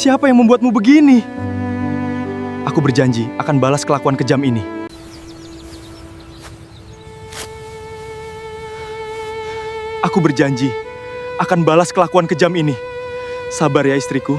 Siapa yang membuatmu begini? Aku berjanji akan balas kelakuan kejam ini. Aku berjanji akan balas kelakuan kejam ini. Sabar ya istriku.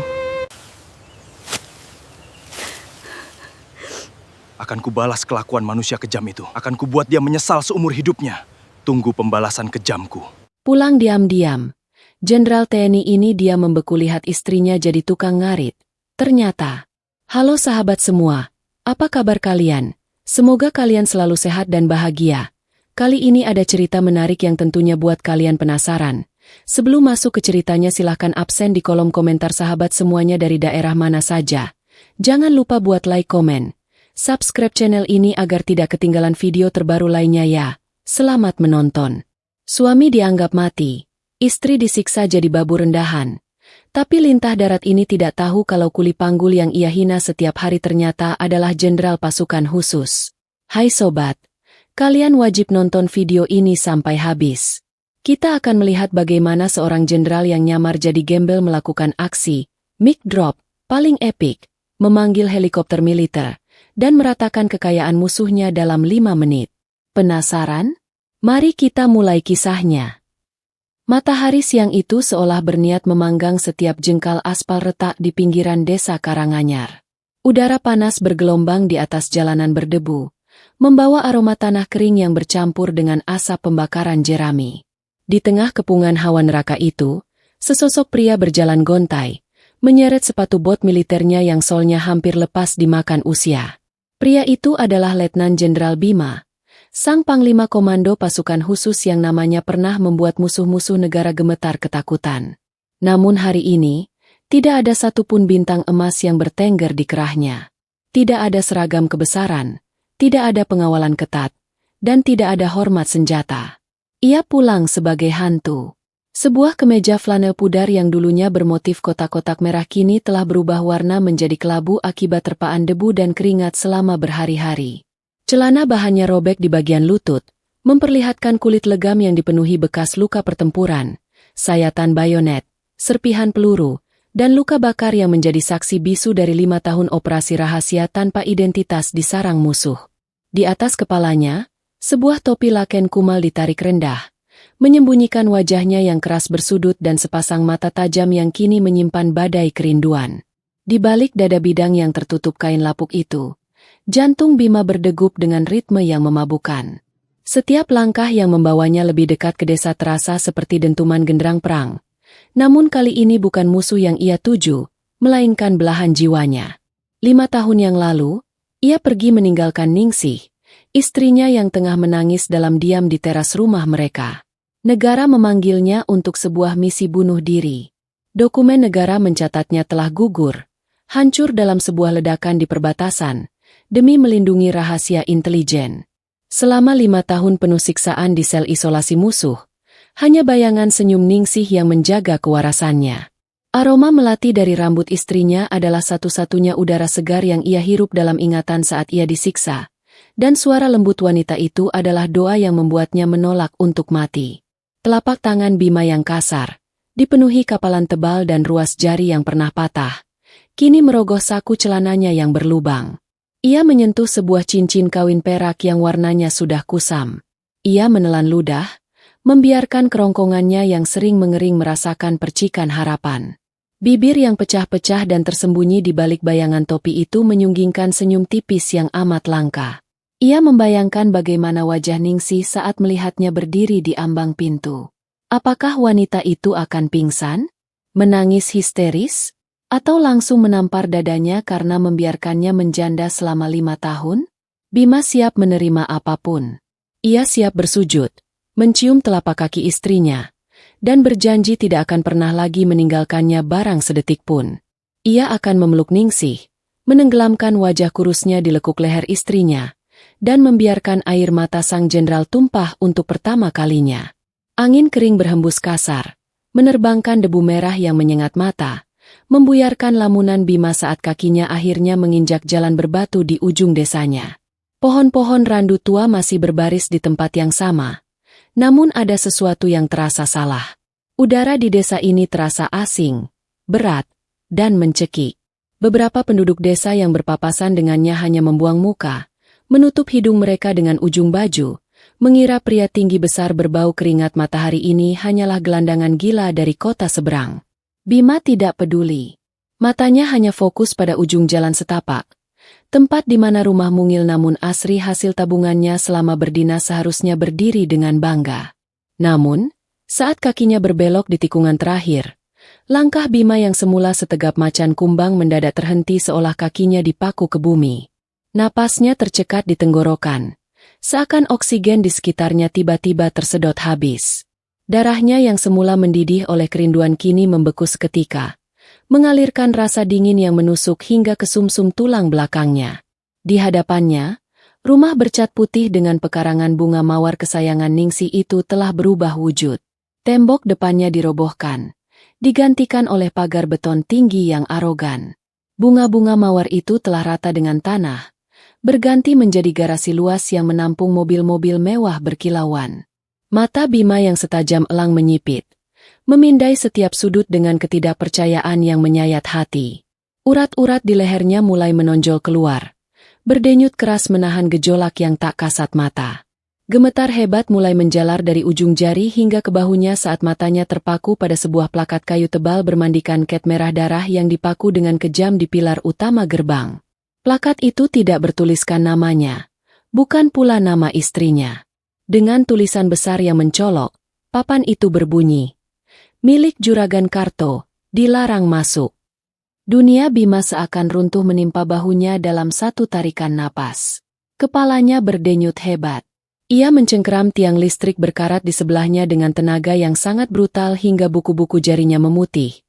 Akan kubalas kelakuan manusia kejam itu. Akan kubuat dia menyesal seumur hidupnya. Tunggu pembalasan kejamku. Pulang diam-diam. Jenderal TNI ini dia membeku lihat istrinya jadi tukang ngarit. Ternyata, halo sahabat semua, apa kabar kalian? Semoga kalian selalu sehat dan bahagia. Kali ini ada cerita menarik yang tentunya buat kalian penasaran. Sebelum masuk ke ceritanya silahkan absen di kolom komentar sahabat semuanya dari daerah mana saja. Jangan lupa buat like, komen, subscribe channel ini agar tidak ketinggalan video terbaru lainnya ya. Selamat menonton. Suami dianggap mati. Istri disiksa jadi babu rendahan. Tapi lintah darat ini tidak tahu kalau kuli panggul yang ia hina setiap hari ternyata adalah jenderal pasukan khusus. Hai sobat, kalian wajib nonton video ini sampai habis. Kita akan melihat bagaimana seorang jenderal yang nyamar jadi gembel melakukan aksi mic drop paling epik, memanggil helikopter militer, dan meratakan kekayaan musuhnya dalam 5 menit. Penasaran? Mari kita mulai kisahnya. Matahari siang itu seolah berniat memanggang setiap jengkal aspal retak di pinggiran desa Karanganyar. Udara panas bergelombang di atas jalanan berdebu, membawa aroma tanah kering yang bercampur dengan asap pembakaran jerami. Di tengah kepungan hawa neraka itu, sesosok pria berjalan gontai, menyeret sepatu bot militernya yang solnya hampir lepas dimakan usia. Pria itu adalah Letnan Jenderal Bima, sang panglima komando pasukan khusus yang namanya pernah membuat musuh-musuh negara gemetar ketakutan. Namun hari ini, tidak ada satupun bintang emas yang bertengger di kerahnya. Tidak ada seragam kebesaran, tidak ada pengawalan ketat, dan tidak ada hormat senjata. Ia pulang sebagai hantu. Sebuah kemeja flanel pudar yang dulunya bermotif kotak-kotak merah kini telah berubah warna menjadi kelabu akibat terpaan debu dan keringat selama berhari-hari. Celana bahannya robek di bagian lutut, memperlihatkan kulit legam yang dipenuhi bekas luka pertempuran, sayatan bayonet, serpihan peluru, dan luka bakar yang menjadi saksi bisu dari 5 tahun operasi rahasia tanpa identitas di sarang musuh. Di atas kepalanya, sebuah topi laken kumal ditarik rendah, menyembunyikan wajahnya yang keras bersudut dan sepasang mata tajam yang kini menyimpan badai kerinduan. Di balik dada bidang yang tertutup kain lapuk itu, jantung Bima berdegup dengan ritme yang memabukkan. Setiap langkah yang membawanya lebih dekat ke desa terasa seperti dentuman genderang perang. Namun kali ini bukan musuh yang ia tuju, melainkan belahan jiwanya. 5 tahun yang lalu, ia pergi meninggalkan Ningsih, istrinya yang tengah menangis dalam diam di teras rumah mereka. Negara memanggilnya untuk sebuah misi bunuh diri. Dokumen negara mencatatnya telah gugur, hancur dalam sebuah ledakan di perbatasan, demi melindungi rahasia intelijen. Selama 5 tahun penuh siksaan di sel isolasi musuh, hanya bayangan senyum Ningsih yang menjaga kewarasannya. Aroma melati dari rambut istrinya adalah satu-satunya udara segar yang ia hirup dalam ingatan saat ia disiksa, dan suara lembut wanita itu adalah doa yang membuatnya menolak untuk mati. Telapak tangan Bima yang kasar, dipenuhi kapalan tebal dan ruas jari yang pernah patah, kini merogoh saku celananya yang berlubang. Ia menyentuh sebuah cincin kawin perak yang warnanya sudah kusam. Ia menelan ludah, membiarkan kerongkongannya yang sering mengering merasakan percikan harapan. Bibir yang pecah-pecah dan tersembunyi di balik bayangan topi itu menyunggingkan senyum tipis yang amat langka. Ia membayangkan bagaimana wajah Ningsih saat melihatnya berdiri di ambang pintu. Apakah wanita itu akan pingsan? Menangis histeris? Atau langsung menampar dadanya karena membiarkannya menjanda selama 5 tahun? Bima siap menerima apapun. Ia siap bersujud, mencium telapak kaki istrinya, dan berjanji tidak akan pernah lagi meninggalkannya barang sedetik pun. Ia akan memeluk Ningsih, menenggelamkan wajah kurusnya di lekuk leher istrinya, dan membiarkan air mata sang jenderal tumpah untuk pertama kalinya. Angin kering berhembus kasar, menerbangkan debu merah yang menyengat mata, membuyarkan lamunan Bima saat kakinya akhirnya menginjak jalan berbatu di ujung desanya. Pohon-pohon randu tua masih berbaris di tempat yang sama, namun ada sesuatu yang terasa salah. Udara di desa ini terasa asing, berat, dan mencekik. Beberapa penduduk desa yang berpapasan dengannya hanya membuang muka, menutup hidung mereka dengan ujung baju, mengira pria tinggi besar berbau keringat matahari ini hanyalah gelandangan gila dari kota seberang. Bima tidak peduli. Matanya hanya fokus pada ujung jalan setapak, tempat di mana rumah mungil namun asri hasil tabungannya selama berdinas seharusnya berdiri dengan bangga. Namun, saat kakinya berbelok di tikungan terakhir, langkah Bima yang semula setegap macan kumbang mendadak terhenti seolah kakinya dipaku ke bumi. Napasnya tercekat di tenggorokan, seakan oksigen di sekitarnya tiba-tiba tersedot habis. Darahnya yang semula mendidih oleh kerinduan kini membeku seketika, mengalirkan rasa dingin yang menusuk hingga ke sumsum tulang belakangnya. Di hadapannya, rumah bercat putih dengan pekarangan bunga mawar kesayangan Ningsih itu telah berubah wujud. Tembok depannya dirobohkan, digantikan oleh pagar beton tinggi yang arogan. Bunga-bunga mawar itu telah rata dengan tanah, berganti menjadi garasi luas yang menampung mobil-mobil mewah berkilauan. Mata Bima yang setajam elang menyipit, memindai setiap sudut dengan ketidakpercayaan yang menyayat hati. Urat-urat di lehernya mulai menonjol keluar, berdenyut keras menahan gejolak yang tak kasat mata. Gemetar hebat mulai menjalar dari ujung jari hingga ke bahunya saat matanya terpaku pada sebuah plakat kayu tebal bermandikan cat merah darah yang dipaku dengan kejam di pilar utama gerbang. Plakat itu tidak bertuliskan namanya, bukan pula nama istrinya. Dengan tulisan besar yang mencolok, papan itu berbunyi, "Milik Juragan Karto, dilarang masuk." Dunia Bima seakan runtuh menimpa bahunya dalam satu tarikan napas. Kepalanya berdenyut hebat. Ia mencengkeram tiang listrik berkarat di sebelahnya dengan tenaga yang sangat brutal hingga buku-buku jarinya memutih,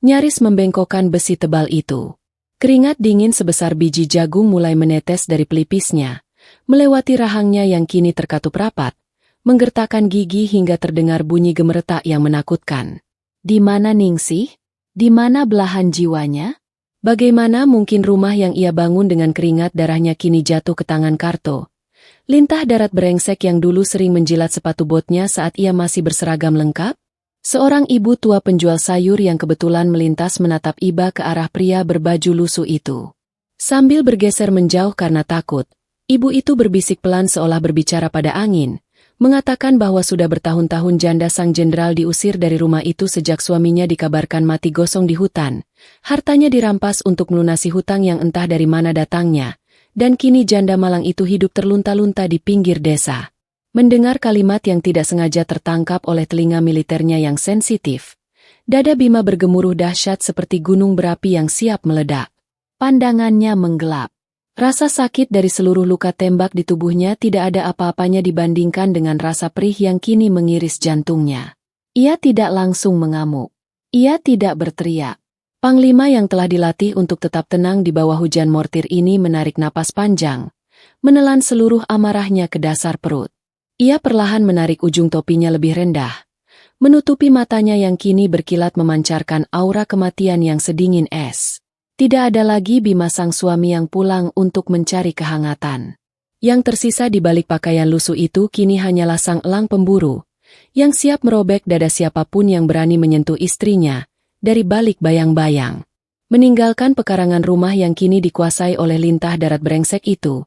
nyaris membengkokkan besi tebal itu. Keringat dingin sebesar biji jagung mulai menetes dari pelipisnya, melewati rahangnya yang kini terkatup rapat, menggertakkan gigi hingga terdengar bunyi gemeretak yang menakutkan. Di mana Ningsih? Di mana belahan jiwanya? Bagaimana mungkin rumah yang ia bangun dengan keringat darahnya kini jatuh ke tangan Karto? Lintah darat brengsek yang dulu sering menjilat sepatu botnya saat ia masih berseragam lengkap? Seorang ibu tua penjual sayur yang kebetulan melintas menatap iba ke arah pria berbaju lusuh itu. Sambil bergeser menjauh karena takut, ibu itu berbisik pelan seolah berbicara pada angin, mengatakan bahwa sudah bertahun-tahun janda sang jenderal diusir dari rumah itu sejak suaminya dikabarkan mati gosong di hutan. Hartanya dirampas untuk melunasi hutang yang entah dari mana datangnya. Dan kini janda malang itu hidup terlunta-lunta di pinggir desa. Mendengar kalimat yang tidak sengaja tertangkap oleh telinga militernya yang sensitif, dada Bima bergemuruh dahsyat seperti gunung berapi yang siap meledak. Pandangannya menggelap. Rasa sakit dari seluruh luka tembak di tubuhnya tidak ada apa-apanya dibandingkan dengan rasa perih yang kini mengiris jantungnya. Ia tidak langsung mengamuk. Ia tidak berteriak. Panglima yang telah dilatih untuk tetap tenang di bawah hujan mortir ini menarik napas panjang, menelan seluruh amarahnya ke dasar perut. Ia perlahan menarik ujung topinya lebih rendah, menutupi matanya yang kini berkilat memancarkan aura kematian yang sedingin es. Tidak ada lagi Bima sang suami yang pulang untuk mencari kehangatan. Yang tersisa di balik pakaian lusuh itu kini hanyalah sang elang pemburu, yang siap merobek dada siapapun yang berani menyentuh istrinya, dari balik bayang-bayang. Meninggalkan pekarangan rumah yang kini dikuasai oleh lintah darat brengsek itu,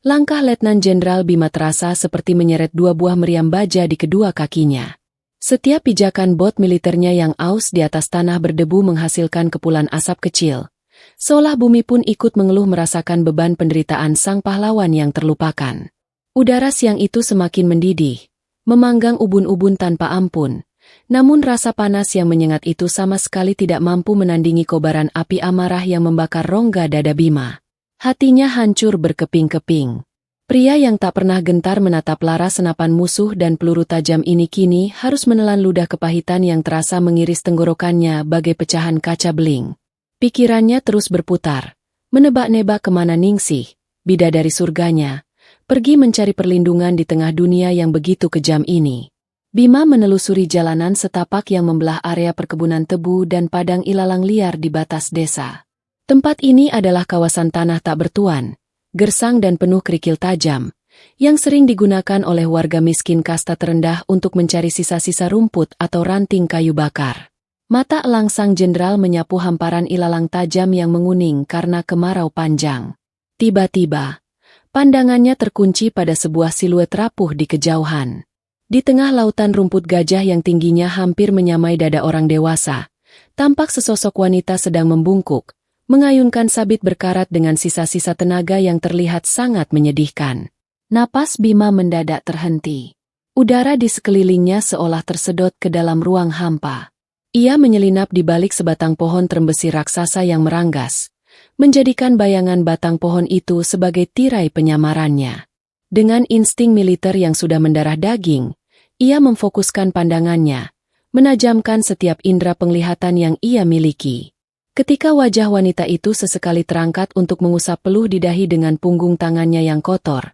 langkah Letnan Jenderal Bima terasa seperti menyeret dua buah meriam baja di kedua kakinya. Setiap pijakan bot militernya yang aus di atas tanah berdebu menghasilkan kepulan asap kecil, seolah bumi pun ikut mengeluh merasakan beban penderitaan sang pahlawan yang terlupakan. Udara siang itu semakin mendidih, memanggang ubun-ubun tanpa ampun. Namun rasa panas yang menyengat itu sama sekali tidak mampu menandingi kobaran api amarah yang membakar rongga dada Bima. Hatinya hancur berkeping-keping. Pria yang tak pernah gentar menatap lara senapan musuh dan peluru tajam ini kini harus menelan ludah kepahitan yang terasa mengiris tenggorokannya bagai pecahan kaca beling. Pikirannya terus berputar, menebak-nebak kemana Ningsih, bidadari surganya, pergi mencari perlindungan di tengah dunia yang begitu kejam ini. Bima menelusuri jalanan setapak yang membelah area perkebunan tebu dan padang ilalang liar di batas desa. Tempat ini adalah kawasan tanah tak bertuan, gersang dan penuh kerikil tajam, yang sering digunakan oleh warga miskin kasta terendah untuk mencari sisa-sisa rumput atau ranting kayu bakar. Mata elang sang jenderal menyapu hamparan ilalang tajam yang menguning karena kemarau panjang. Tiba-tiba, pandangannya terkunci pada sebuah siluet rapuh di kejauhan. Di tengah lautan rumput gajah yang tingginya hampir menyamai dada orang dewasa, tampak sesosok wanita sedang membungkuk, mengayunkan sabit berkarat dengan sisa-sisa tenaga yang terlihat sangat menyedihkan. Napas Bima mendadak terhenti. Udara di sekelilingnya seolah tersedot ke dalam ruang hampa. Ia menyelinap di balik sebatang pohon trembesi raksasa yang meranggas, menjadikan bayangan batang pohon itu sebagai tirai penyamarannya. Dengan insting militer yang sudah mendarah daging, ia memfokuskan pandangannya, menajamkan setiap indera penglihatan yang ia miliki. Ketika wajah wanita itu sesekali terangkat untuk mengusap peluh di dahi dengan punggung tangannya yang kotor,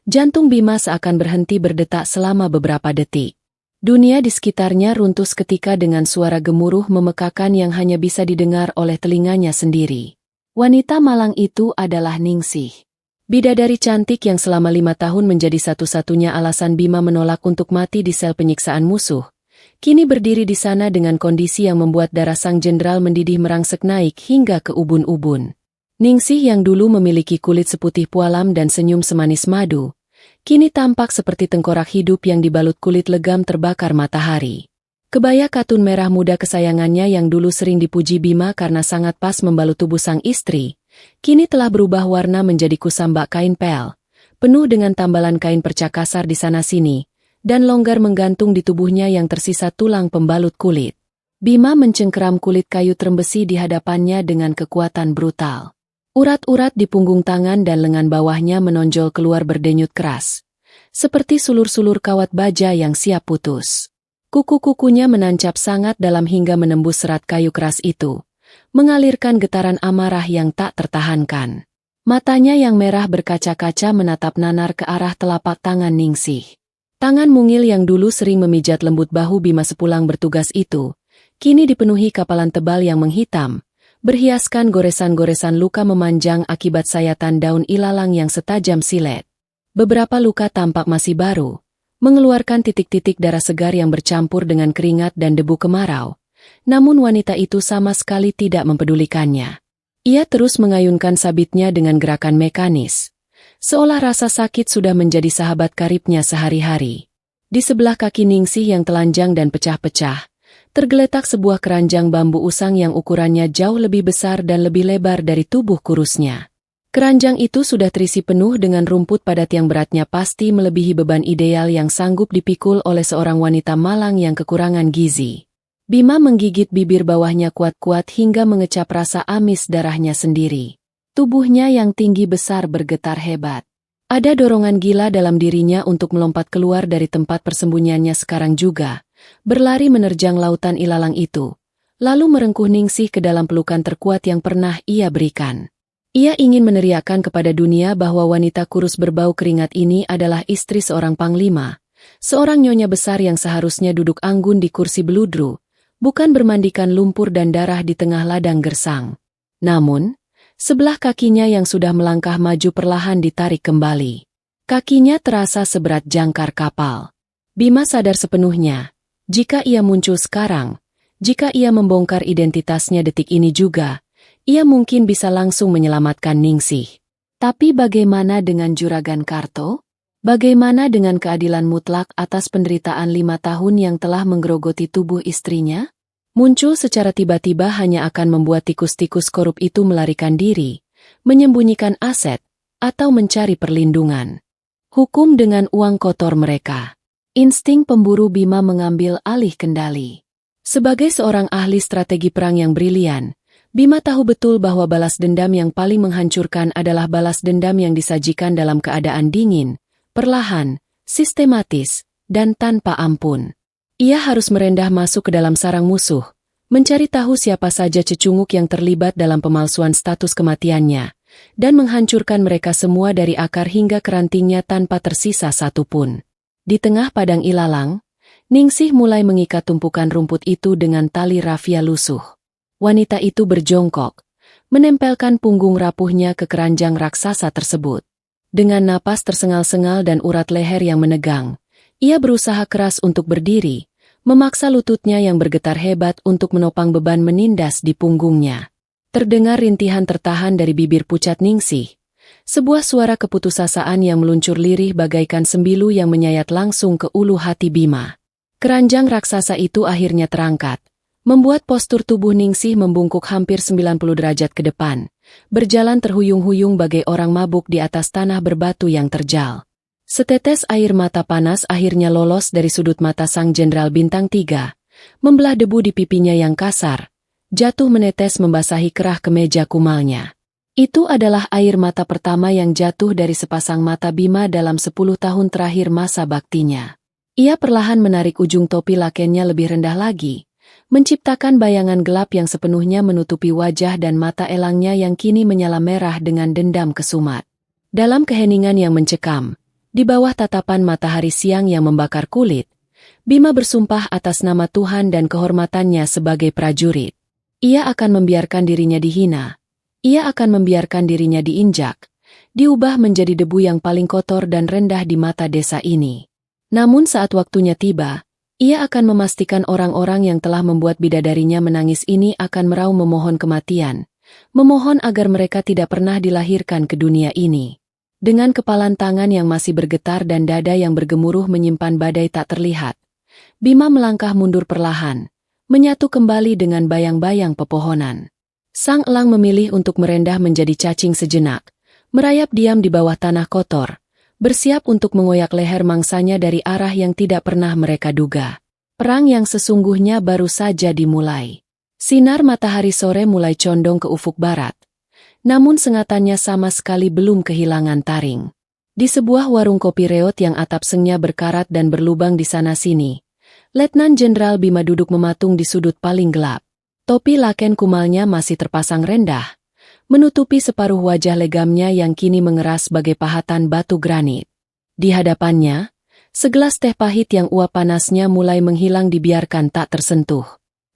jantung Bima seakan berhenti berdetak selama beberapa detik. Dunia di sekitarnya runtuh seketika dengan suara gemuruh memekakan yang hanya bisa didengar oleh telinganya sendiri. Wanita malang itu adalah Ningsih. Bidadari cantik yang selama 5 tahun menjadi satu-satunya alasan Bima menolak untuk mati di sel penyiksaan musuh. Kini berdiri di sana dengan kondisi yang membuat darah sang jenderal mendidih merangsek naik hingga ke ubun-ubun. Ningsih yang dulu memiliki kulit seputih pualam dan senyum semanis madu, kini tampak seperti tengkorak hidup yang dibalut kulit legam terbakar matahari. Kebaya katun merah muda kesayangannya yang dulu sering dipuji Bima karena sangat pas membalut tubuh sang istri, kini telah berubah warna menjadi kusambak kain pel, penuh dengan tambalan kain perca kasar di sana-sini, dan longgar menggantung di tubuhnya yang tersisa tulang pembalut kulit. Bima mencengkeram kulit kayu trembesi di hadapannya dengan kekuatan brutal. Urat-urat di punggung tangan dan lengan bawahnya menonjol keluar berdenyut keras, seperti sulur-sulur kawat baja yang siap putus. Kuku-kukunya menancap sangat dalam hingga menembus serat kayu keras itu, mengalirkan getaran amarah yang tak tertahankan. Matanya yang merah berkaca-kaca menatap nanar ke arah telapak tangan Ningsih. Tangan mungil yang dulu sering memijat lembut bahu Bima sepulang bertugas itu, kini dipenuhi kapalan tebal yang menghitam, berhiaskan goresan-goresan luka memanjang akibat sayatan daun ilalang yang setajam silet. Beberapa luka tampak masih baru, mengeluarkan titik-titik darah segar yang bercampur dengan keringat dan debu kemarau. Namun wanita itu sama sekali tidak mempedulikannya. Ia terus mengayunkan sabitnya dengan gerakan mekanis, seolah rasa sakit sudah menjadi sahabat karibnya sehari-hari. Di sebelah kaki Ningsih yang telanjang dan pecah-pecah, tergeletak sebuah keranjang bambu usang yang ukurannya jauh lebih besar dan lebih lebar dari tubuh kurusnya. Keranjang itu sudah terisi penuh dengan rumput padat yang beratnya pasti melebihi beban ideal yang sanggup dipikul oleh seorang wanita malang yang kekurangan gizi. Bima menggigit bibir bawahnya kuat-kuat hingga mengecap rasa amis darahnya sendiri. Tubuhnya yang tinggi besar bergetar hebat. Ada dorongan gila dalam dirinya untuk melompat keluar dari tempat persembunyiannya sekarang juga, berlari menerjang lautan ilalang itu, lalu merengkuh Ningsih ke dalam pelukan terkuat yang pernah ia berikan. Ia ingin meneriakkan kepada dunia bahwa wanita kurus berbau keringat ini adalah istri seorang panglima, seorang nyonya besar yang seharusnya duduk anggun di kursi beludru, bukan bermandikan lumpur dan darah di tengah ladang gersang. Namun, sebelah kakinya yang sudah melangkah maju perlahan ditarik kembali. Kakinya terasa seberat jangkar kapal. Bima sadar sepenuhnya, jika ia muncul sekarang, jika ia membongkar identitasnya detik ini juga, ia mungkin bisa langsung menyelamatkan Ningsih. Tapi bagaimana dengan Juragan Karto? Bagaimana dengan keadilan mutlak atas penderitaan 5 tahun yang telah menggerogoti tubuh istrinya? Muncul secara tiba-tiba hanya akan membuat tikus-tikus korup itu melarikan diri, menyembunyikan aset, atau mencari perlindungan. Hukum dengan uang kotor mereka. Insting pemburu Bima mengambil alih kendali. Sebagai seorang ahli strategi perang yang brilian, Bima tahu betul bahwa balas dendam yang paling menghancurkan adalah balas dendam yang disajikan dalam keadaan dingin, perlahan, sistematis, dan tanpa ampun. Ia harus merendah masuk ke dalam sarang musuh, mencari tahu siapa saja cecunguk yang terlibat dalam pemalsuan status kematiannya, dan menghancurkan mereka semua dari akar hingga kerantingnya tanpa tersisa satupun. Di tengah padang ilalang, Ningsih mulai mengikat tumpukan rumput itu dengan tali rafia lusuh. Wanita itu berjongkok, menempelkan punggung rapuhnya ke keranjang raksasa tersebut. Dengan napas tersengal-sengal dan urat leher yang menegang, ia berusaha keras untuk berdiri, memaksa lututnya yang bergetar hebat untuk menopang beban menindas di punggungnya. Terdengar rintihan tertahan dari bibir pucat Ningsih. Sebuah suara keputusasaan yang meluncur lirih bagaikan sembilu yang menyayat langsung ke ulu hati Bima. Keranjang raksasa itu akhirnya terangkat, membuat postur tubuh Ningsih membungkuk hampir 90 derajat ke depan, berjalan terhuyung-huyung bagai orang mabuk di atas tanah berbatu yang terjal. Setetes air mata panas akhirnya lolos dari sudut mata sang Jenderal Bintang 3, membelah debu di pipinya yang kasar, jatuh menetes membasahi kerah kemeja kumalnya. Itu adalah air mata pertama yang jatuh dari sepasang mata Bima dalam 10 tahun terakhir masa baktinya. Ia perlahan menarik ujung topi lakennya lebih rendah lagi, menciptakan bayangan gelap yang sepenuhnya menutupi wajah dan mata elangnya yang kini menyala merah dengan dendam kesumat. Dalam keheningan yang mencekam, di bawah tatapan matahari siang yang membakar kulit, Bima bersumpah atas nama Tuhan dan kehormatannya sebagai prajurit. Ia akan membiarkan dirinya dihina. Ia akan membiarkan dirinya diinjak, diubah menjadi debu yang paling kotor dan rendah di mata desa ini. Namun saat waktunya tiba, ia akan memastikan orang-orang yang telah membuat bidadarinya menangis ini akan meraung memohon kematian, memohon agar mereka tidak pernah dilahirkan ke dunia ini. Dengan kepalan tangan yang masih bergetar dan dada yang bergemuruh menyimpan badai tak terlihat, Bima melangkah mundur perlahan, menyatu kembali dengan bayang-bayang pepohonan. Sang elang memilih untuk merendah menjadi cacing sejenak, merayap diam di bawah tanah kotor, bersiap untuk mengoyak leher mangsanya dari arah yang tidak pernah mereka duga. Perang yang sesungguhnya baru saja dimulai. Sinar matahari sore mulai condong ke ufuk barat. Namun sengatannya sama sekali belum kehilangan taring. Di sebuah warung kopi reot yang atap sengnya berkarat dan berlubang di sana-sini, Letnan Jenderal Bima duduk mematung di sudut paling gelap. Topi laken kumalnya masih terpasang rendah, menutupi separuh wajah legamnya yang kini mengeras bagai pahatan batu granit. Di hadapannya, segelas teh pahit yang uap panasnya mulai menghilang dibiarkan tak tersentuh.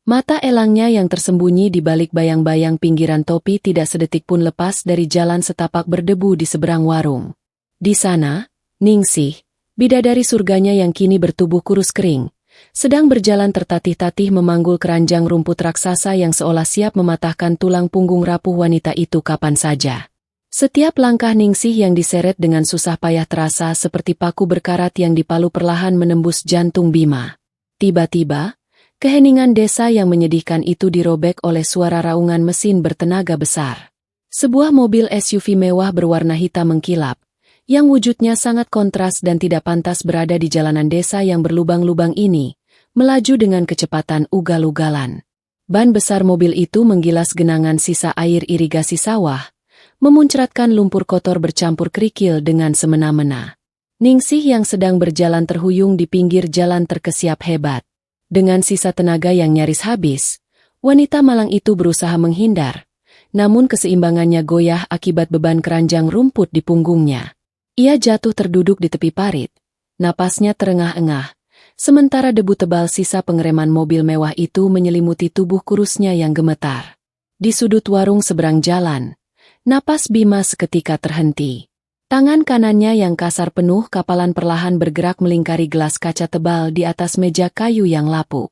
Mata elangnya yang tersembunyi di balik bayang-bayang pinggiran topi tidak sedetik pun lepas dari jalan setapak berdebu di seberang warung. Di sana, Ningsih, bidadari surganya yang kini bertubuh kurus kering, sedang berjalan tertatih-tatih memanggul keranjang rumput raksasa yang seolah siap mematahkan tulang punggung rapuh wanita itu kapan saja. Setiap langkah Ningsih yang diseret dengan susah payah terasa seperti paku berkarat yang dipalu perlahan menembus jantung Bima. Tiba-tiba, keheningan desa yang menyedihkan itu dirobek oleh suara raungan mesin bertenaga besar. Sebuah mobil SUV mewah berwarna hitam mengkilap, yang wujudnya sangat kontras dan tidak pantas berada di jalanan desa yang berlubang-lubang ini, melaju dengan kecepatan ugal-ugalan. Ban besar mobil itu menggilas genangan sisa air irigasi sawah, memuncratkan lumpur kotor bercampur kerikil dengan semena-mena. Ningsih yang sedang berjalan terhuyung di pinggir jalan terkesiap hebat. Dengan sisa tenaga yang nyaris habis, wanita malang itu berusaha menghindar, namun keseimbangannya goyah akibat beban keranjang rumput di punggungnya. Ia jatuh terduduk di tepi parit, napasnya terengah-engah, sementara debu tebal sisa pengereman mobil mewah itu menyelimuti tubuh kurusnya yang gemetar. Di sudut warung seberang jalan, napas Bima seketika terhenti. Tangan kanannya yang kasar penuh kapalan perlahan bergerak melingkari gelas kaca tebal di atas meja kayu yang lapuk.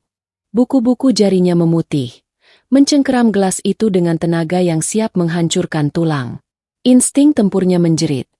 Buku-buku jarinya memutih, mencengkeram gelas itu dengan tenaga yang siap menghancurkan tulang. Insting tempurnya menjerit,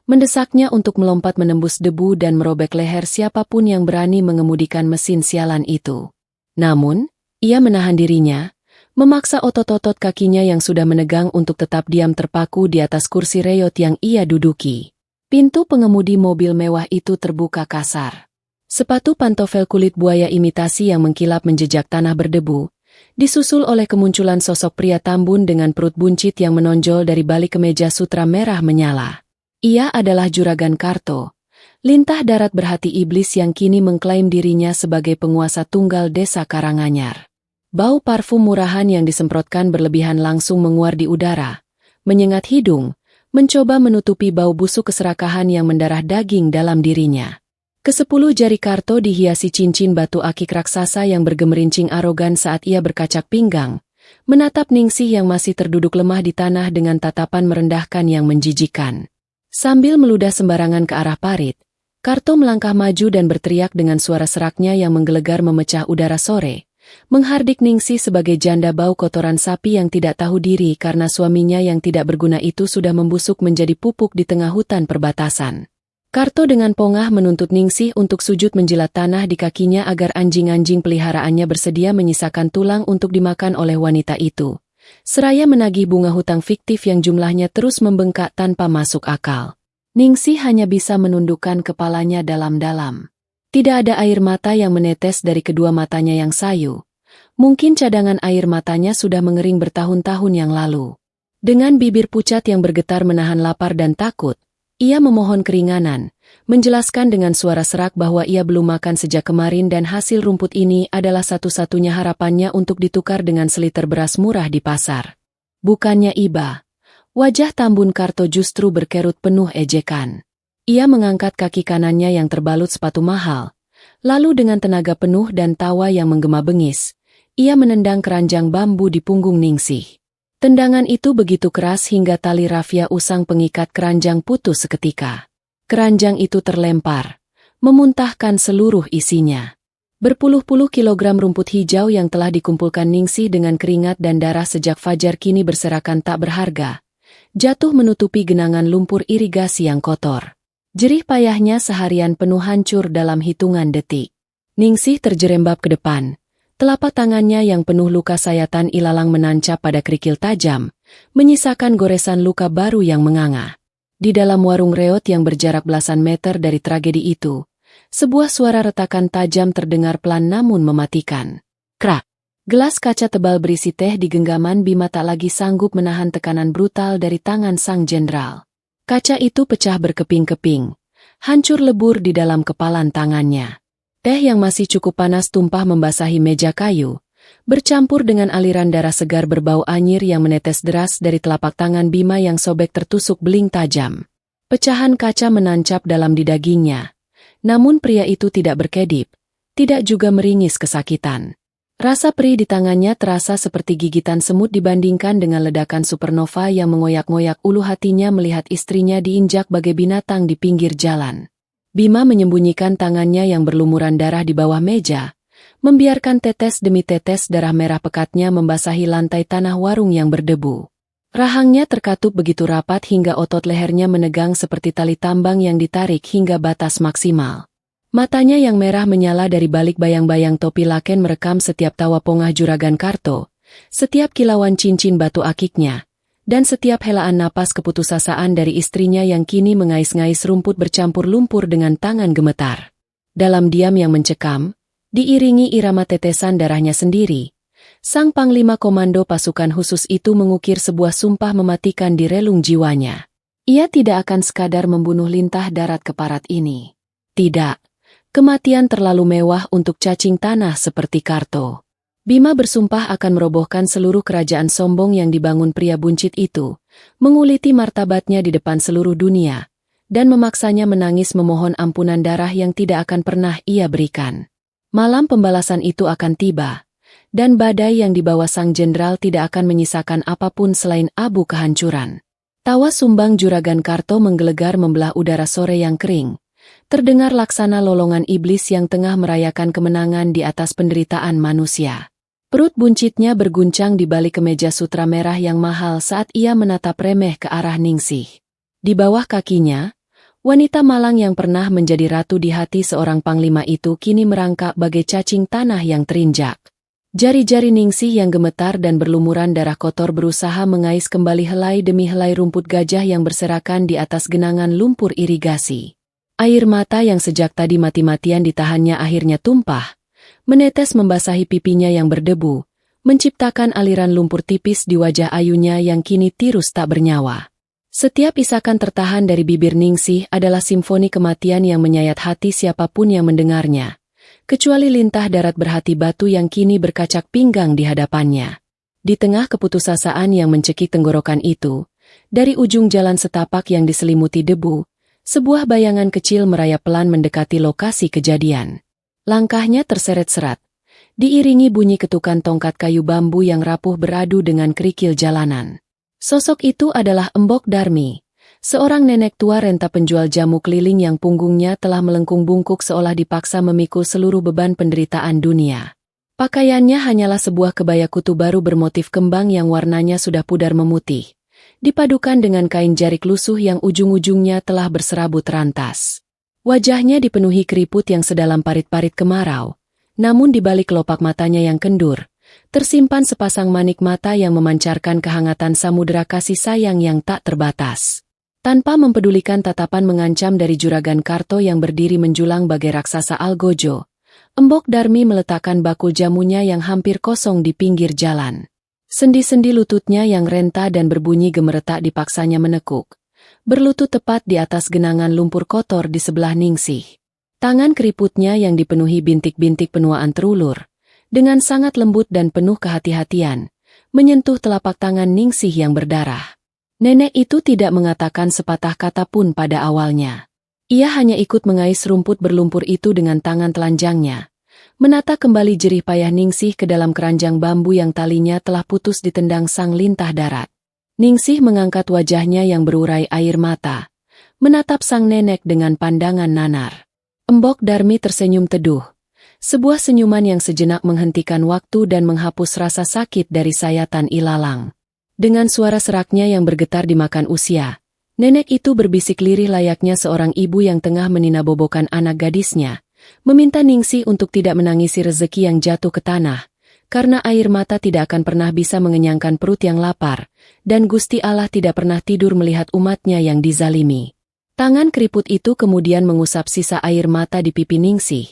mendesaknya untuk melompat menembus debu dan merobek leher siapapun yang berani mengemudikan mesin sialan itu. Namun, ia menahan dirinya, memaksa otot-otot kakinya yang sudah menegang untuk tetap diam terpaku di atas kursi reot yang ia duduki. Pintu pengemudi mobil mewah itu terbuka kasar. Sepatu pantofel kulit buaya imitasi yang mengkilap menjejak tanah berdebu, disusul oleh kemunculan sosok pria tambun dengan perut buncit yang menonjol dari balik kemeja sutra merah menyala. Ia adalah Juragan Karto, lintah darat berhati iblis yang kini mengklaim dirinya sebagai penguasa tunggal desa Karanganyar. Bau parfum murahan yang disemprotkan berlebihan langsung menguar di udara, menyengat hidung, mencoba menutupi bau busuk keserakahan yang mendarah daging dalam dirinya. Ke-10 jari Karto dihiasi cincin batu akik raksasa yang bergemerincing arogan saat ia berkacak pinggang, menatap Ningsih yang masih terduduk lemah di tanah dengan tatapan merendahkan yang menjijikan. Sambil meludah sembarangan ke arah parit, Karto melangkah maju dan berteriak dengan suara seraknya yang menggelegar memecah udara sore, menghardik Ningsih sebagai janda bau kotoran sapi yang tidak tahu diri karena suaminya yang tidak berguna itu sudah membusuk menjadi pupuk di tengah hutan perbatasan. Karto dengan pongah menuntut Ningsih untuk sujud menjilat tanah di kakinya agar anjing-anjing peliharaannya bersedia menyisakan tulang untuk dimakan oleh wanita itu, seraya menagih bunga hutang fiktif yang jumlahnya terus membengkak tanpa masuk akal. Ningsih hanya bisa menundukkan kepalanya dalam-dalam. Tidak ada air mata yang menetes dari kedua matanya yang sayu. Mungkin cadangan air matanya sudah mengering bertahun-tahun yang lalu. Dengan bibir pucat yang bergetar menahan lapar dan takut, ia memohon keringanan, menjelaskan dengan suara serak bahwa ia belum makan sejak kemarin dan hasil rumput ini adalah satu-satunya harapannya untuk ditukar dengan seliter beras murah di pasar. Bukannya iba. Wajah Tambun Karto justru berkerut penuh ejekan. Ia mengangkat kaki kanannya yang terbalut sepatu mahal. Lalu dengan tenaga penuh dan tawa yang menggema bengis, ia menendang keranjang bambu di punggung Ningsih. Tendangan itu begitu keras hingga tali rafia usang pengikat keranjang putus seketika. Keranjang itu terlempar, memuntahkan seluruh isinya. Berpuluh-puluh kilogram rumput hijau yang telah dikumpulkan Ningsih dengan keringat dan darah sejak fajar kini berserakan tak berharga, jatuh menutupi genangan lumpur irigasi yang kotor. Jerih payahnya seharian penuh hancur dalam hitungan detik. Ningsih terjerembab ke depan. Telapak tangannya yang penuh luka sayatan ilalang menancap pada kerikil tajam, menyisakan goresan luka baru yang menganga. Di dalam warung reot yang berjarak belasan meter dari tragedi itu, sebuah suara retakan tajam terdengar pelan namun mematikan. Krak! Gelas kaca tebal berisi teh di genggaman Bima tak lagi sanggup menahan tekanan brutal dari tangan sang jenderal. Kaca itu pecah berkeping-keping, hancur lebur di dalam kepalan tangannya. Teh yang masih cukup panas tumpah membasahi meja kayu, bercampur dengan aliran darah segar berbau anyir yang menetes deras dari telapak tangan Bima yang sobek tertusuk beling tajam. Pecahan kaca menancap dalam di dagingnya. Namun pria itu tidak berkedip, tidak juga meringis kesakitan. Rasa perih di tangannya terasa seperti gigitan semut dibandingkan dengan ledakan supernova yang mengoyak-ngoyak ulu hatinya melihat istrinya diinjak bagai binatang di pinggir jalan. Bima menyembunyikan tangannya yang berlumuran darah di bawah meja, membiarkan tetes demi tetes darah merah pekatnya membasahi lantai tanah warung yang berdebu. Rahangnya terkatup begitu rapat hingga otot lehernya menegang seperti tali tambang yang ditarik hingga batas maksimal. Matanya yang merah menyala dari balik bayang-bayang topi laken merekam setiap tawa pongah juragan Karto, setiap kilauan cincin batu akiknya, dan setiap helaan napas keputusasaan dari istrinya yang kini mengais-ngais rumput bercampur lumpur dengan tangan gemetar. Dalam diam yang mencekam, diiringi irama tetesan darahnya sendiri, sang panglima komando pasukan khusus itu mengukir sebuah sumpah mematikan di relung jiwanya. Ia tidak akan sekadar membunuh lintah darat keparat ini. Tidak, kematian terlalu mewah untuk cacing tanah seperti Karto. Bima bersumpah akan merobohkan seluruh kerajaan sombong yang dibangun pria buncit itu, menguliti martabatnya di depan seluruh dunia, dan memaksanya menangis memohon ampunan darah yang tidak akan pernah ia berikan. Malam pembalasan itu akan tiba, dan badai yang dibawa sang jenderal tidak akan menyisakan apapun selain abu kehancuran. Tawa sumbang juragan Karto menggelegar membelah udara sore yang kering. Terdengar laksana lolongan iblis yang tengah merayakan kemenangan di atas penderitaan manusia. Perut buncitnya berguncang di balik kemeja sutra merah yang mahal saat ia menatap remeh ke arah Ningsih. Di bawah kakinya, wanita malang yang pernah menjadi ratu di hati seorang panglima itu kini merangkak bagai cacing tanah yang terinjak. Jari-jari Ningsih yang gemetar dan berlumuran darah kotor berusaha mengais kembali helai demi helai rumput gajah yang berserakan di atas genangan lumpur irigasi. Air mata yang sejak tadi mati-matian ditahannya akhirnya tumpah, menetes membasahi pipinya yang berdebu, menciptakan aliran lumpur tipis di wajah ayunya yang kini tirus tak bernyawa. Setiap isakan tertahan dari bibir Ningsih adalah simfoni kematian yang menyayat hati siapapun yang mendengarnya, kecuali lintah darat berhati batu yang kini berkacak pinggang di hadapannya. Di tengah keputusasaan yang mencekik tenggorokan itu, dari ujung jalan setapak yang diselimuti debu, sebuah bayangan kecil merayap pelan mendekati lokasi kejadian. Langkahnya terseret-serat, diiringi bunyi ketukan tongkat kayu bambu yang rapuh beradu dengan kerikil jalanan. Sosok itu adalah Embok Darmi, Seorang nenek tua renta penjual jamu keliling yang punggungnya telah melengkung bungkuk seolah dipaksa memikul seluruh beban penderitaan dunia. Pakaiannya hanyalah sebuah kebaya kutu baru bermotif kembang yang warnanya sudah pudar memutih, dipadukan dengan kain jarik lusuh yang ujung-ujungnya telah berserabut rantas. Wajahnya dipenuhi keriput yang sedalam parit-parit kemarau, namun di balik kelopak matanya yang kendur, tersimpan sepasang manik mata yang memancarkan kehangatan samudera kasih sayang yang tak terbatas. Tanpa mempedulikan tatapan mengancam dari Juragan Karto yang berdiri menjulang bagai raksasa algojo, Embok Darmi meletakkan bakul jamunya yang hampir kosong di pinggir jalan. Sendi-sendi lututnya yang renta dan berbunyi gemeretak dipaksanya menekuk, berlutut tepat di atas genangan lumpur kotor di sebelah Ningsih. Tangan keriputnya yang dipenuhi bintik-bintik penuaan terulur, dengan sangat lembut dan penuh kehati-hatian, menyentuh telapak tangan Ningsih yang berdarah. Nenek itu tidak mengatakan sepatah kata pun pada awalnya. Ia hanya ikut mengais rumput berlumpur itu dengan tangan telanjangnya, menata kembali jerih payah Ningsih ke dalam keranjang bambu yang talinya telah putus ditendang sang lintah darat. Ningsih mengangkat wajahnya yang berurai air mata, menatap sang nenek dengan pandangan nanar. Embok Darmi tersenyum teduh, sebuah senyuman yang sejenak menghentikan waktu dan menghapus rasa sakit dari sayatan ilalang. Dengan suara seraknya yang bergetar dimakan usia, nenek itu berbisik lirih layaknya seorang ibu yang tengah meninabobokan anak gadisnya, meminta Ningsih untuk tidak menangisi rezeki yang jatuh ke tanah, karena air mata tidak akan pernah bisa mengenyangkan perut yang lapar, dan Gusti Allah tidak pernah tidur melihat umatnya yang dizalimi. Tangan keriput itu kemudian mengusap sisa air mata di pipi Ningsih,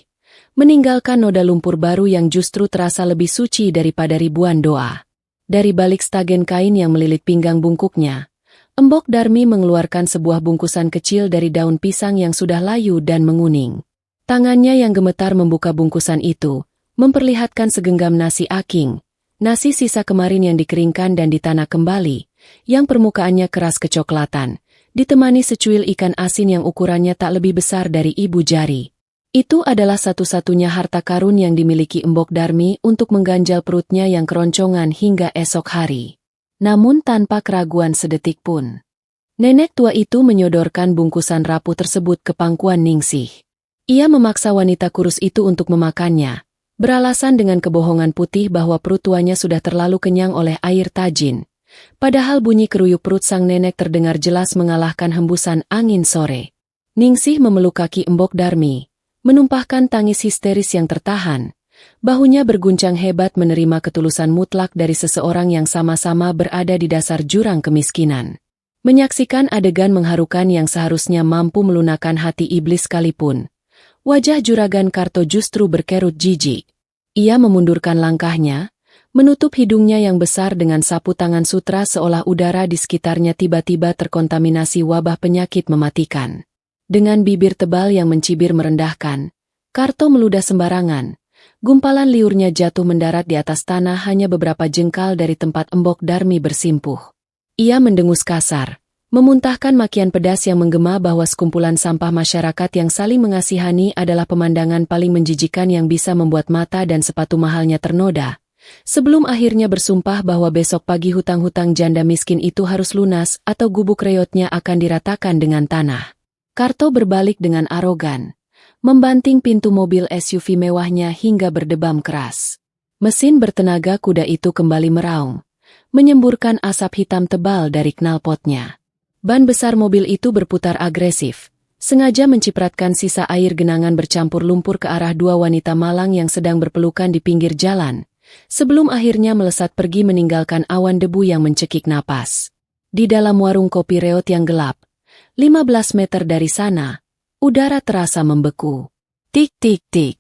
meninggalkan noda lumpur baru yang justru terasa lebih suci daripada ribuan doa. Dari balik stagen kain yang melilit pinggang bungkuknya, Embok Darmi mengeluarkan sebuah bungkusan kecil dari daun pisang yang sudah layu dan menguning. Tangannya yang gemetar membuka bungkusan itu, memperlihatkan segenggam nasi aking, nasi sisa kemarin yang dikeringkan dan ditanah kembali, yang permukaannya keras kecoklatan, ditemani secuil ikan asin yang ukurannya tak lebih besar dari ibu jari. Itu adalah satu-satunya harta karun yang dimiliki Embok Darmi untuk mengganjal perutnya yang keroncongan hingga esok hari. Namun tanpa keraguan sedetik pun, nenek tua itu menyodorkan bungkusan rapuh tersebut ke pangkuan Ningsih. Ia memaksa wanita kurus itu untuk memakannya, beralasan dengan kebohongan putih bahwa perut tuanya sudah terlalu kenyang oleh air tajin. Padahal bunyi keruyuk perut sang nenek terdengar jelas mengalahkan hembusan angin sore. Ningsih memeluk kaki Embok Darmi, menumpahkan tangis histeris yang tertahan. Bahunya berguncang hebat menerima ketulusan mutlak dari seseorang yang sama-sama berada di dasar jurang kemiskinan. Menyaksikan adegan mengharukan yang seharusnya mampu melunakkan hati iblis sekalipun, wajah Juragan Karto justru berkerut jijik. Ia memundurkan langkahnya, menutup hidungnya yang besar dengan sapu tangan sutra seolah udara di sekitarnya tiba-tiba terkontaminasi wabah penyakit mematikan. Dengan bibir tebal yang mencibir merendahkan, Karto meludah sembarangan. Gumpalan liurnya jatuh mendarat di atas tanah hanya beberapa jengkal dari tempat Embok Darmi bersimpuh. Ia mendengus kasar, memuntahkan makian pedas yang menggema bahwa sekumpulan sampah masyarakat yang saling mengasihani adalah pemandangan paling menjijikan yang bisa membuat mata dan sepatu mahalnya ternoda. Sebelum akhirnya bersumpah bahwa besok pagi hutang-hutang janda miskin itu harus lunas atau gubuk reotnya akan diratakan dengan tanah. Karto berbalik dengan arogan, membanting pintu mobil SUV mewahnya hingga berdebam keras. Mesin bertenaga kuda itu kembali meraung, menyemburkan asap hitam tebal dari knalpotnya. Ban besar mobil itu berputar agresif, sengaja mencipratkan sisa air genangan bercampur lumpur ke arah dua wanita malang yang sedang berpelukan di pinggir jalan, sebelum akhirnya melesat pergi meninggalkan awan debu yang mencekik napas. Di dalam warung kopi reot yang gelap, 15 meter dari sana, udara terasa membeku. Tik tik tik.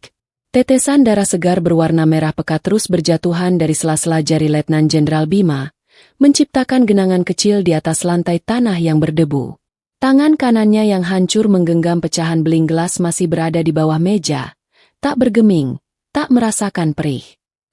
Tetesan darah segar berwarna merah pekat terus berjatuhan dari sela-sela jari Letnan Jenderal Bima, menciptakan genangan kecil di atas lantai tanah yang berdebu. Tangan kanannya yang hancur menggenggam pecahan beling gelas masih berada di bawah meja, tak bergeming, tak merasakan perih.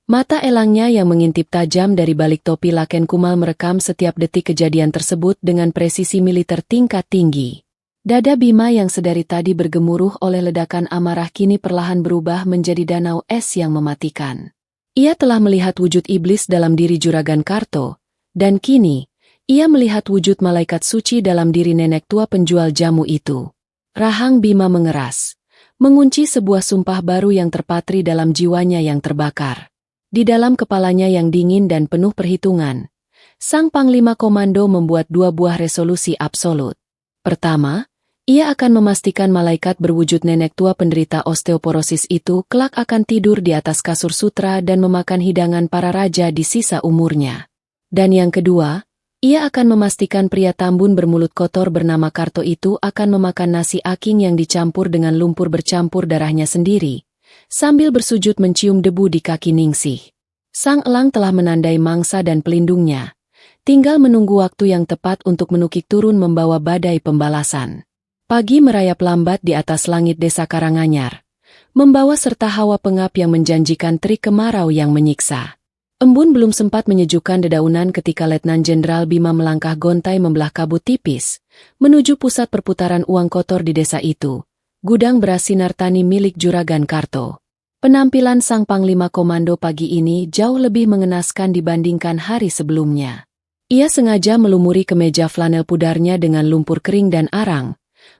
Mata elangnya yang mengintip tajam dari balik topi laken kumal merekam setiap detik kejadian tersebut dengan presisi militer tingkat tinggi. Dada Bima yang sedari tadi bergemuruh oleh ledakan amarah kini perlahan berubah menjadi danau es yang mematikan. Ia telah melihat wujud iblis dalam diri Juragan Karto, dan kini, Ia melihat wujud malaikat suci dalam diri nenek tua penjual jamu itu. Rahang Bima mengeras, mengunci sebuah sumpah baru yang terpatri dalam jiwanya yang terbakar. Di dalam kepalanya yang dingin dan penuh perhitungan, Sang Panglima Komando membuat 2 buah resolusi absolut. Pertama, ia akan memastikan malaikat berwujud nenek tua penderita osteoporosis itu kelak akan tidur di atas kasur sutra dan memakan hidangan para raja di sisa umurnya. Dan yang kedua, ia akan memastikan pria tambun bermulut kotor bernama Karto itu akan memakan nasi aking yang dicampur dengan lumpur bercampur darahnya sendiri, sambil bersujud mencium debu di kaki Ningsih. Sang elang telah menandai mangsa dan pelindungnya, tinggal menunggu waktu yang tepat untuk menukik turun membawa badai pembalasan. Pagi merayap lambat di atas langit desa Karanganyar, membawa serta hawa pengap yang menjanjikan terik kemarau yang menyiksa. Embun belum sempat menyejukkan dedaunan ketika Letnan Jenderal Bima melangkah gontai membelah kabut tipis, menuju pusat perputaran uang kotor di desa itu, gudang beras sinar tani milik Juragan Karto. Penampilan Sang Panglima Komando pagi ini jauh lebih mengenaskan dibandingkan hari sebelumnya. Ia sengaja melumuri kemeja flanel pudarnya dengan lumpur kering dan arang,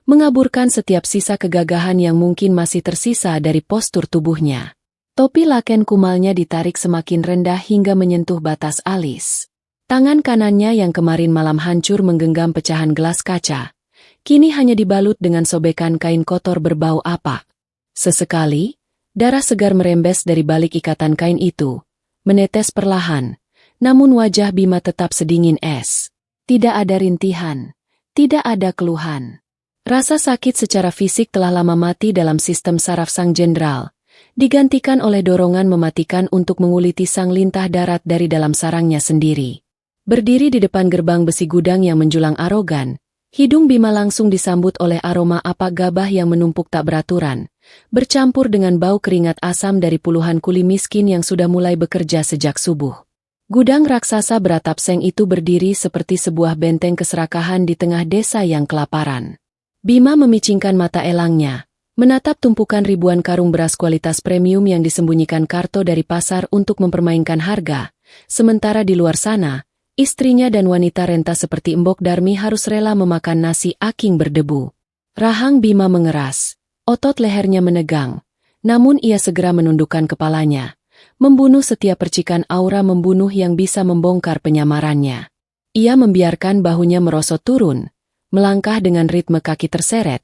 mengaburkan setiap sisa kegagahan yang mungkin masih tersisa dari postur tubuhnya. Topi laken kumalnya ditarik semakin rendah hingga menyentuh batas alis. Tangan kanannya yang kemarin malam hancur menggenggam pecahan gelas kaca, kini hanya dibalut dengan sobekan kain kotor berbau apak. Sesekali, darah segar merembes dari balik ikatan kain itu, menetes perlahan, namun wajah Bima tetap sedingin es. Tidak ada rintihan, tidak ada keluhan. Rasa sakit secara fisik telah lama mati dalam sistem saraf Sang Jenderal, digantikan oleh dorongan mematikan untuk menguliti sang lintah darat dari dalam sarangnya sendiri. Berdiri di depan gerbang besi gudang yang menjulang arogan, hidung Bima langsung disambut oleh aroma apak gabah yang menumpuk tak beraturan, bercampur dengan bau keringat asam dari puluhan kuli miskin yang sudah mulai bekerja sejak subuh. Gudang raksasa beratap seng itu berdiri seperti sebuah benteng keserakahan di tengah desa yang kelaparan. Bima memicingkan mata elangnya, menatap tumpukan ribuan karung beras kualitas premium yang disembunyikan Karto dari pasar untuk mempermainkan harga, sementara di luar sana, istrinya dan wanita renta seperti Embok Darmi harus rela memakan nasi aking berdebu. Rahang Bima mengeras, otot lehernya menegang, namun ia segera menundukkan kepalanya, membunuh setiap percikan aura membunuh yang bisa membongkar penyamarannya. Ia membiarkan bahunya merosot turun, melangkah dengan ritme kaki terseret,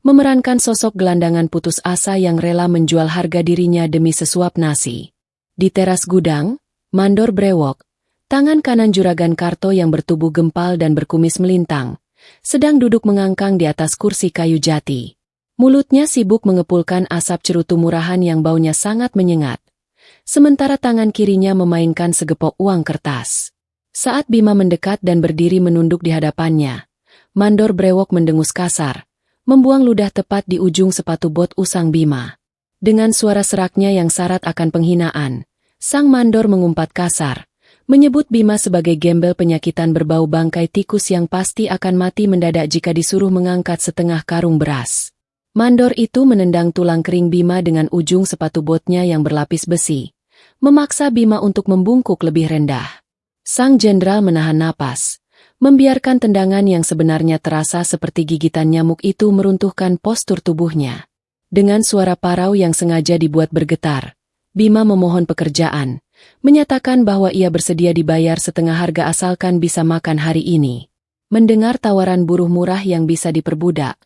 memerankan sosok gelandangan putus asa yang rela menjual harga dirinya demi sesuap nasi. Di teras gudang, Mandor Brewok, tangan kanan Juragan Karto yang bertubuh gempal dan berkumis melintang, sedang duduk mengangkang di atas kursi kayu jati. Mulutnya sibuk mengepulkan asap cerutu murahan yang baunya sangat menyengat, sementara tangan kirinya memainkan segepok uang kertas. Saat Bima mendekat dan berdiri menunduk di hadapannya, Mandor Brewok mendengus kasar, membuang ludah tepat di ujung sepatu bot usang Bima. Dengan suara seraknya yang syarat akan penghinaan, Sang Mandor mengumpat kasar, menyebut Bima sebagai gembel penyakitan berbau bangkai tikus yang pasti akan mati mendadak jika disuruh mengangkat setengah karung beras. Mandor itu menendang tulang kering Bima dengan ujung sepatu botnya yang berlapis besi, memaksa Bima untuk membungkuk lebih rendah. Sang Jenderal menahan napas, membiarkan tendangan yang sebenarnya terasa seperti gigitan nyamuk itu meruntuhkan postur tubuhnya. Dengan suara parau yang sengaja dibuat bergetar, Bima memohon pekerjaan, menyatakan bahwa ia bersedia dibayar setengah harga asalkan bisa makan hari ini. Mendengar tawaran buruh murah yang bisa diperbudak,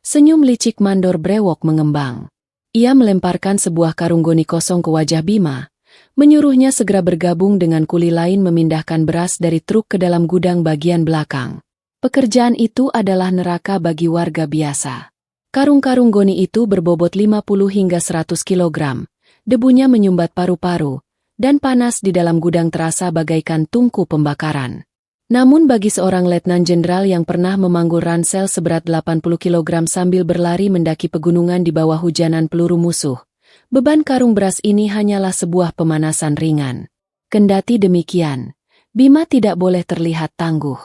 senyum licik Mandor Brewok mengembang. Ia melemparkan sebuah karung goni kosong ke wajah Bima, menyuruhnya segera bergabung dengan kuli lain memindahkan beras dari truk ke dalam gudang bagian belakang. Pekerjaan itu adalah neraka bagi warga biasa. Karung-karung goni itu berbobot 50 hingga 100 kilogram, debunya menyumbat paru-paru, dan panas di dalam gudang terasa bagaikan tungku pembakaran. Namun bagi seorang letnan jenderal yang pernah memanggul ransel seberat 80 kilogram sambil berlari mendaki pegunungan di bawah hujanan peluru musuh, beban karung beras ini hanyalah sebuah pemanasan ringan. Kendati demikian, Bima tidak boleh terlihat tangguh.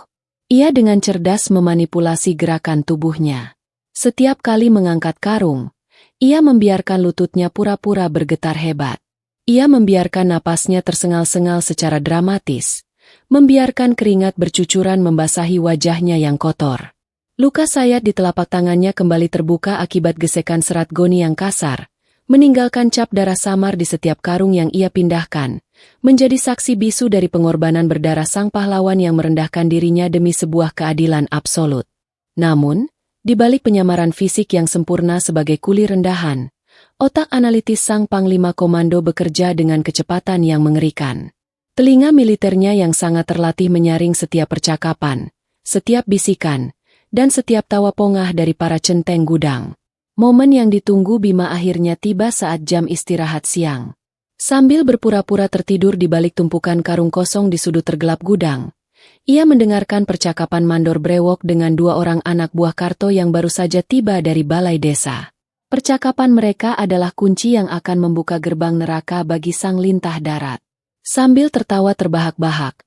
Ia dengan cerdas memanipulasi gerakan tubuhnya. Setiap kali mengangkat karung, ia membiarkan lututnya pura-pura bergetar hebat. Ia membiarkan napasnya tersengal-sengal secara dramatis, membiarkan keringat bercucuran membasahi wajahnya yang kotor. Luka sayat di telapak tangannya kembali terbuka akibat gesekan serat goni yang kasar, meninggalkan cap darah samar di setiap karung yang ia pindahkan, menjadi saksi bisu dari pengorbanan berdarah sang pahlawan yang merendahkan dirinya demi sebuah keadilan absolut. Namun, di balik penyamaran fisik yang sempurna sebagai kuli rendahan, otak analitis sang Panglima Komando bekerja dengan kecepatan yang mengerikan. Telinga militernya yang sangat terlatih menyaring setiap percakapan, setiap bisikan, dan setiap tawa pongah dari para centeng gudang. Momen yang ditunggu Bima akhirnya tiba saat jam istirahat siang. Sambil berpura-pura tertidur di balik tumpukan karung kosong di sudut tergelap gudang, ia mendengarkan percakapan Mandor Brewok dengan dua orang anak buah Karto yang baru saja tiba dari balai desa. Percakapan mereka adalah kunci yang akan membuka gerbang neraka bagi sang lintah darat. Sambil tertawa terbahak-bahak,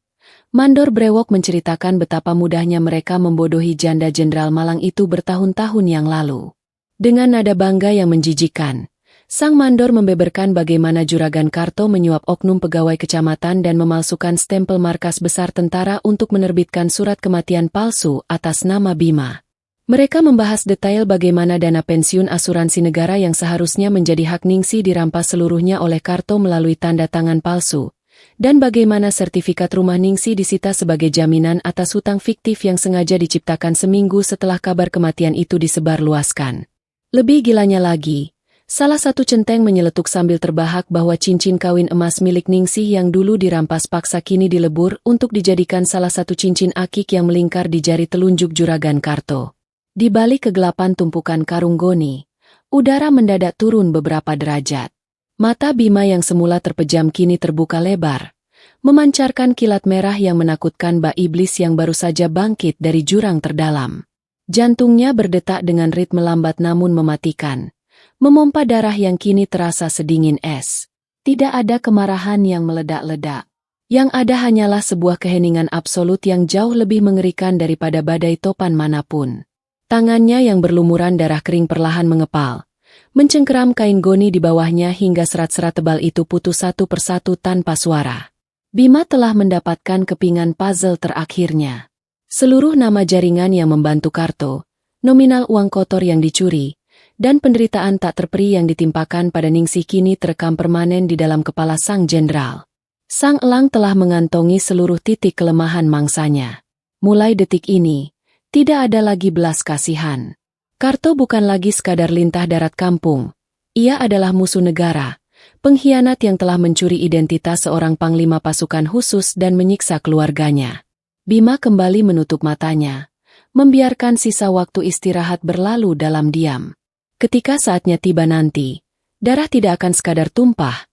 Mandor Brewok menceritakan betapa mudahnya mereka membodohi janda Jenderal Malang itu bertahun-tahun yang lalu. Dengan nada bangga yang menjijikkan, sang Mandor membeberkan bagaimana Juragan Karto menyuap oknum pegawai kecamatan dan memalsukan stempel markas besar tentara untuk menerbitkan surat kematian palsu atas nama Bima. Mereka membahas detail bagaimana dana pensiun asuransi negara yang seharusnya menjadi hak Ningsih dirampas seluruhnya oleh Karto melalui tanda tangan palsu, dan bagaimana sertifikat rumah Ningsih disita sebagai jaminan atas hutang fiktif yang sengaja diciptakan seminggu setelah kabar kematian itu disebarluaskan. Lebih gilanya lagi, salah satu centeng menyeletuk sambil terbahak bahwa cincin kawin emas milik Ningsih yang dulu dirampas paksa kini dilebur untuk dijadikan salah satu cincin akik yang melingkar di jari telunjuk Juragan Karto. Di balik kegelapan tumpukan karung goni, udara mendadak turun beberapa derajat. Mata Bima yang semula terpejam kini terbuka lebar, memancarkan kilat merah yang menakutkan bak iblis yang baru saja bangkit dari jurang terdalam. Jantungnya berdetak dengan ritme lambat namun mematikan, memompa darah yang kini terasa sedingin es. Tidak ada kemarahan yang meledak-ledak. Yang ada hanyalah sebuah keheningan absolut yang jauh lebih mengerikan daripada badai topan manapun. Tangannya yang berlumuran darah kering perlahan mengepal, mencengkeram kain goni di bawahnya hingga serat-serat tebal itu putus satu persatu tanpa suara. Bima telah mendapatkan kepingan puzzle terakhirnya. Seluruh nama jaringan yang membantu Karto, nominal uang kotor yang dicuri, dan penderitaan tak terperi yang ditimpakan pada Ningsih kini terekam permanen di dalam kepala sang jenderal. Sang elang telah mengantongi seluruh titik kelemahan mangsanya. Mulai detik ini, tidak ada lagi belas kasihan. Karto bukan lagi sekadar lintah darat kampung. Ia adalah musuh negara, pengkhianat yang telah mencuri identitas seorang panglima pasukan khusus dan menyiksa keluarganya. Bima kembali menutup matanya, membiarkan sisa waktu istirahat berlalu dalam diam. Ketika saatnya tiba nanti, darah tidak akan sekadar tumpah,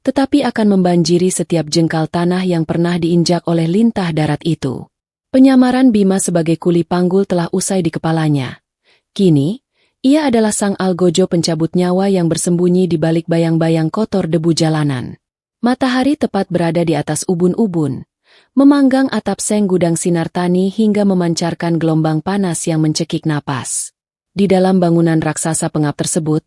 tetapi akan membanjiri setiap jengkal tanah yang pernah diinjak oleh lintah darat itu. Penyamaran Bima sebagai kuli panggul telah usai di kepalanya. Kini, ia adalah sang algojo pencabut nyawa yang bersembunyi di balik bayang-bayang kotor debu jalanan. Matahari tepat berada di atas ubun-ubun, memanggang atap seng gudang sinar tani hingga memancarkan gelombang panas yang mencekik napas. Di dalam bangunan raksasa pengap tersebut,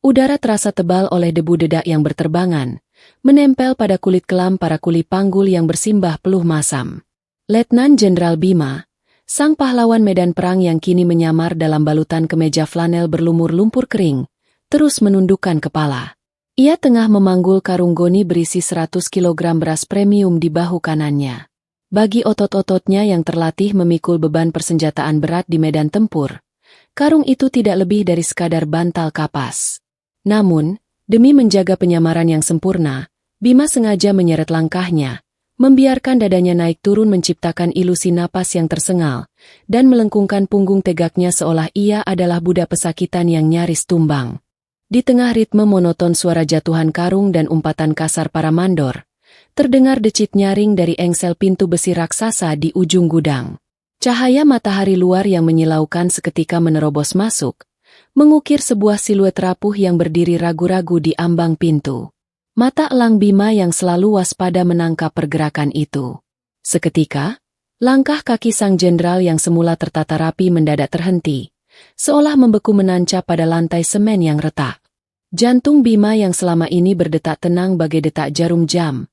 udara terasa tebal oleh debu dedak yang berterbangan, menempel pada kulit kelam para kuli panggul yang bersimbah peluh masam. Letnan Jenderal Bima, sang pahlawan medan perang yang kini menyamar dalam balutan kemeja flanel berlumur lumpur kering, terus menundukkan kepala. Ia tengah memanggul karung goni berisi 100 kg beras premium di bahu kanannya. Bagi otot-ototnya yang terlatih memikul beban persenjataan berat di medan tempur, karung itu tidak lebih dari sekadar bantal kapas. Namun, demi menjaga penyamaran yang sempurna, Bima sengaja menyeret langkahnya, membiarkan dadanya naik turun menciptakan ilusi napas yang tersengal, dan melengkungkan punggung tegaknya seolah ia adalah budak pesakitan yang nyaris tumbang. Di tengah ritme monoton suara jatuhan karung dan umpatan kasar para mandor, terdengar decit nyaring dari engsel pintu besi raksasa di ujung gudang. Cahaya matahari luar yang menyilaukan seketika menerobos masuk, mengukir sebuah siluet rapuh yang berdiri ragu-ragu di ambang pintu. Mata elang Bima yang selalu waspada menangkap pergerakan itu. Seketika, langkah kaki sang jenderal yang semula tertata rapi mendadak terhenti, seolah membeku menancap pada lantai semen yang retak. Jantung Bima yang selama ini berdetak tenang bagai detak jarum jam,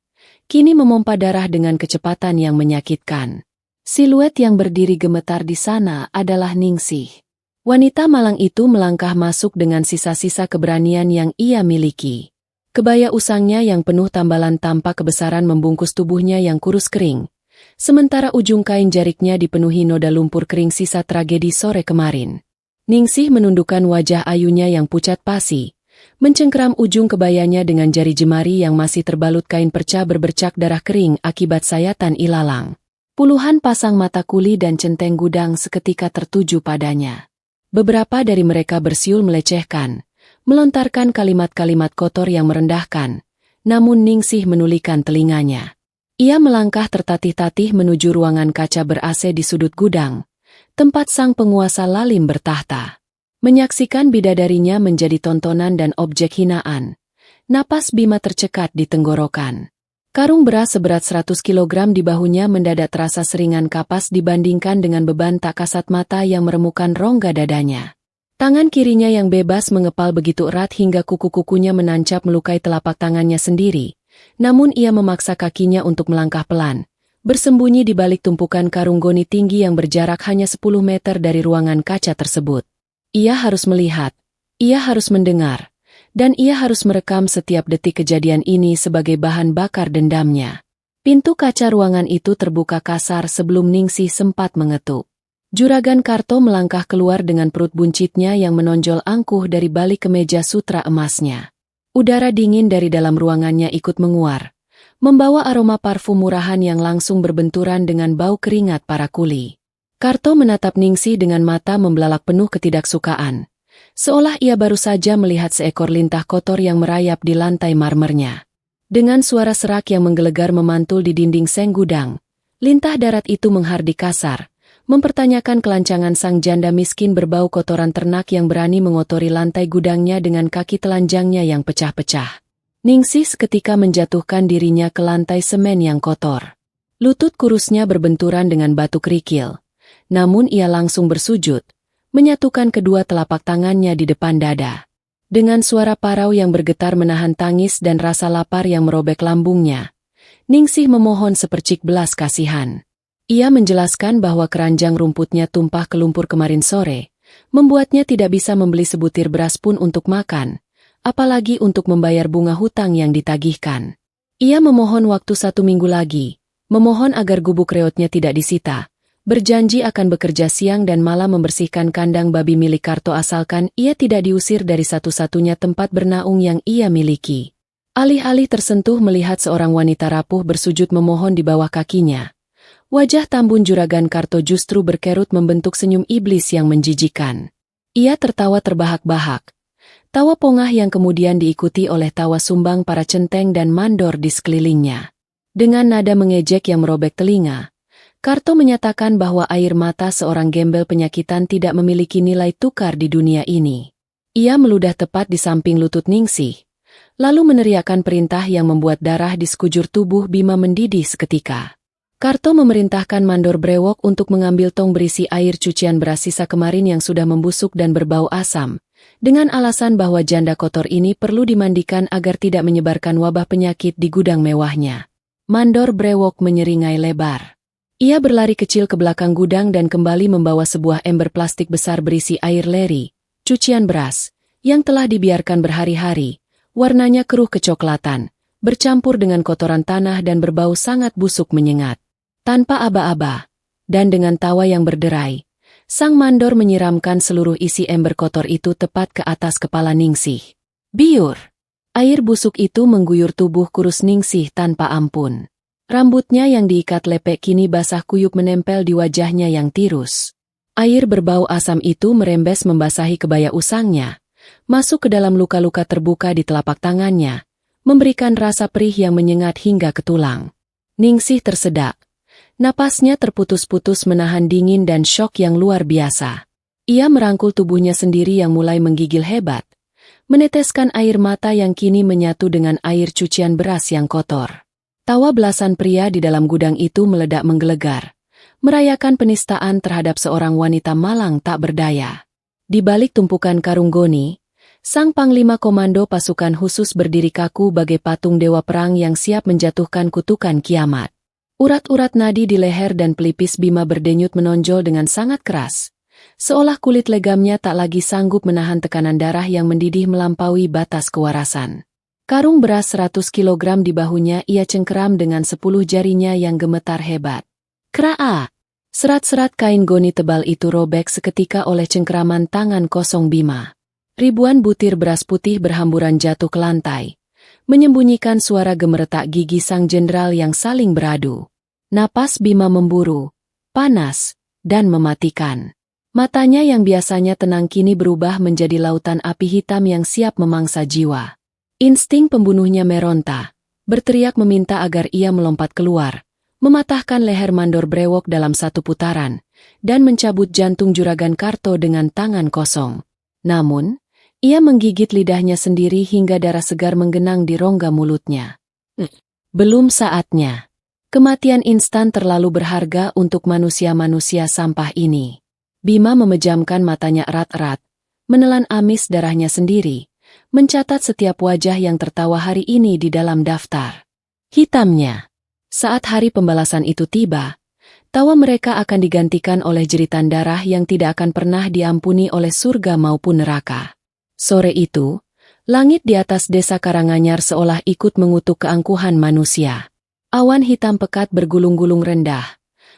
kini memompa darah dengan kecepatan yang menyakitkan. Siluet yang berdiri gemetar di sana adalah Ningsih. Wanita malang itu melangkah masuk dengan sisa-sisa keberanian yang ia miliki. Kebaya usangnya yang penuh tambalan tanpa kebesaran membungkus tubuhnya yang kurus kering. Sementara ujung kain jariknya dipenuhi noda lumpur kering sisa tragedi sore kemarin. Ningsih menundukkan wajah ayunya yang pucat pasi, mencengkeram ujung kebayanya dengan jari jemari yang masih terbalut kain perca berbercak darah kering akibat sayatan ilalang. Puluhan pasang mata kuli dan centeng gudang seketika tertuju padanya. Beberapa dari mereka bersiul melecehkan, melontarkan kalimat-kalimat kotor yang merendahkan, namun Ningsih menulikan telinganya. Ia melangkah tertatih-tatih menuju ruangan kaca ber-AC di sudut gudang, tempat sang penguasa lalim bertahta. Menyaksikan bidadarinya menjadi tontonan dan objek hinaan. Napas Bima tercekat di tenggorokan. Karung beras seberat 100 kg di bahunya mendadak terasa seringan kapas dibandingkan dengan beban tak kasat mata yang meremukan rongga dadanya. Tangan kirinya yang bebas mengepal begitu erat hingga kuku-kukunya menancap melukai telapak tangannya sendiri. Namun ia memaksa kakinya untuk melangkah pelan, bersembunyi di balik tumpukan karung goni tinggi yang berjarak hanya 10 meter dari ruangan kaca tersebut. Ia harus melihat, ia harus mendengar, dan ia harus merekam setiap detik kejadian ini sebagai bahan bakar dendamnya. Pintu kaca ruangan itu terbuka kasar sebelum Ningsih sempat mengetuk. Juragan Karto melangkah keluar dengan perut buncitnya yang menonjol angkuh dari balik kemeja sutra emasnya. Udara dingin dari dalam ruangannya ikut menguar, membawa aroma parfum murahan yang langsung berbenturan dengan bau keringat para kuli. Karto menatap Ningsih dengan mata membelalak penuh ketidaksukaan, seolah ia baru saja melihat seekor lintah kotor yang merayap di lantai marmernya. Dengan suara serak yang menggelegar memantul di dinding seng gudang, lintah darat itu menghardik kasar, mempertanyakan kelancangan sang janda miskin berbau kotoran ternak yang berani mengotori lantai gudangnya dengan kaki telanjangnya yang pecah-pecah. Ningsih seketika menjatuhkan dirinya ke lantai semen yang kotor. Lutut kurusnya berbenturan dengan batu kerikil. Namun ia langsung bersujud, menyatukan kedua telapak tangannya di depan dada. Dengan suara parau yang bergetar menahan tangis dan rasa lapar yang merobek lambungnya, Ningsih memohon sepercik belas kasihan. Ia menjelaskan bahwa keranjang rumputnya tumpah ke lumpur kemarin sore, membuatnya tidak bisa membeli sebutir beras pun untuk makan, apalagi untuk membayar bunga hutang yang ditagihkan. Ia memohon waktu 1 minggu lagi, memohon agar gubuk reotnya tidak disita, berjanji akan bekerja siang dan malam membersihkan kandang babi milik Karto asalkan ia tidak diusir dari satu-satunya tempat bernaung yang ia miliki. Alih-alih tersentuh melihat seorang wanita rapuh bersujud memohon di bawah kakinya, wajah tambun Juragan Karto justru berkerut membentuk senyum iblis yang menjijikan. Ia tertawa terbahak-bahak. Tawa pongah yang kemudian diikuti oleh tawa sumbang para centeng dan mandor di sekelilingnya. Dengan nada mengejek yang merobek telinga, Karto menyatakan bahwa air mata seorang gembel penyakitan tidak memiliki nilai tukar di dunia ini. Ia meludah tepat di samping lutut Ningsih, lalu meneriakkan perintah yang membuat darah di sekujur tubuh Bima mendidih seketika. Karto memerintahkan mandor brewok untuk mengambil tong berisi air cucian beras sisa kemarin yang sudah membusuk dan berbau asam, dengan alasan bahwa janda kotor ini perlu dimandikan agar tidak menyebarkan wabah penyakit di gudang mewahnya. Mandor brewok menyeringai lebar. Ia berlari kecil ke belakang gudang dan kembali membawa sebuah ember plastik besar berisi air leri, cucian beras, yang telah dibiarkan berhari-hari, warnanya keruh kecoklatan, bercampur dengan kotoran tanah dan berbau sangat busuk menyengat. Tanpa aba-aba, dan dengan tawa yang berderai, sang mandor menyiramkan seluruh isi ember kotor itu tepat ke atas kepala Ningsih. Biur! Air busuk itu mengguyur tubuh kurus Ningsih tanpa ampun. Rambutnya yang diikat lepek kini basah kuyup menempel di wajahnya yang tirus. Air berbau asam itu merembes membasahi kebaya usangnya, masuk ke dalam luka-luka terbuka di telapak tangannya, memberikan rasa perih yang menyengat hingga ke tulang. Ningsih tersedak. Napasnya terputus-putus menahan dingin dan syok yang luar biasa. Ia merangkul tubuhnya sendiri yang mulai menggigil hebat, meneteskan air mata yang kini menyatu dengan air cucian beras yang kotor. Tawa belasan pria di dalam gudang itu meledak menggelegar, merayakan penistaan terhadap seorang wanita malang tak berdaya. Di balik tumpukan karung goni, Sang Panglima Komando Pasukan Khusus berdiri kaku bagai patung dewa perang yang siap menjatuhkan kutukan kiamat. Urat-urat nadi di leher dan pelipis Bima berdenyut menonjol dengan sangat keras. Seolah kulit legamnya tak lagi sanggup menahan tekanan darah yang mendidih melampaui batas kewarasan. Karung beras 100 kilogram di bahunya ia cengkeram dengan 10 jarinya yang gemetar hebat. Kraa! Serat-serat kain goni tebal itu robek seketika oleh cengkeraman tangan kosong Bima. Ribuan butir beras putih berhamburan jatuh ke lantai, menyembunyikan suara gemeretak gigi sang jenderal yang saling beradu. Napas Bima memburu, panas, dan mematikan. Matanya yang biasanya tenang kini berubah menjadi lautan api hitam yang siap memangsa jiwa. Insting pembunuhnya meronta, berteriak meminta agar ia melompat keluar, mematahkan leher mandor brewok dalam satu putaran, dan mencabut jantung Juragan Karto dengan tangan kosong. Namun, ia menggigit lidahnya sendiri hingga darah segar menggenang di rongga mulutnya. Belum saatnya. Kematian instan terlalu berharga untuk manusia-manusia sampah ini. Bima memejamkan matanya erat-erat, menelan amis darahnya sendiri, mencatat setiap wajah yang tertawa hari ini di dalam daftar hitamnya. Saat hari pembalasan itu tiba, tawa mereka akan digantikan oleh jeritan darah yang tidak akan pernah diampuni oleh surga maupun neraka. Sore itu, langit di atas desa Karanganyar seolah ikut mengutuk keangkuhan manusia. Awan hitam pekat bergulung-gulung rendah,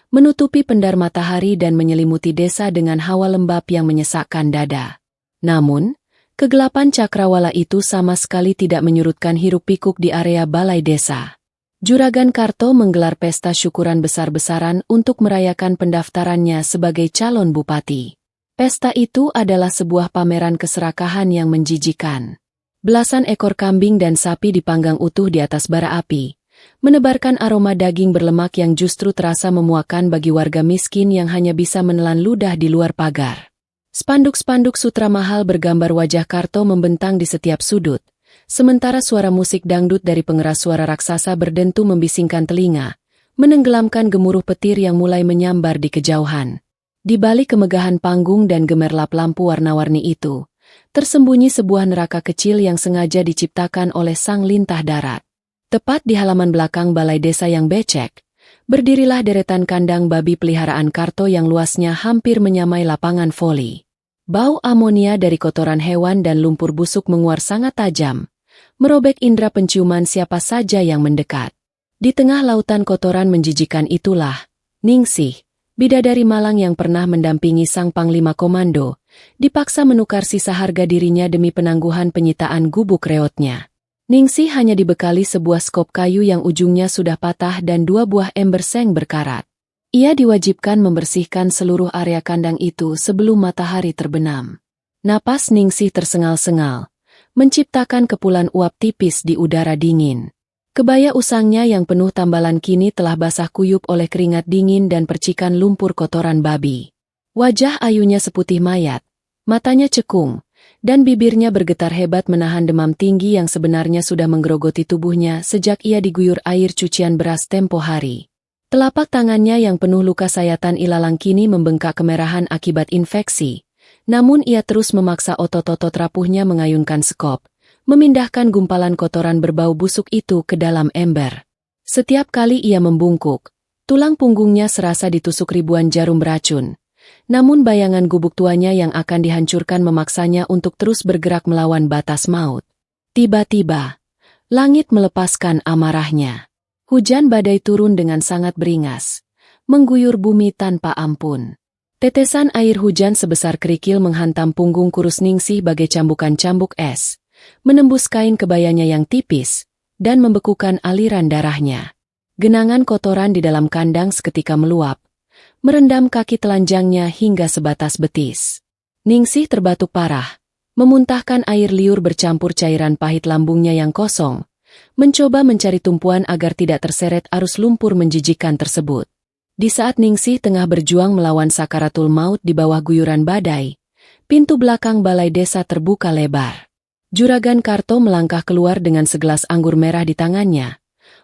menutupi pendar matahari dan menyelimuti desa dengan hawa lembab yang menyesakkan dada. Namun, kegelapan cakrawala itu sama sekali tidak menyurutkan hiruk-pikuk di area balai desa. Juragan Karto menggelar pesta syukuran besar-besaran untuk merayakan pendaftarannya sebagai calon bupati. Pesta itu adalah sebuah pameran keserakahan yang menjijikan. Belasan ekor kambing dan sapi dipanggang utuh di atas bara api, menebarkan aroma daging berlemak yang justru terasa memuakkan bagi warga miskin yang hanya bisa menelan ludah di luar pagar. Spanduk-spanduk sutra mahal bergambar wajah Karto membentang di setiap sudut, sementara suara musik dangdut dari pengeras suara raksasa berdentu membisingkan telinga, menenggelamkan gemuruh petir yang mulai menyambar di kejauhan. Di balik kemegahan panggung dan gemerlap lampu warna-warni itu, tersembunyi sebuah neraka kecil yang sengaja diciptakan oleh sang lintah darat. Tepat di halaman belakang balai desa yang becek, berdirilah deretan kandang babi peliharaan Karto yang luasnya hampir menyamai lapangan voli. Bau amonia dari kotoran hewan dan lumpur busuk menguar sangat tajam, merobek indera penciuman siapa saja yang mendekat. Di tengah lautan kotoran menjijikan itulah, Ningsih, bidadari malang yang pernah mendampingi sang Panglima Komando, dipaksa menukar sisa harga dirinya demi penangguhan penyitaan gubuk reotnya. Ningsih hanya dibekali sebuah skop kayu yang ujungnya sudah patah dan 2 buah ember seng berkarat. Ia diwajibkan membersihkan seluruh area kandang itu sebelum matahari terbenam. Napas Ningsih tersengal-sengal, menciptakan kepulan uap tipis di udara dingin. Kebaya usangnya yang penuh tambalan kini telah basah kuyup oleh keringat dingin dan percikan lumpur kotoran babi. Wajah ayunya seputih mayat, matanya cekung, dan bibirnya bergetar hebat menahan demam tinggi yang sebenarnya sudah menggerogoti tubuhnya sejak ia diguyur air cucian beras tempo hari. Telapak tangannya yang penuh luka sayatan ilalang kini membengkak kemerahan akibat infeksi, namun ia terus memaksa otot-otot rapuhnya mengayunkan skop, memindahkan gumpalan kotoran berbau busuk itu ke dalam ember. Setiap kali ia membungkuk, tulang punggungnya serasa ditusuk ribuan jarum beracun. Namun bayangan gubuk tuanya yang akan dihancurkan memaksanya untuk terus bergerak melawan batas maut. Tiba-tiba, langit melepaskan amarahnya. Hujan badai turun dengan sangat beringas, mengguyur bumi tanpa ampun. Tetesan air hujan sebesar kerikil menghantam punggung kurus Ningsih bagai cambukan-cambuk es, menembus kain kebayanya yang tipis, dan membekukan aliran darahnya. Genangan kotoran di dalam kandang seketika meluap, merendam kaki telanjangnya hingga sebatas betis. Ningsih terbatuk parah, memuntahkan air liur bercampur cairan pahit lambungnya yang kosong, mencoba mencari tumpuan agar tidak terseret arus lumpur menjijikan tersebut. Di saat Ningsih tengah berjuang melawan sakaratul maut di bawah guyuran badai, pintu belakang balai desa terbuka lebar. Juragan Karto melangkah keluar dengan segelas anggur merah di tangannya.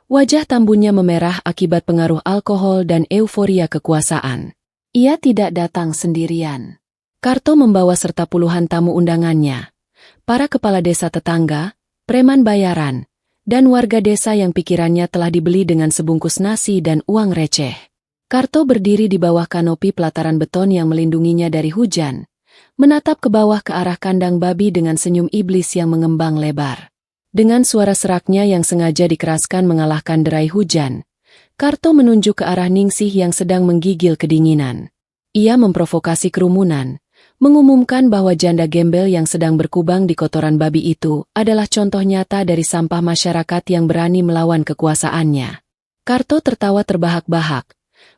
Wajah tambunnya memerah akibat pengaruh alkohol dan euforia kekuasaan. Ia tidak datang sendirian. Karto membawa serta puluhan tamu undangannya. para kepala desa tetangga, preman bayaran, dan warga desa yang pikirannya telah dibeli dengan sebungkus nasi dan uang receh. Karto berdiri di bawah kanopi pelataran beton yang melindunginya dari hujan, menatap ke bawah ke arah kandang babi dengan senyum iblis yang mengembang lebar. Dengan suara seraknya yang sengaja dikeraskan mengalahkan derai hujan, Karto menunjuk ke arah Ningsih yang sedang menggigil kedinginan. Ia memprovokasi kerumunan, mengumumkan bahwa janda gembel yang sedang berkubang di kotoran babi itu adalah contoh nyata dari sampah masyarakat yang berani melawan kekuasaannya. Karto tertawa terbahak-bahak,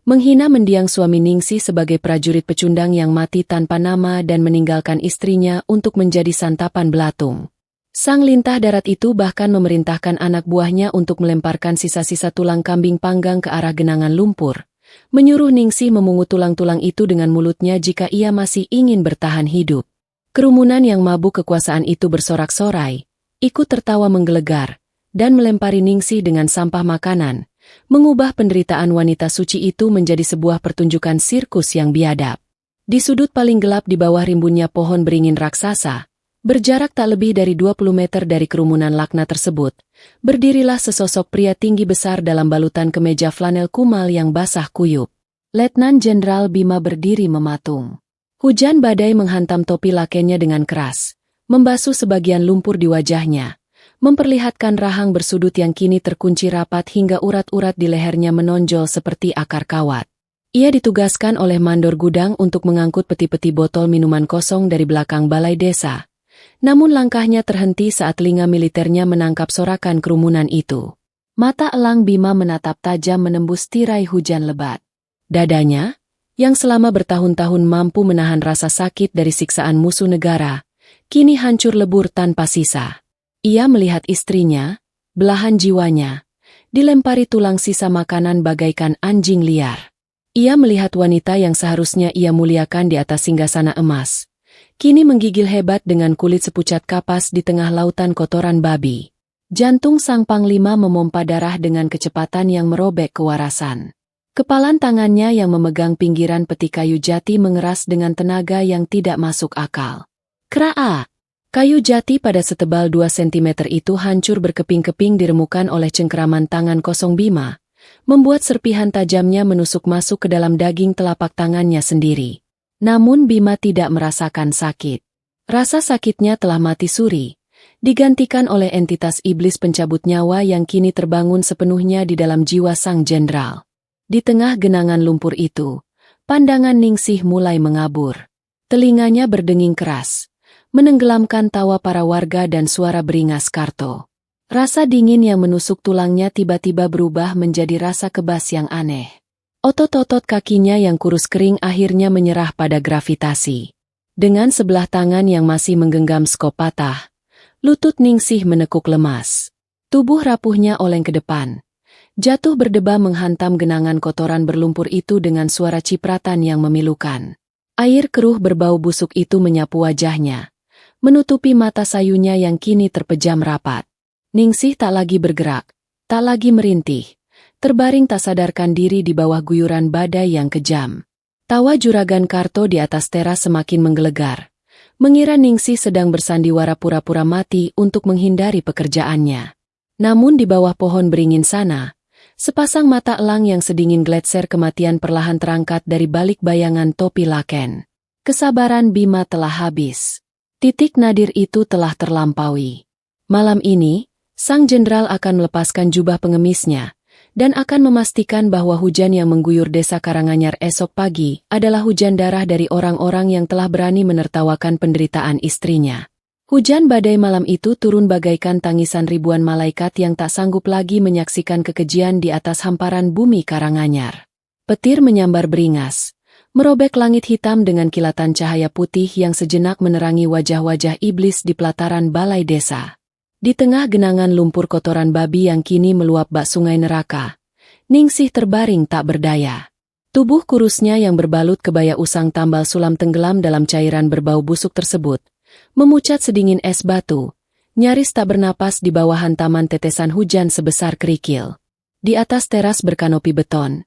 menghina mendiang suami Ningsih sebagai prajurit pecundang yang mati tanpa nama dan meninggalkan istrinya untuk menjadi santapan belatung. Sang lintah darat itu bahkan memerintahkan anak buahnya untuk melemparkan sisa-sisa tulang kambing panggang ke arah genangan lumpur, menyuruh Ningsih memungut tulang-tulang itu dengan mulutnya jika ia masih ingin bertahan hidup. Kerumunan yang mabuk kekuasaan itu bersorak-sorai, ikut tertawa menggelegar, dan melempari Ningsih dengan sampah makanan, mengubah penderitaan wanita suci itu menjadi sebuah pertunjukan sirkus yang biadab. Di sudut paling gelap di bawah rimbunnya pohon beringin raksasa, berjarak tak lebih dari 20 meter dari kerumunan lakna tersebut, berdirilah sesosok pria tinggi besar dalam balutan kemeja flanel kumal yang basah kuyup. Letnan Jenderal Bima berdiri mematung. Hujan badai menghantam topi lakennya dengan keras, membasuh sebagian lumpur di wajahnya, memperlihatkan rahang bersudut yang kini terkunci rapat hingga urat-urat di lehernya menonjol seperti akar kawat. Ia ditugaskan oleh mandor gudang untuk mengangkut peti-peti botol minuman kosong dari belakang balai desa. Namun langkahnya terhenti saat telinga militernya menangkap sorakan kerumunan itu. Mata elang Bima menatap tajam menembus tirai hujan lebat. Dadanya, yang selama bertahun-tahun mampu menahan rasa sakit dari siksaan musuh negara, kini hancur lebur tanpa sisa. Ia melihat istrinya, belahan jiwanya, dilempari tulang sisa makanan bagaikan anjing liar. Ia melihat wanita yang seharusnya ia muliakan di atas singgasana emas, kini menggigil hebat dengan kulit sepucat kapas di tengah lautan kotoran babi. Jantung sang panglima memompa darah dengan kecepatan yang merobek kewarasan. Kepalan tangannya yang memegang pinggiran peti kayu jati mengeras dengan tenaga yang tidak masuk akal. Kraa! Kayu jati pada setebal 2 cm itu hancur berkeping-keping diremukan oleh cengkeraman tangan kosong Bima, membuat serpihan tajamnya menusuk masuk ke dalam daging telapak tangannya sendiri. Namun Bima tidak merasakan sakit. Rasa sakitnya telah mati suri, digantikan oleh entitas iblis pencabut nyawa yang kini terbangun sepenuhnya di dalam jiwa sang jenderal. Di tengah genangan lumpur itu, pandangan Ningsih mulai mengabur. Telinganya berdenging keras, menenggelamkan tawa para warga dan suara beringas Karto. Rasa dingin yang menusuk tulangnya tiba-tiba berubah menjadi rasa kebas yang aneh. Otot-otot kakinya yang kurus kering akhirnya menyerah pada gravitasi. Dengan sebelah tangan yang masih menggenggam skop patah, lutut Ningsih menekuk lemas. Tubuh rapuhnya oleng ke depan, jatuh berdeba menghantam genangan kotoran berlumpur itu dengan suara cipratan yang memilukan. Air keruh berbau busuk itu menyapu wajahnya, menutupi mata sayunya yang kini terpejam rapat. Ningsih tak lagi bergerak, tak lagi merintih, terbaring tak sadarkan diri di bawah guyuran badai yang kejam. Tawa juragan Karto di atas teras semakin menggelegar, mengira Ningsih sedang bersandiwara pura-pura mati untuk menghindari pekerjaannya. Namun di bawah pohon beringin sana, sepasang mata elang yang sedingin gletser kematian perlahan terangkat dari balik bayangan topi laken. Kesabaran Bima telah habis. Titik nadir itu telah terlampaui. Malam ini, sang jenderal akan melepaskan jubah pengemisnya, dan akan memastikan bahwa hujan yang mengguyur desa Karanganyar esok pagi adalah hujan darah dari orang-orang yang telah berani menertawakan penderitaan istrinya. Hujan badai malam itu turun bagaikan tangisan ribuan malaikat yang tak sanggup lagi menyaksikan kekejian di atas hamparan bumi Karanganyar. Petir menyambar beringas, merobek langit hitam dengan kilatan cahaya putih yang sejenak menerangi wajah-wajah iblis di pelataran balai desa. Di tengah genangan lumpur kotoran babi yang kini meluap bak sungai neraka, Ningsih terbaring tak berdaya. Tubuh kurusnya yang berbalut kebaya usang tambal sulam tenggelam dalam cairan berbau busuk tersebut, memucat sedingin es batu, nyaris tak bernapas di bawah hantaman tetesan hujan sebesar kerikil. Di atas teras berkanopi beton,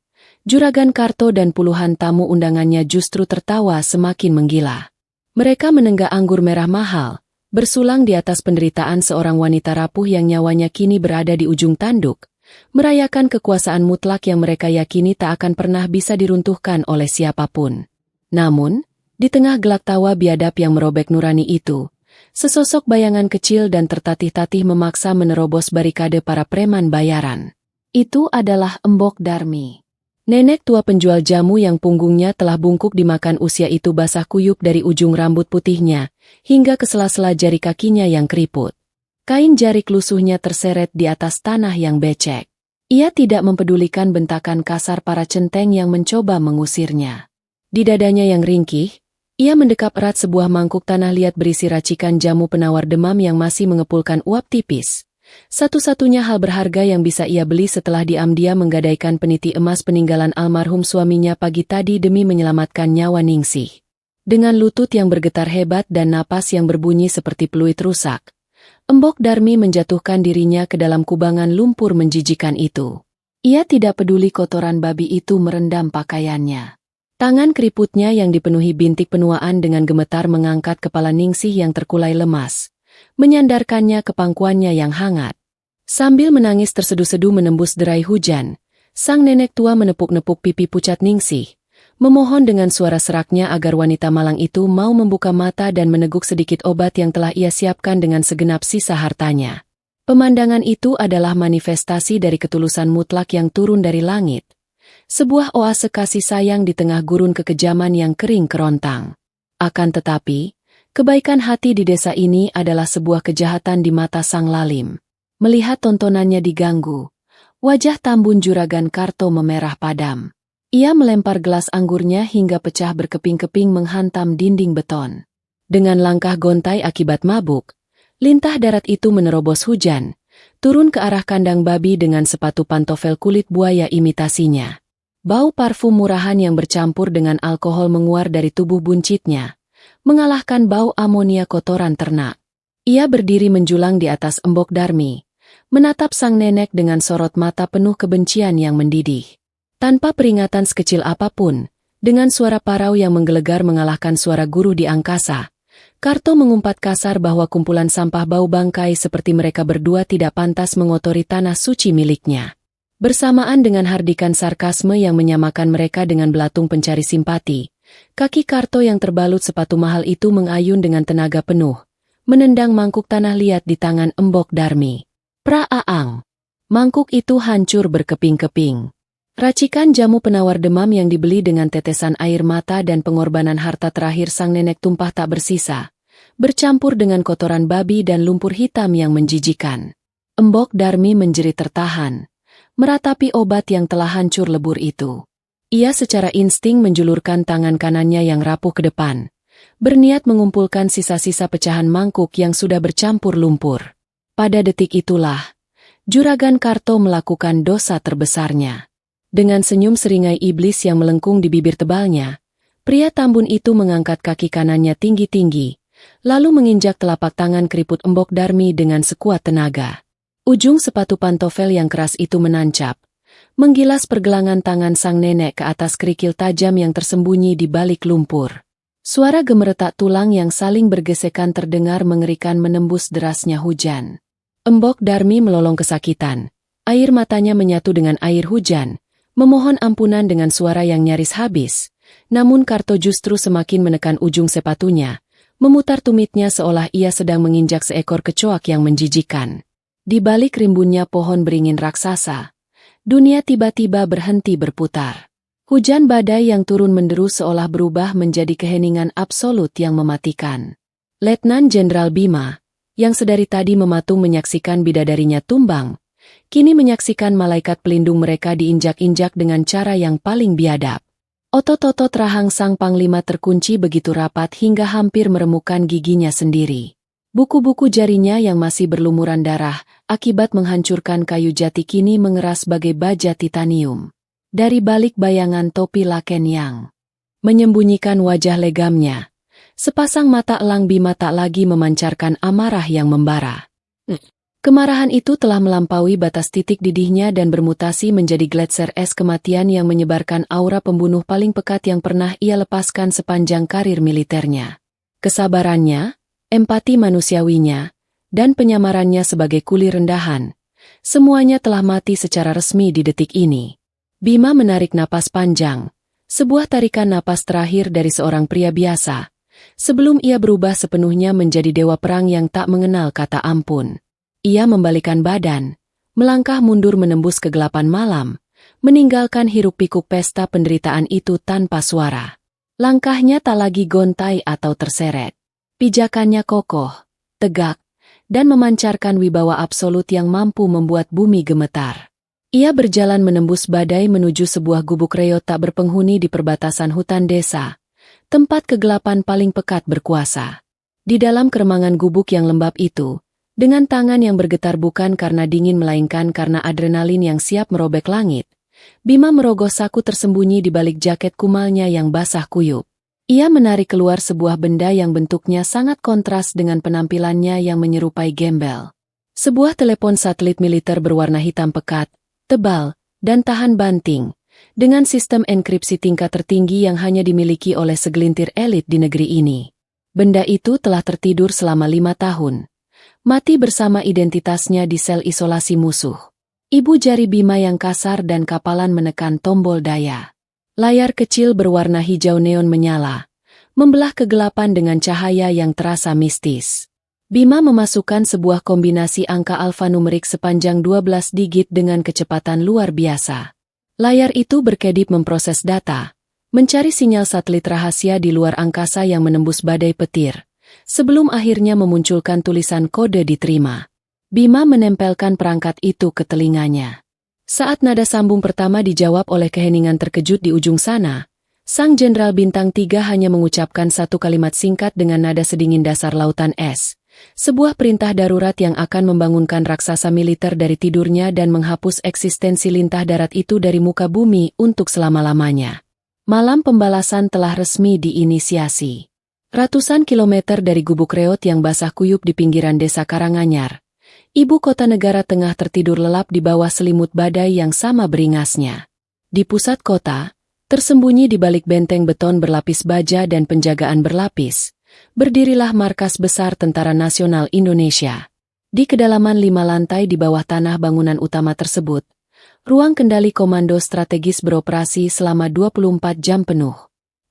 Juragan Karto dan puluhan tamu undangannya justru tertawa semakin menggila. Mereka menenggak anggur merah mahal, bersulang di atas penderitaan seorang wanita rapuh yang nyawanya kini berada di ujung tanduk, merayakan kekuasaan mutlak yang mereka yakini tak akan pernah bisa diruntuhkan oleh siapapun. Namun, di tengah gelak tawa biadab yang merobek nurani itu, sesosok bayangan kecil dan tertatih-tatih memaksa menerobos barikade para preman bayaran. Itu adalah Embok Darmi. Nenek tua penjual jamu yang punggungnya telah bungkuk dimakan usia itu basah kuyup dari ujung rambut putihnya, hingga ke sela-sela jari kakinya yang keriput. Kain jarik lusuhnya terseret di atas tanah yang becek. Ia tidak mempedulikan bentakan kasar para centeng yang mencoba mengusirnya. Di dadanya yang ringkih, ia mendekap erat sebuah mangkuk tanah liat berisi racikan jamu penawar demam yang masih mengepulkan uap tipis. Satu-satunya hal berharga yang bisa ia beli setelah diam-diam menggadaikan peniti emas peninggalan almarhum suaminya pagi tadi demi menyelamatkan nyawa Ningsih. Dengan lutut yang bergetar hebat dan napas yang berbunyi seperti peluit rusak, Embok Darmi menjatuhkan dirinya ke dalam kubangan lumpur menjijikan itu. Ia tidak peduli kotoran babi itu merendam pakaiannya. Tangan keriputnya yang dipenuhi bintik penuaan dengan gemetar mengangkat kepala Ningsih yang terkulai lemas, menyandarkannya ke pangkuannya yang hangat. Sambil menangis terseduh-seduh menembus derai hujan, sang nenek tua menepuk-nepuk pipi pucat Ningsih, memohon dengan suara seraknya agar wanita malang itu mau membuka mata dan meneguk sedikit obat yang telah ia siapkan dengan segenap sisa hartanya. Pemandangan itu adalah manifestasi dari ketulusan mutlak yang turun dari langit. Sebuah oase kasih sayang di tengah gurun kekejaman yang kering kerontang. Akan tetapi, kebaikan hati di desa ini adalah sebuah kejahatan di mata sang lalim. Melihat tontonannya diganggu, wajah Tambun Juragan Karto memerah padam. Ia melempar gelas anggurnya hingga pecah berkeping-keping menghantam dinding beton. Dengan langkah gontai akibat mabuk, lintah darat itu menerobos hujan, turun ke arah kandang babi dengan sepatu pantofel kulit buaya imitasinya. Bau parfum murahan yang bercampur dengan alkohol menguar dari tubuh buncitnya, mengalahkan bau amonia kotoran ternak. Ia berdiri menjulang di atas Embok Darmi, menatap sang nenek dengan sorot mata penuh kebencian yang mendidih. Tanpa peringatan sekecil apapun, dengan suara parau yang menggelegar mengalahkan suara guru di angkasa, Karto mengumpat kasar bahwa kumpulan sampah bau bangkai seperti mereka berdua tidak pantas mengotori tanah suci miliknya. Bersamaan dengan hardikan sarkasme yang menyamakan mereka dengan belatung pencari simpati, kaki Karto yang terbalut sepatu mahal itu mengayun dengan tenaga penuh, menendang mangkuk tanah liat di tangan Embok Darmi. Praaang! Mangkuk itu hancur berkeping-keping. Racikan jamu penawar demam yang dibeli dengan tetesan air mata dan pengorbanan harta terakhir sang nenek tumpah tak bersisa, bercampur dengan kotoran babi dan lumpur hitam yang menjijikan. Embok Darmi menjerit tertahan, meratapi obat yang telah hancur lebur itu. Ia secara insting menjulurkan tangan kanannya yang rapuh ke depan, berniat mengumpulkan sisa-sisa pecahan mangkuk yang sudah bercampur lumpur. Pada detik itulah, Juragan Karto melakukan dosa terbesarnya. Dengan senyum seringai iblis yang melengkung di bibir tebalnya, pria Tambun itu mengangkat kaki kanannya tinggi-tinggi, lalu menginjak telapak tangan keriput Embok Darmi dengan sekuat tenaga. Ujung sepatu pantofel yang keras itu menancap, menggilas pergelangan tangan sang nenek ke atas kerikil tajam yang tersembunyi di balik lumpur. Suara gemeretak tulang yang saling bergesekan terdengar mengerikan menembus derasnya hujan. Embok Darmi melolong kesakitan, air matanya menyatu dengan air hujan, memohon ampunan dengan suara yang nyaris habis, namun Karto justru semakin menekan ujung sepatunya, memutar tumitnya seolah ia sedang menginjak seekor kecoak yang menjijikan. Di balik rimbunnya pohon beringin raksasa, dunia tiba-tiba berhenti berputar. Hujan badai yang turun menderu seolah berubah menjadi keheningan absolut yang mematikan. Letnan Jenderal Bima, yang sedari tadi mematung menyaksikan bidadarinya tumbang, kini menyaksikan malaikat pelindung mereka diinjak-injak dengan cara yang paling biadab. Otot-otot rahang sang panglima terkunci begitu rapat hingga hampir meremukkan giginya sendiri. Buku-buku jarinya yang masih berlumuran darah akibat menghancurkan kayu jati kini mengeras bagai baja titanium. Dari balik bayangan topi Laken yang menyembunyikan wajah legamnya, sepasang mata elang Bima tak lagi memancarkan amarah yang membara. Kemarahan itu telah melampaui batas titik didihnya dan bermutasi menjadi gletser es kematian yang menyebarkan aura pembunuh paling pekat yang pernah ia lepaskan sepanjang karir militernya. Kesabarannya, empati manusiawinya, dan penyamarannya sebagai kuli rendahan. Semuanya telah mati secara resmi di detik ini. Bima menarik napas panjang, sebuah tarikan napas terakhir dari seorang pria biasa, sebelum ia berubah sepenuhnya menjadi dewa perang yang tak mengenal kata ampun. Ia membalikkan badan, melangkah mundur menembus kegelapan malam, meninggalkan hiruk-pikuk pesta penderitaan itu tanpa suara. Langkahnya tak lagi gontai atau terseret. Pijakannya kokoh, tegak, dan memancarkan wibawa absolut yang mampu membuat bumi gemetar. Ia berjalan menembus badai menuju sebuah gubuk reot tak berpenghuni di perbatasan hutan desa, tempat kegelapan paling pekat berkuasa. Di dalam keremangan gubuk yang lembab itu, dengan tangan yang bergetar bukan karena dingin melainkan karena adrenalin yang siap merobek langit, Bima merogoh saku tersembunyi di balik jaket kumalnya yang basah kuyup. Ia menarik keluar sebuah benda yang bentuknya sangat kontras dengan penampilannya yang menyerupai gembel. Sebuah telepon satelit militer berwarna hitam pekat, tebal, dan tahan banting, dengan sistem enkripsi tingkat tertinggi yang hanya dimiliki oleh segelintir elit di negeri ini. Benda itu telah tertidur selama 5 tahun. Mati bersama identitasnya di sel isolasi musuh. Ibu jari Bima yang kasar dan kapalan menekan tombol daya. Layar kecil berwarna hijau neon menyala, membelah kegelapan dengan cahaya yang terasa mistis. Bima memasukkan sebuah kombinasi angka alfanumerik sepanjang 12 digit dengan kecepatan luar biasa. Layar itu berkedip memproses data, mencari sinyal satelit rahasia di luar angkasa yang menembus badai petir, sebelum akhirnya memunculkan tulisan kode diterima. Bima menempelkan perangkat itu ke telinganya. Saat nada sambung pertama dijawab oleh keheningan terkejut di ujung sana, Sang Jenderal Bintang 3 hanya mengucapkan satu kalimat singkat dengan nada sedingin dasar lautan es. Sebuah perintah darurat yang akan membangunkan raksasa militer dari tidurnya dan menghapus eksistensi lintah darat itu dari muka bumi untuk selama-lamanya. Malam pembalasan telah resmi diinisiasi. Ratusan kilometer dari gubuk reot yang basah kuyup di pinggiran desa Karanganyar, ibu kota negara tengah tertidur lelap di bawah selimut badai yang sama beringasnya. Di pusat kota, tersembunyi di balik benteng beton berlapis baja dan penjagaan berlapis, berdirilah markas besar Tentara Nasional Indonesia. Di kedalaman 5 lantai di bawah tanah bangunan utama tersebut, ruang kendali komando strategis beroperasi selama 24 jam penuh.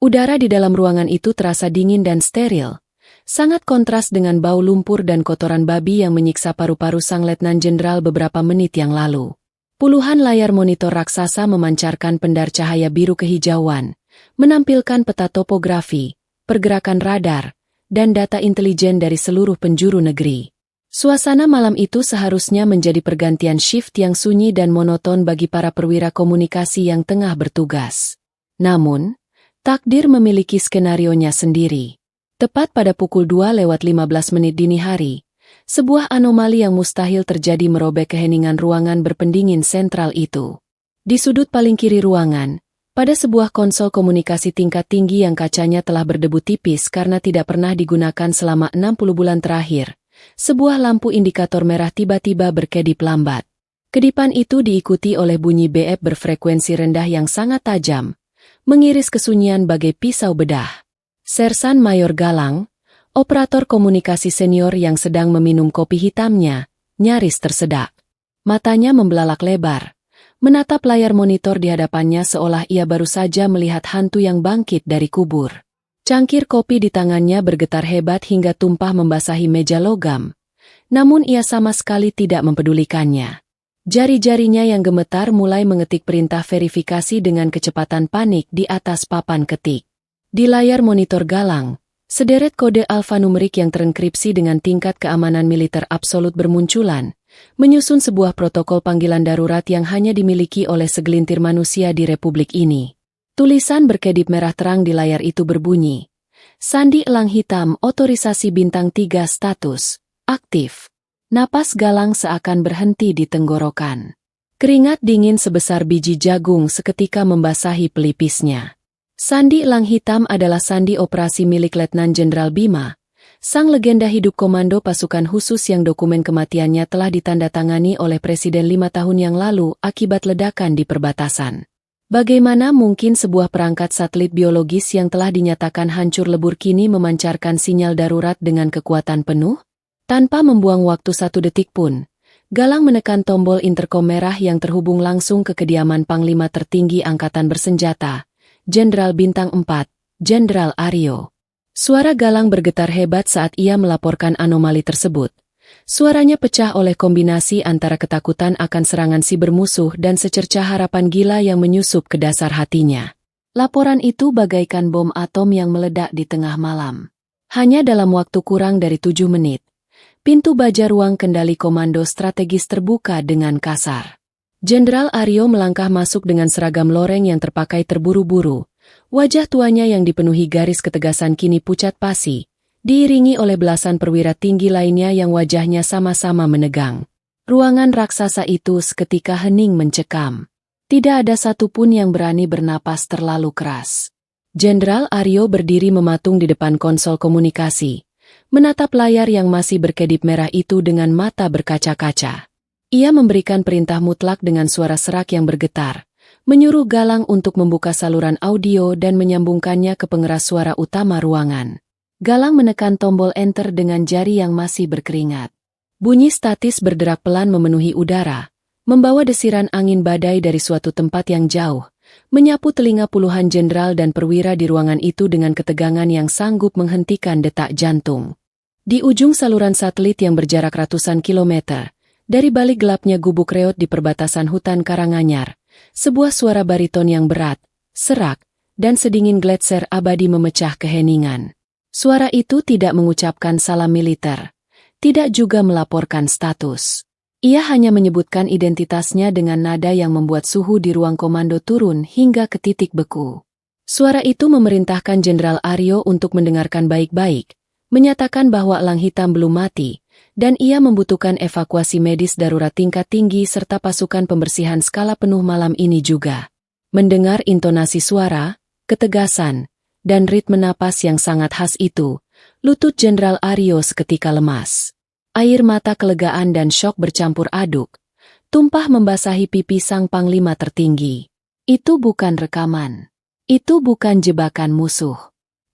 Udara di dalam ruangan itu terasa dingin dan steril, sangat kontras dengan bau lumpur dan kotoran babi yang menyiksa paru-paru Sang Letnan Jenderal beberapa menit yang lalu. Puluhan layar monitor raksasa memancarkan pendar cahaya biru kehijauan, menampilkan peta topografi, pergerakan radar, dan data intelijen dari seluruh penjuru negeri. Suasana malam itu seharusnya menjadi pergantian shift yang sunyi dan monoton bagi para perwira komunikasi yang tengah bertugas. Namun, takdir memiliki skenarionya sendiri. Tepat pada pukul 2:15 dini hari, sebuah anomali yang mustahil terjadi merobek keheningan ruangan berpendingin sentral itu. Di sudut paling kiri ruangan, pada sebuah konsol komunikasi tingkat tinggi yang kacanya telah berdebu tipis karena tidak pernah digunakan selama 60 bulan terakhir, sebuah lampu indikator merah tiba-tiba berkedip lambat. Kedipan itu diikuti oleh bunyi beep berfrekuensi rendah yang sangat tajam, mengiris kesunyian bagai pisau bedah. Sersan Mayor Galang, operator komunikasi senior yang sedang meminum kopi hitamnya, nyaris tersedak. Matanya membelalak lebar, menatap layar monitor di hadapannya seolah ia baru saja melihat hantu yang bangkit dari kubur. Cangkir kopi di tangannya bergetar hebat hingga tumpah membasahi meja logam, namun ia sama sekali tidak mempedulikannya. Jari-jarinya yang gemetar mulai mengetik perintah verifikasi dengan kecepatan panik di atas papan ketik. Di layar monitor Galang, sederet kode alfanumerik yang terenkripsi dengan tingkat keamanan militer absolut bermunculan, menyusun sebuah protokol panggilan darurat yang hanya dimiliki oleh segelintir manusia di republik ini. Tulisan berkedip merah terang di layar itu berbunyi, Sandi Elang Hitam otorisasi bintang 3 status, aktif. Napas Galang seakan berhenti di tenggorokan. Keringat dingin sebesar biji jagung seketika membasahi pelipisnya. Sandi Elang Hitam adalah sandi operasi milik Letnan Jenderal Bima, sang legenda hidup komando pasukan khusus yang dokumen kematiannya telah ditandatangani oleh Presiden 5 tahun yang lalu akibat ledakan di perbatasan. Bagaimana mungkin sebuah perangkat satelit biologis yang telah dinyatakan hancur lebur kini memancarkan sinyal darurat dengan kekuatan penuh? Tanpa membuang waktu 1 detik pun, Galang menekan tombol interkom merah yang terhubung langsung ke kediaman Panglima tertinggi Angkatan Bersenjata, Jenderal Bintang 4, Jenderal Aryo. Suara Galang bergetar hebat saat ia melaporkan anomali tersebut. Suaranya pecah oleh kombinasi antara ketakutan akan serangan siber musuh dan secercah harapan gila yang menyusup ke dasar hatinya. Laporan itu bagaikan bom atom yang meledak di tengah malam. Hanya dalam waktu kurang dari 7 menit, pintu baja ruang kendali komando strategis terbuka dengan kasar. Jenderal Aryo melangkah masuk dengan seragam loreng yang terpakai terburu-buru. Wajah tuanya yang dipenuhi garis ketegasan kini pucat pasi, diiringi oleh belasan perwira tinggi lainnya yang wajahnya sama-sama menegang. Ruangan raksasa itu seketika hening mencekam. Tidak ada satupun yang berani bernapas terlalu keras. Jenderal Aryo berdiri mematung di depan konsol komunikasi, menatap layar yang masih berkedip merah itu dengan mata berkaca-kaca. Ia memberikan perintah mutlak dengan suara serak yang bergetar, menyuruh Galang untuk membuka saluran audio dan menyambungkannya ke pengeras suara utama ruangan. Galang menekan tombol enter dengan jari yang masih berkeringat. Bunyi statis berderak pelan memenuhi udara, membawa desiran angin badai dari suatu tempat yang jauh, menyapu telinga puluhan jenderal dan perwira di ruangan itu dengan ketegangan yang sanggup menghentikan detak jantung. Di ujung saluran satelit yang berjarak ratusan kilometer, dari balik gelapnya gubuk reot di perbatasan hutan Karanganyar, sebuah suara bariton yang berat, serak, dan sedingin gletser abadi memecah keheningan. Suara itu tidak mengucapkan salam militer, tidak juga melaporkan status. Ia hanya menyebutkan identitasnya dengan nada yang membuat suhu di ruang komando turun hingga ke titik beku. Suara itu memerintahkan Jenderal Aryo untuk mendengarkan baik-baik, menyatakan bahwa elang hitam belum mati, dan ia membutuhkan evakuasi medis darurat tingkat tinggi serta pasukan pembersihan skala penuh malam ini juga. Mendengar intonasi suara, ketegasan, dan ritme napas yang sangat khas itu, lutut Jenderal Aryo seketika lemas. Air mata kelegaan dan syok bercampur aduk, tumpah membasahi pipi sang panglima tertinggi. Itu bukan rekaman. Itu bukan jebakan musuh.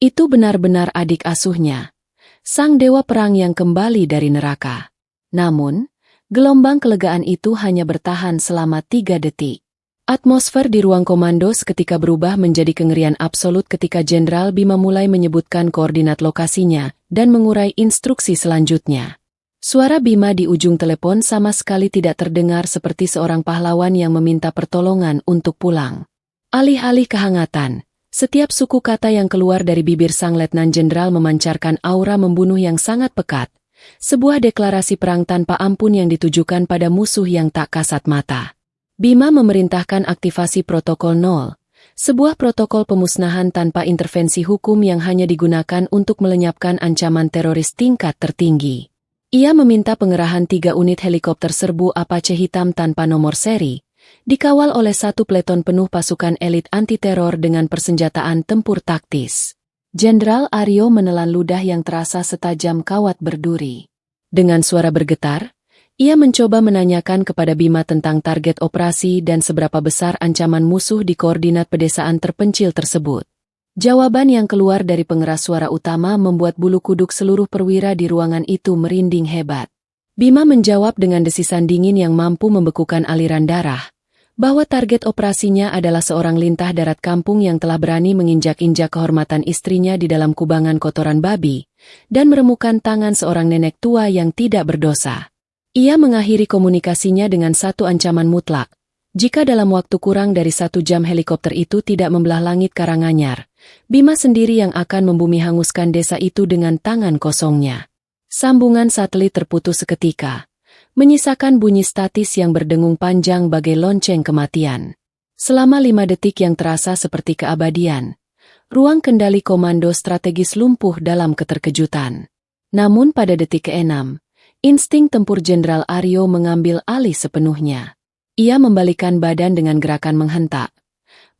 Itu benar-benar adik asuhnya, sang dewa perang yang kembali dari neraka. Namun, gelombang kelegaan itu hanya bertahan selama 3 detik. Atmosfer di ruang komando seketika berubah menjadi kengerian absolut ketika Jenderal Bima mulai menyebutkan koordinat lokasinya dan mengurai instruksi selanjutnya. Suara Bima di ujung telepon sama sekali tidak terdengar seperti seorang pahlawan yang meminta pertolongan untuk pulang. Alih-alih kehangatan, setiap suku kata yang keluar dari bibir sang letnan jenderal memancarkan aura membunuh yang sangat pekat, sebuah deklarasi perang tanpa ampun yang ditujukan pada musuh yang tak kasat mata. Bima memerintahkan aktivasi Protokol 0, sebuah protokol pemusnahan tanpa intervensi hukum yang hanya digunakan untuk melenyapkan ancaman teroris tingkat tertinggi. Ia meminta pengerahan 3 unit helikopter serbu Apache hitam tanpa nomor seri, dikawal oleh 1 peleton penuh pasukan elit anti-teror dengan persenjataan tempur taktis. Jenderal Aryo menelan ludah yang terasa setajam kawat berduri. Dengan suara bergetar, ia mencoba menanyakan kepada Bima tentang target operasi dan seberapa besar ancaman musuh di koordinat pedesaan terpencil tersebut. Jawaban yang keluar dari pengeras suara utama membuat bulu kuduk seluruh perwira di ruangan itu merinding hebat. Bima menjawab dengan desisan dingin yang mampu membekukan aliran darah, bahwa target operasinya adalah seorang lintah darat kampung yang telah berani menginjak-injak kehormatan istrinya di dalam kubangan kotoran babi, dan meremukan tangan seorang nenek tua yang tidak berdosa. Ia mengakhiri komunikasinya dengan satu ancaman mutlak. Jika dalam waktu kurang dari 1 jam helikopter itu tidak membelah langit Karanganyar, Bima sendiri yang akan membumi hanguskan desa itu dengan tangan kosongnya. Sambungan satelit terputus seketika, menyisakan bunyi statis yang berdengung panjang bagai lonceng kematian. Selama 5 detik yang terasa seperti keabadian, ruang kendali komando strategis lumpuh dalam keterkejutan. Namun pada detik ke-6, insting tempur Jenderal Aryo mengambil alih sepenuhnya. Ia membalikkan badan dengan gerakan menghentak.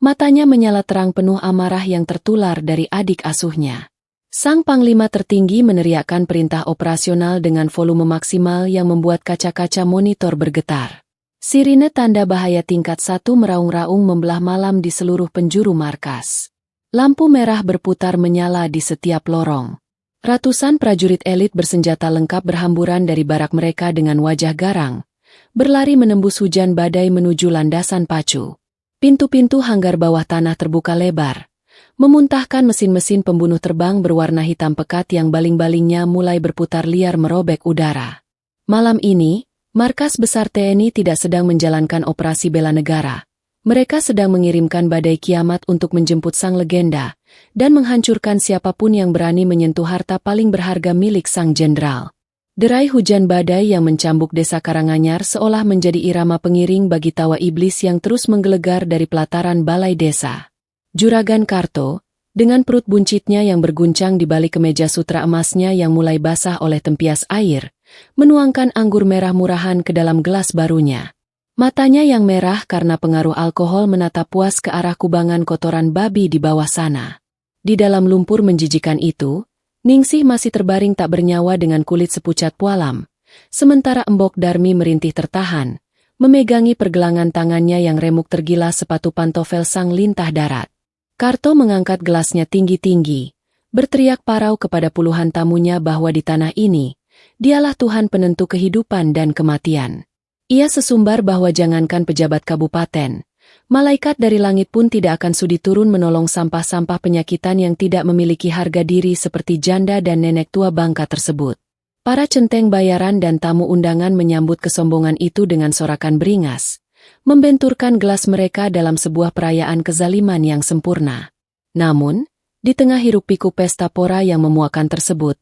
Matanya menyala terang penuh amarah yang tertular dari adik asuhnya. Sang panglima tertinggi meneriakkan perintah operasional dengan volume maksimal yang membuat kaca-kaca monitor bergetar. Sirine tanda bahaya tingkat 1 meraung-raung membelah malam di seluruh penjuru markas. Lampu merah berputar menyala di setiap lorong. Ratusan prajurit elit bersenjata lengkap berhamburan dari barak mereka dengan wajah garang, berlari menembus hujan badai menuju landasan pacu. Pintu-pintu hanggar bawah tanah terbuka lebar, memuntahkan mesin-mesin pembunuh terbang berwarna hitam pekat yang baling-balingnya mulai berputar liar merobek udara. Malam ini, markas besar TNI tidak sedang menjalankan operasi bela negara. Mereka sedang mengirimkan badai kiamat untuk menjemput sang legenda dan menghancurkan siapapun yang berani menyentuh harta paling berharga milik sang jenderal. Derai hujan badai yang mencambuk desa Karanganyar seolah menjadi irama pengiring bagi tawa iblis yang terus menggelegar dari pelataran balai desa. Juragan Karto, dengan perut buncitnya yang berguncang di balik kemeja sutra emasnya yang mulai basah oleh tempias air, menuangkan anggur merah murahan ke dalam gelas barunya. Matanya yang merah karena pengaruh alkohol menatap puas ke arah kubangan kotoran babi di bawah sana. Di dalam lumpur menjijikan itu, Ningsih masih terbaring tak bernyawa dengan kulit sepucat pualam, sementara Embok Darmi merintih tertahan, memegangi pergelangan tangannya yang remuk tergilas sepatu pantofel sang lintah darat. Karto mengangkat gelasnya tinggi-tinggi, berteriak parau kepada puluhan tamunya bahwa di tanah ini, dialah Tuhan penentu kehidupan dan kematian. Ia sesumbar bahwa jangankan pejabat kabupaten, malaikat dari langit pun tidak akan sudi turun menolong sampah-sampah penyakitan yang tidak memiliki harga diri seperti janda dan nenek tua bangka tersebut. Para centeng bayaran dan tamu undangan menyambut kesombongan itu dengan sorakan beringas, membenturkan gelas mereka dalam sebuah perayaan kezaliman yang sempurna. Namun, di tengah hiruk-pikuk pesta pora yang memuakan tersebut,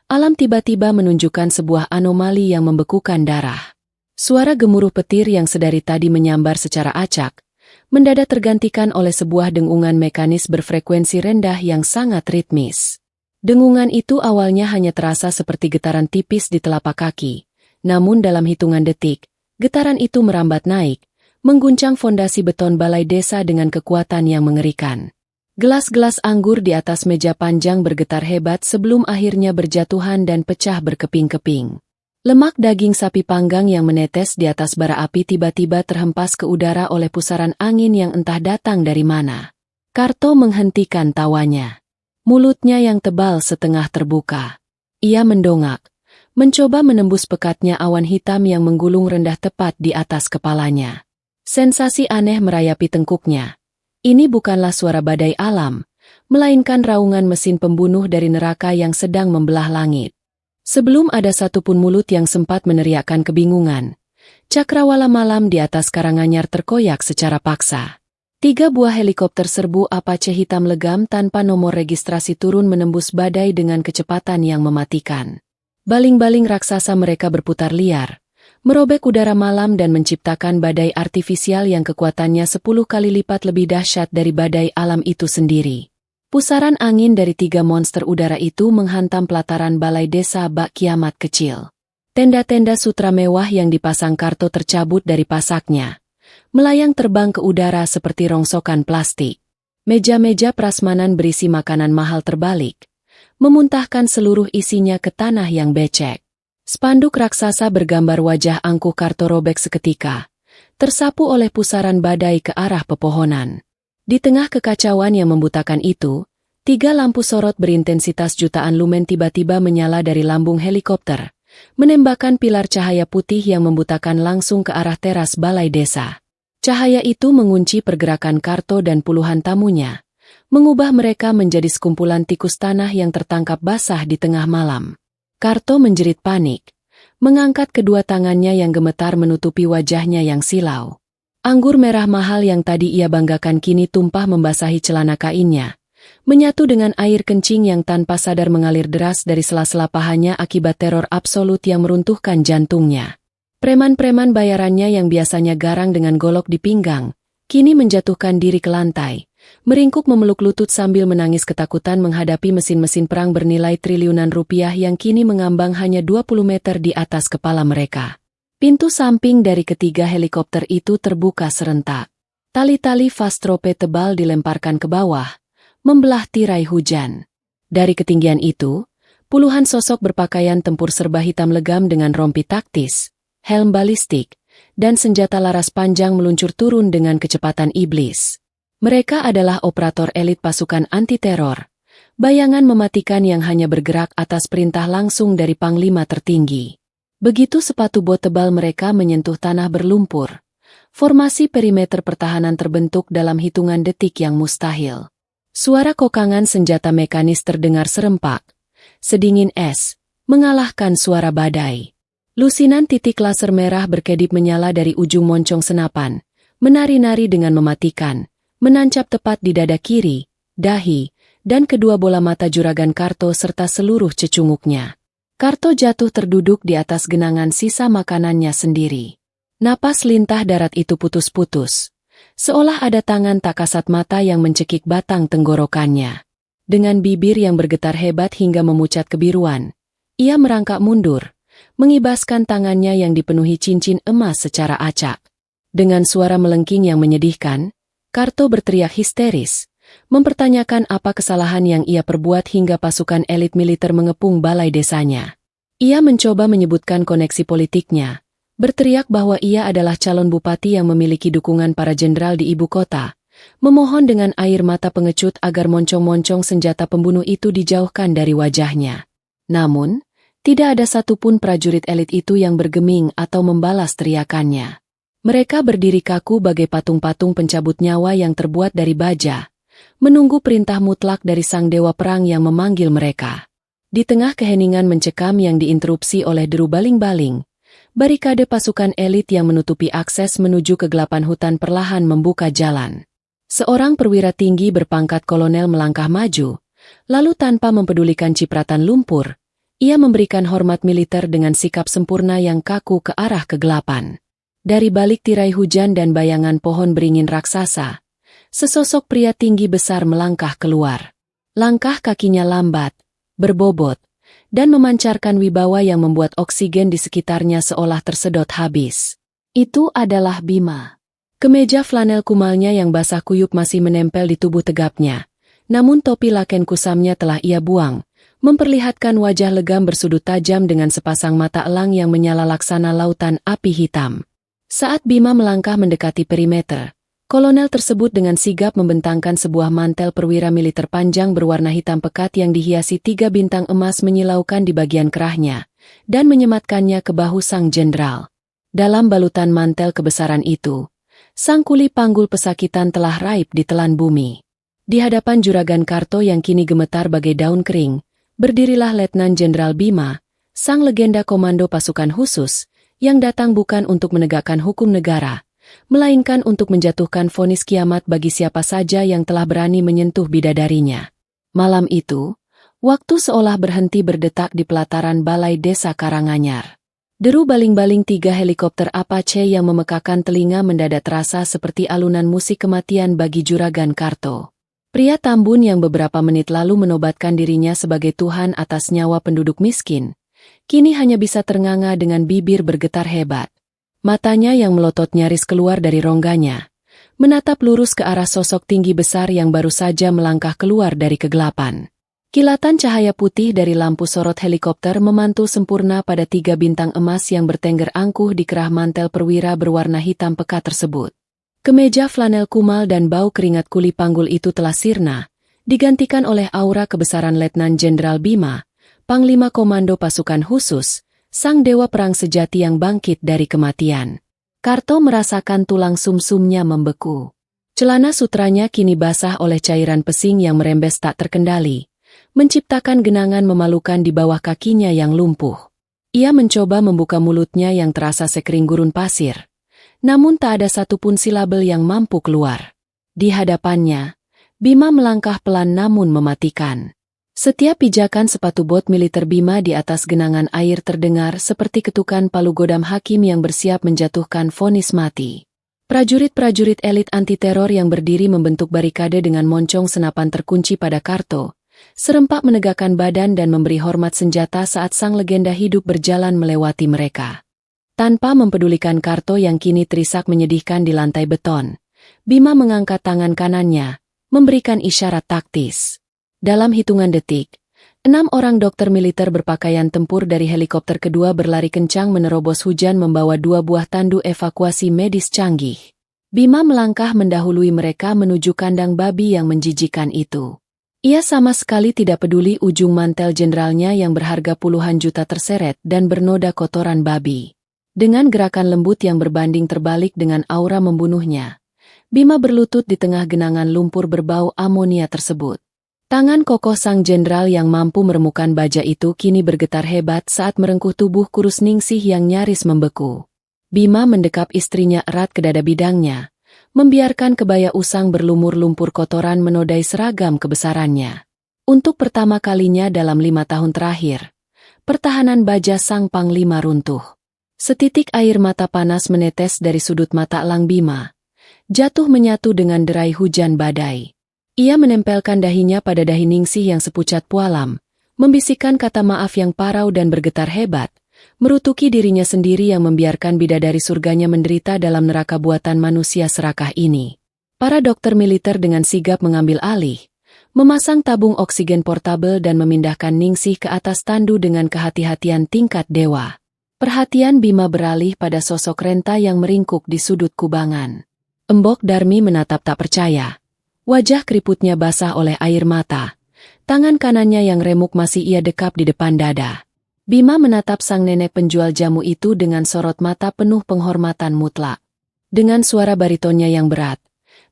alam tiba-tiba menunjukkan sebuah anomali yang membekukan darah. Suara gemuruh petir yang sedari tadi menyambar secara acak, mendadak tergantikan oleh sebuah dengungan mekanis berfrekuensi rendah yang sangat ritmis. Dengungan itu awalnya hanya terasa seperti getaran tipis di telapak kaki, namun dalam hitungan detik, getaran itu merambat naik, mengguncang fondasi beton balai desa dengan kekuatan yang mengerikan. Gelas-gelas anggur di atas meja panjang bergetar hebat sebelum akhirnya berjatuhan dan pecah berkeping-keping. Lemak daging sapi panggang yang menetes di atas bara api tiba-tiba terhempas ke udara oleh pusaran angin yang entah datang dari mana. Karto menghentikan tawanya. Mulutnya yang tebal setengah terbuka. Ia mendongak, mencoba menembus pekatnya awan hitam yang menggulung rendah tepat di atas kepalanya. Sensasi aneh merayapi tengkuknya. Ini bukanlah suara badai alam, melainkan raungan mesin pembunuh dari neraka yang sedang membelah langit. Sebelum ada satupun mulut yang sempat meneriakkan kebingungan, cakrawala malam di atas Karanganyar terkoyak secara paksa. 3 buah helikopter serbu Apache hitam legam tanpa nomor registrasi turun menembus badai dengan kecepatan yang mematikan. Baling-baling raksasa mereka berputar liar, merobek udara malam dan menciptakan badai artifisial yang kekuatannya 10 kali lipat lebih dahsyat dari badai alam itu sendiri. Pusaran angin dari 3 monster udara itu menghantam pelataran balai desa Bak Kiamat kecil. Tenda-tenda sutra mewah yang dipasang Karto tercabut dari pasaknya, melayang terbang ke udara seperti rongsokan plastik. Meja-meja prasmanan berisi makanan mahal terbalik, memuntahkan seluruh isinya ke tanah yang becek. Spanduk raksasa bergambar wajah angkuh Karto robek seketika, tersapu oleh pusaran badai ke arah pepohonan. Di tengah kekacauan yang membutakan itu, 3 lampu sorot berintensitas jutaan lumen tiba-tiba menyala dari lambung helikopter, menembakkan pilar cahaya putih yang membutakan langsung ke arah teras balai desa. Cahaya itu mengunci pergerakan Karto dan puluhan tamunya, mengubah mereka menjadi sekumpulan tikus tanah yang tertangkap basah di tengah malam. Karto menjerit panik, mengangkat kedua tangannya yang gemetar menutupi wajahnya yang silau. Anggur merah mahal yang tadi ia banggakan kini tumpah membasahi celana kainnya, menyatu dengan air kencing yang tanpa sadar mengalir deras dari sela-sela pahanya akibat teror absolut yang meruntuhkan jantungnya. Preman-preman bayarannya yang biasanya garang dengan golok di pinggang, kini menjatuhkan diri ke lantai, meringkuk memeluk lutut sambil menangis ketakutan menghadapi mesin-mesin perang bernilai triliunan rupiah yang kini mengambang hanya 20 meter di atas kepala mereka. Pintu samping dari ketiga helikopter itu terbuka serentak. Tali-tali fastrope tebal dilemparkan ke bawah, membelah tirai hujan. Dari ketinggian itu, puluhan sosok berpakaian tempur serba hitam legam dengan rompi taktis, helm balistik, dan senjata laras panjang meluncur turun dengan kecepatan iblis. Mereka adalah operator elit pasukan anti-teror, bayangan mematikan yang hanya bergerak atas perintah langsung dari panglima tertinggi. Begitu sepatu bot tebal mereka menyentuh tanah berlumpur, formasi perimeter pertahanan terbentuk dalam hitungan detik yang mustahil. Suara kokangan senjata mekanis terdengar serempak, sedingin es, mengalahkan suara badai. Lusinan titik laser merah berkedip menyala dari ujung moncong senapan, menari-nari dengan mematikan, menancap tepat di dada kiri, dahi, dan kedua bola mata juragan Karto serta seluruh cecunguknya. Karto jatuh terduduk di atas genangan sisa makanannya sendiri. Napas lintah darat itu putus-putus, seolah ada tangan tak kasat mata yang mencekik batang tenggorokannya. Dengan bibir yang bergetar hebat hingga memucat kebiruan, ia merangkak mundur, mengibaskan tangannya yang dipenuhi cincin emas secara acak. Dengan suara melengking yang menyedihkan, Karto berteriak histeris, mempertanyakan apa kesalahan yang ia perbuat hingga pasukan elit militer mengepung balai desanya. Ia mencoba menyebutkan koneksi politiknya, berteriak bahwa ia adalah calon bupati yang memiliki dukungan para jenderal di ibu kota, memohon dengan air mata pengecut agar moncong-moncong senjata pembunuh itu dijauhkan dari wajahnya. Namun, tidak ada satupun prajurit elit itu yang bergeming atau membalas teriakannya. Mereka berdiri kaku bagai patung-patung pencabut nyawa yang terbuat dari baja, menunggu perintah mutlak dari sang dewa perang yang memanggil mereka. Di tengah keheningan mencekam yang diinterupsi oleh deru baling-baling, barikade pasukan elit yang menutupi akses menuju kegelapan hutan perlahan membuka jalan. Seorang perwira tinggi berpangkat kolonel melangkah maju, lalu tanpa mempedulikan cipratan lumpur, ia memberikan hormat militer dengan sikap sempurna yang kaku ke arah kegelapan. Dari balik tirai hujan dan bayangan pohon beringin raksasa, sesosok pria tinggi besar melangkah keluar. Langkah kakinya lambat, berbobot, dan memancarkan wibawa yang membuat oksigen di sekitarnya seolah tersedot habis. Itu adalah Bima. Kemeja flanel kumalnya yang basah kuyup masih menempel di tubuh tegapnya, namun topi laken kusamnya telah ia buang, memperlihatkan wajah legam bersudut tajam dengan sepasang mata elang yang menyala laksana lautan api hitam. Saat Bima melangkah mendekati perimeter, kolonel tersebut dengan sigap membentangkan sebuah mantel perwira militer panjang berwarna hitam pekat yang dihiasi 3 bintang emas menyilaukan di bagian kerahnya, dan menyematkannya ke bahu sang jenderal. Dalam balutan mantel kebesaran itu, sang kuli panggul pesakitan telah raib ditelan bumi. Di hadapan juragan Karto yang kini gemetar bagai daun kering, berdirilah Letnan Jenderal Bima, sang legenda komando pasukan khusus, yang datang bukan untuk menegakkan hukum negara, melainkan untuk menjatuhkan vonis kiamat bagi siapa saja yang telah berani menyentuh bidadarinya. Malam itu, waktu seolah berhenti berdetak di pelataran balai desa Karanganyar. Deru baling-baling 3 helikopter Apache yang memekakan telinga mendadak terasa seperti alunan musik kematian bagi juragan Karto. Pria tambun yang beberapa menit lalu menobatkan dirinya sebagai Tuhan atas nyawa penduduk miskin, kini hanya bisa ternganga dengan bibir bergetar hebat. Matanya yang melotot nyaris keluar dari rongganya, menatap lurus ke arah sosok tinggi besar yang baru saja melangkah keluar dari kegelapan. Kilatan cahaya putih dari lampu sorot helikopter memantul sempurna pada 3 bintang emas yang bertengger angkuh di kerah mantel perwira berwarna hitam pekat tersebut. Kemeja flanel kumal dan bau keringat kuli panggul itu telah sirna, digantikan oleh aura kebesaran Letnan Jenderal Bima, Panglima Komando Pasukan Khusus, sang dewa perang sejati yang bangkit dari kematian. Karto merasakan tulang sumsumnya membeku. Celana sutranya kini basah oleh cairan pesing yang merembes tak terkendali, menciptakan genangan memalukan di bawah kakinya yang lumpuh. Ia mencoba membuka mulutnya yang terasa sekering gurun pasir, namun tak ada satupun silabel yang mampu keluar. Di hadapannya, Bima melangkah pelan namun mematikan. Setiap pijakan sepatu bot militer Bima di atas genangan air terdengar seperti ketukan palu godam hakim yang bersiap menjatuhkan vonis mati. Prajurit-prajurit elit anti-teror yang berdiri membentuk barikade dengan moncong senapan terkunci pada Karto, serempak menegakkan badan dan memberi hormat senjata saat sang legenda hidup berjalan melewati mereka. Tanpa mempedulikan Karto yang kini terisak menyedihkan di lantai beton, Bima mengangkat tangan kanannya, memberikan isyarat taktis. Dalam hitungan detik, 6 orang dokter militer berpakaian tempur dari helikopter kedua berlari kencang menerobos hujan membawa 2 buah tandu evakuasi medis canggih. Bima melangkah mendahului mereka menuju kandang babi yang menjijikan itu. Ia sama sekali tidak peduli ujung mantel jenderalnya yang berharga puluhan juta terseret dan bernoda kotoran babi. Dengan gerakan lembut yang berbanding terbalik dengan aura membunuhnya, Bima berlutut di tengah genangan lumpur berbau amonia tersebut. Tangan kokoh sang jenderal yang mampu meremukan baja itu kini bergetar hebat saat merengkuh tubuh kurus Ningsih yang nyaris membeku. Bima mendekap istrinya erat ke dada bidangnya, membiarkan kebaya usang berlumur lumpur kotoran menodai seragam kebesarannya. Untuk pertama kalinya dalam 5 tahun terakhir, pertahanan baja sang panglima runtuh. Setitik air mata panas menetes dari sudut mata elang Bima, jatuh menyatu dengan derai hujan badai. Ia menempelkan dahinya pada dahi Ningsih yang sepucat pualam, membisikkan kata maaf yang parau dan bergetar hebat, merutuki dirinya sendiri yang membiarkan bidadari surganya menderita dalam neraka buatan manusia serakah ini. Para dokter militer dengan sigap mengambil alih, memasang tabung oksigen portabel dan memindahkan Ningsih ke atas tandu dengan kehati-hatian tingkat dewa. Perhatian Bima beralih pada sosok renta yang meringkuk di sudut kubangan. Embok Darmi menatap tak percaya. Wajah keriputnya basah oleh air mata. Tangan kanannya yang remuk masih ia dekap di depan dada. Bima menatap sang nenek penjual jamu itu dengan sorot mata penuh penghormatan mutlak. Dengan suara baritonnya yang berat,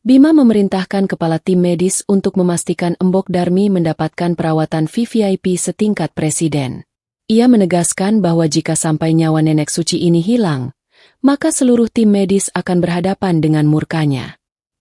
Bima memerintahkan kepala tim medis untuk memastikan Embok Darmi mendapatkan perawatan VVIP setingkat presiden. Ia menegaskan bahwa jika sampai nyawa nenek suci ini hilang, maka seluruh tim medis akan berhadapan dengan murkanya.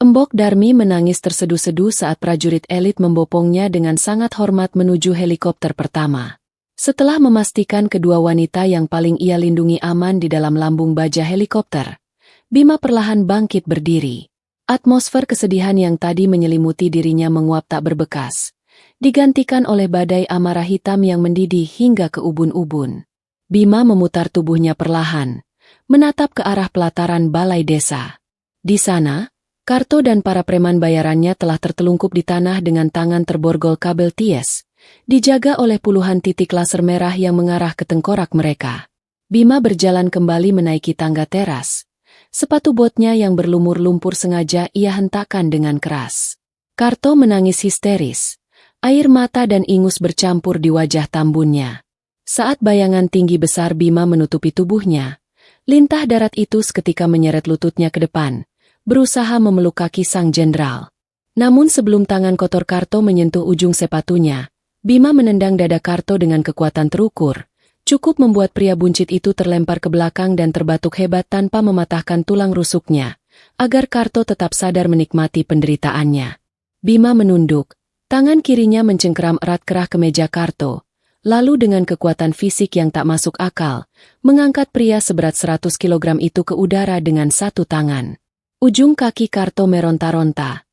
Embok Darmi menangis terseduh-seduh saat prajurit elit membopongnya dengan sangat hormat menuju helikopter pertama. Setelah memastikan kedua wanita yang paling ia lindungi aman di dalam lambung baja helikopter, Bima perlahan bangkit berdiri. Atmosfer kesedihan yang tadi menyelimuti dirinya menguap tak berbekas, digantikan oleh badai amarah hitam yang mendidih hingga ke ubun-ubun. Bima memutar tubuhnya perlahan, menatap ke arah pelataran balai desa. Di sana, Karto dan para preman bayarannya telah tertelungkup di tanah dengan tangan terborgol kabel ties, dijaga oleh puluhan titik laser merah yang mengarah ke tengkorak mereka. Bima berjalan kembali menaiki tangga teras. Sepatu botnya yang berlumur lumpur sengaja ia hentakkan dengan keras. Karto menangis histeris. Air mata dan ingus bercampur di wajah tambunnya. Saat bayangan tinggi besar Bima menutupi tubuhnya, lintah darat itu seketika menyeret lututnya ke depan, berusaha memeluk kaki sang jenderal. Namun sebelum tangan kotor Karto menyentuh ujung sepatunya, Bima menendang dada Karto dengan kekuatan terukur, cukup membuat pria buncit itu terlempar ke belakang dan terbatuk hebat tanpa mematahkan tulang rusuknya, agar Karto tetap sadar menikmati penderitaannya. Bima menunduk, tangan kirinya mencengkeram erat kerah kemeja Karto, lalu dengan kekuatan fisik yang tak masuk akal, mengangkat pria seberat 100 kg itu ke udara dengan satu tangan. Ujung kaki Karto meronta-ronta.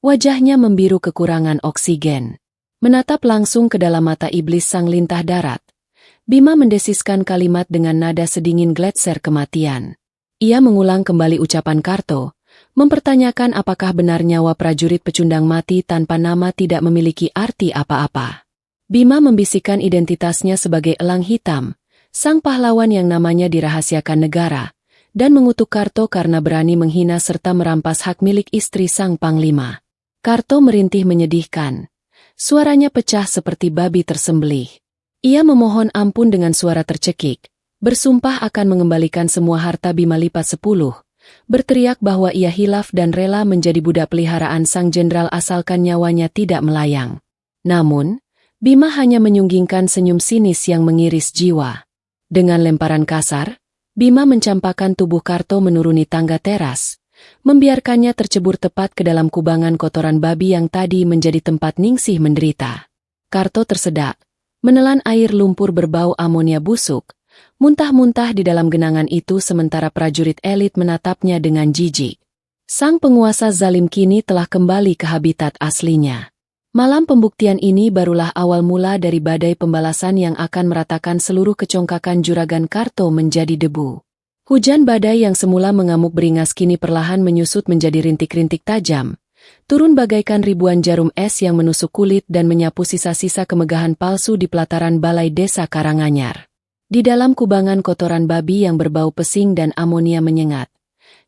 Wajahnya membiru kekurangan oksigen. Menatap langsung ke dalam mata iblis sang lintah darat, Bima mendesiskan kalimat dengan nada sedingin gletser kematian. Ia mengulang kembali ucapan Karto, mempertanyakan apakah benar nyawa prajurit pecundang mati tanpa nama tidak memiliki arti apa-apa. Bima membisikkan identitasnya sebagai Elang Hitam, sang pahlawan yang namanya dirahasiakan negara, dan mengutuk Karto karena berani menghina serta merampas hak milik istri sang panglima. Karto merintih menyedihkan. Suaranya pecah seperti babi tersembelih. Ia memohon ampun dengan suara tercekik, bersumpah akan mengembalikan semua harta Bima lipat 10, berteriak bahwa ia hilaf dan rela menjadi budak peliharaan sang jenderal asalkan nyawanya tidak melayang. Namun, Bima hanya menyunggingkan senyum sinis yang mengiris jiwa. Dengan lemparan kasar, Bima mencampakkan tubuh Karto menuruni tangga teras, membiarkannya tercebur tepat ke dalam kubangan kotoran babi yang tadi menjadi tempat Ningsih menderita. Karto tersedak, menelan air lumpur berbau amonia busuk, muntah-muntah di dalam genangan itu sementara prajurit elit menatapnya dengan jijik. Sang penguasa zalim kini telah kembali ke habitat aslinya. Malam pembuktian ini barulah awal mula dari badai pembalasan yang akan meratakan seluruh kecongkakan juragan Karto menjadi debu. Hujan badai yang semula mengamuk beringas kini perlahan menyusut menjadi rintik-rintik tajam, turun bagaikan ribuan jarum es yang menusuk kulit dan menyapu sisa-sisa kemegahan palsu di pelataran Balai Desa Karanganyar. Di dalam kubangan kotoran babi yang berbau pesing dan amonia menyengat,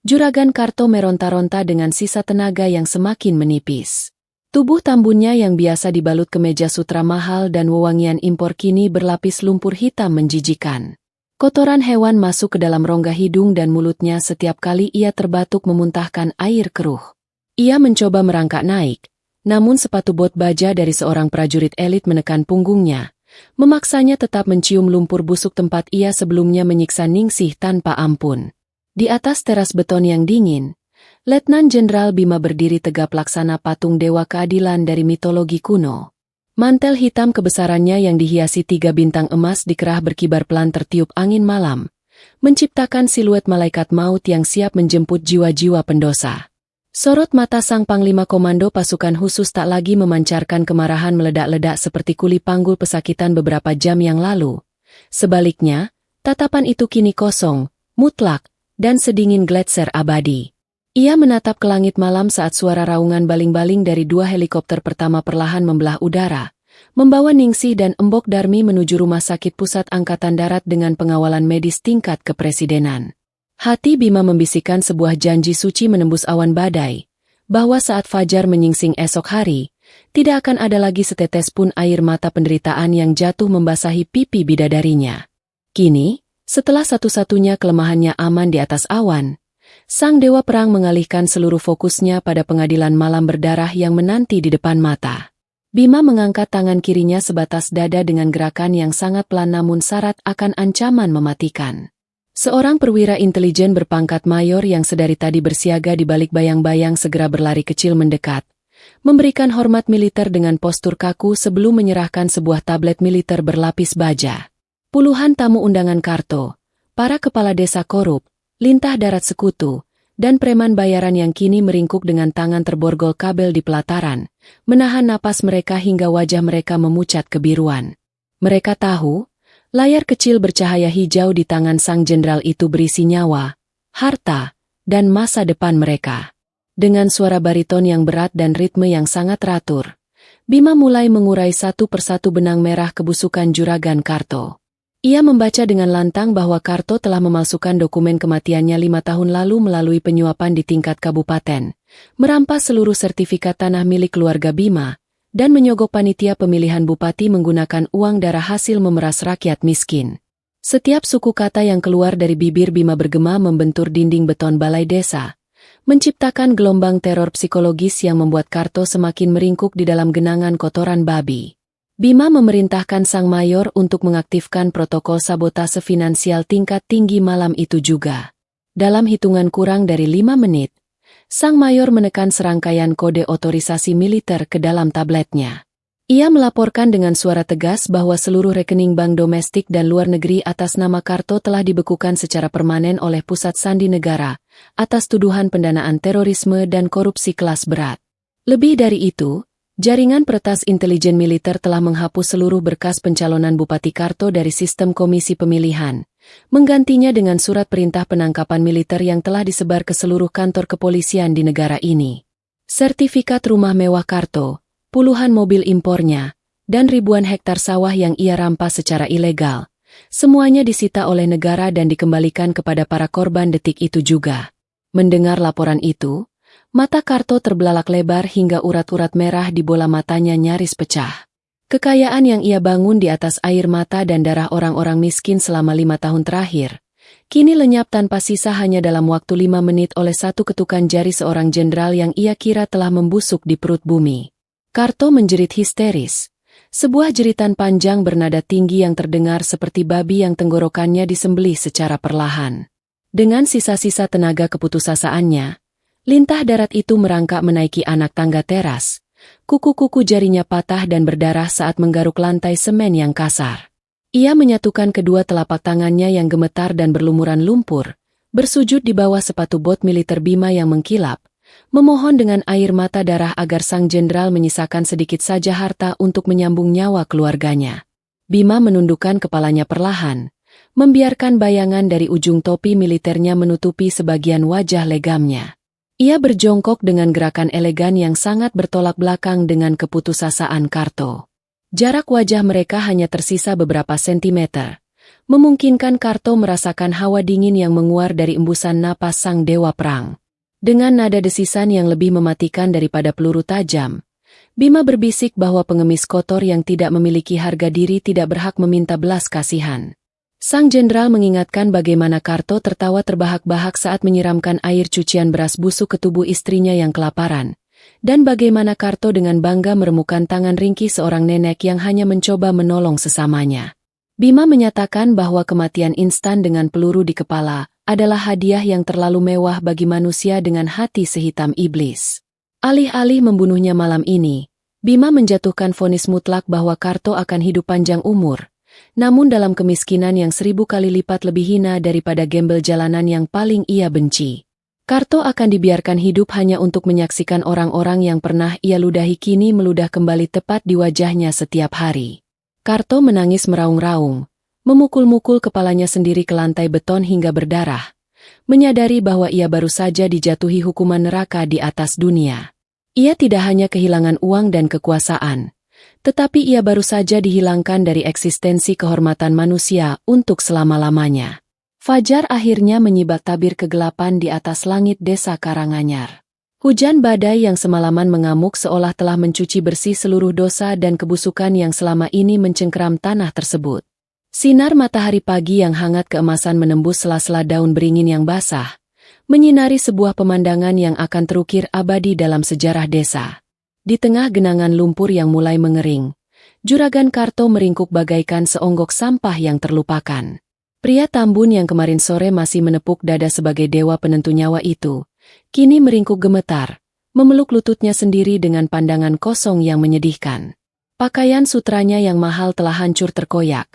Juragan Karto meronta-ronta dengan sisa tenaga yang semakin menipis. Tubuh tambunnya yang biasa dibalut kemeja sutra mahal dan wewangian impor kini berlapis lumpur hitam menjijikan. Kotoran hewan masuk ke dalam rongga hidung dan mulutnya setiap kali ia terbatuk memuntahkan air keruh. Ia mencoba merangkak naik, namun sepatu bot baja dari seorang prajurit elit menekan punggungnya, memaksanya tetap mencium lumpur busuk tempat ia sebelumnya menyiksa Ningsih tanpa ampun. Di atas teras beton yang dingin, Letnan Jenderal Bima berdiri tegap laksana patung dewa keadilan dari mitologi kuno. Mantel hitam kebesarannya yang dihiasi 3 bintang emas dikerah berkibar pelan tertiup angin malam, menciptakan siluet malaikat maut yang siap menjemput jiwa-jiwa pendosa. Sorot mata sang panglima komando pasukan khusus tak lagi memancarkan kemarahan meledak-ledak seperti kuli panggul pesakitan beberapa jam yang lalu. Sebaliknya, tatapan itu kini kosong, mutlak, dan sedingin gletser abadi. Ia menatap ke langit malam saat suara raungan baling-baling dari 2 helikopter pertama perlahan membelah udara, membawa Ningsih dan Embok Darmi menuju Rumah Sakit Pusat Angkatan Darat dengan pengawalan medis tingkat kepresidenan. Hati Bima membisikkan sebuah janji suci menembus awan badai, bahwa saat fajar menyingsing esok hari, tidak akan ada lagi setetes pun air mata penderitaan yang jatuh membasahi pipi bidadarinya. Kini, setelah satu-satunya kelemahannya aman di atas awan, sang dewa perang mengalihkan seluruh fokusnya pada pengadilan malam berdarah yang menanti di depan mata. Bima mengangkat tangan kirinya sebatas dada dengan gerakan yang sangat pelan namun syarat akan ancaman mematikan. Seorang perwira intelijen berpangkat mayor yang sedari tadi bersiaga di balik bayang-bayang segera berlari kecil mendekat, memberikan hormat militer dengan postur kaku sebelum menyerahkan sebuah tablet militer berlapis baja. Puluhan tamu undangan Karto, para kepala desa korup, lintah darat sekutu, dan preman bayaran yang kini meringkuk dengan tangan terborgol kabel di pelataran, menahan napas mereka hingga wajah mereka memucat kebiruan. Mereka tahu, layar kecil bercahaya hijau di tangan sang jenderal itu berisi nyawa, harta, dan masa depan mereka. Dengan suara bariton yang berat dan ritme yang sangat teratur, Bima mulai mengurai satu persatu benang merah kebusukan Juragan Karto. Ia membaca dengan lantang bahwa Karto telah memalsukan dokumen kematiannya 5 tahun lalu melalui penyuapan di tingkat kabupaten, merampas seluruh sertifikat tanah milik keluarga Bima, dan menyogok panitia pemilihan bupati menggunakan uang darah hasil memeras rakyat miskin. Setiap suku kata yang keluar dari bibir Bima bergema membentur dinding beton balai desa, menciptakan gelombang teror psikologis yang membuat Karto semakin meringkuk di dalam genangan kotoran babi. Bima memerintahkan sang mayor untuk mengaktifkan protokol sabotase finansial tingkat tinggi malam itu juga. Dalam hitungan kurang dari 5 menit, sang mayor menekan serangkaian kode otorisasi militer ke dalam tabletnya. Ia melaporkan dengan suara tegas bahwa seluruh rekening bank domestik dan luar negeri atas nama Karto telah dibekukan secara permanen oleh Pusat Sandi Negara atas tuduhan pendanaan terorisme dan korupsi kelas berat. Lebih dari itu, jaringan peretas intelijen militer telah menghapus seluruh berkas pencalonan Bupati Karto dari sistem komisi pemilihan, menggantinya dengan surat perintah penangkapan militer yang telah disebar ke seluruh kantor kepolisian di negara ini. Sertifikat rumah mewah Karto, puluhan mobil impornya, dan ribuan hektar sawah yang ia rampas secara ilegal, semuanya disita oleh negara dan dikembalikan kepada para korban detik itu juga. Mendengar laporan itu, mata Karto terbelalak lebar hingga urat-urat merah di bola matanya nyaris pecah. Kekayaan yang ia bangun di atas air mata dan darah orang-orang miskin selama 5 tahun terakhir, kini lenyap tanpa sisa hanya dalam waktu 5 menit oleh satu ketukan jari seorang jenderal yang ia kira telah membusuk di perut bumi. Karto menjerit histeris. Sebuah jeritan panjang bernada tinggi yang terdengar seperti babi yang tenggorokannya disembelih secara perlahan. Dengan sisa-sisa tenaga keputusasaannya, lintah darat itu merangkak menaiki anak tangga teras. Kuku-kuku jarinya patah dan berdarah saat menggaruk lantai semen yang kasar. Ia menyatukan kedua telapak tangannya yang gemetar dan berlumuran lumpur, bersujud di bawah sepatu bot militer Bima yang mengkilap, memohon dengan air mata darah agar sang jenderal menyisakan sedikit saja harta untuk menyambung nyawa keluarganya. Bima menundukkan kepalanya perlahan, membiarkan bayangan dari ujung topi militernya menutupi sebagian wajah legamnya. Ia berjongkok dengan gerakan elegan yang sangat bertolak belakang dengan keputusasaan Karto. Jarak wajah mereka hanya tersisa beberapa sentimeter, memungkinkan Karto merasakan hawa dingin yang menguar dari embusan napas sang dewa perang. Dengan nada desisan yang lebih mematikan daripada peluru tajam, Bima berbisik bahwa pengemis kotor yang tidak memiliki harga diri tidak berhak meminta belas kasihan. Sang jenderal mengingatkan bagaimana Karto tertawa terbahak-bahak saat menyiramkan air cucian beras busuk ke tubuh istrinya yang kelaparan, dan bagaimana Karto dengan bangga meremukan tangan ringkih seorang nenek yang hanya mencoba menolong sesamanya. Bima menyatakan bahwa kematian instan dengan peluru di kepala adalah hadiah yang terlalu mewah bagi manusia dengan hati sehitam iblis. Alih-alih membunuhnya malam ini, Bima menjatuhkan vonis mutlak bahwa Karto akan hidup panjang umur, namun dalam kemiskinan yang 1000 kali lipat lebih hina daripada gembel jalanan yang paling ia benci. Karto akan dibiarkan hidup hanya untuk menyaksikan orang-orang yang pernah ia ludahi kini meludah kembali tepat di wajahnya setiap hari. Karto menangis meraung-raung, memukul-mukul kepalanya sendiri ke lantai beton hingga berdarah, menyadari bahwa ia baru saja dijatuhi hukuman neraka di atas dunia. Ia tidak hanya kehilangan uang dan kekuasaan, tetapi ia baru saja dihilangkan dari eksistensi kehormatan manusia untuk selama-lamanya. Fajar akhirnya menyibak tabir kegelapan di atas langit desa Karanganyar. Hujan badai yang semalaman mengamuk seolah telah mencuci bersih seluruh dosa dan kebusukan yang selama ini mencengkeram tanah tersebut. Sinar matahari pagi yang hangat keemasan menembus sela-sela daun beringin yang basah, menyinari sebuah pemandangan yang akan terukir abadi dalam sejarah desa. Di tengah genangan lumpur yang mulai mengering, juragan Karto meringkuk bagaikan seonggok sampah yang terlupakan. Pria Tambun yang kemarin sore masih menepuk dada sebagai dewa penentu nyawa itu, kini meringkuk gemetar, memeluk lututnya sendiri dengan pandangan kosong yang menyedihkan. Pakaian sutranya yang mahal telah hancur terkoyak,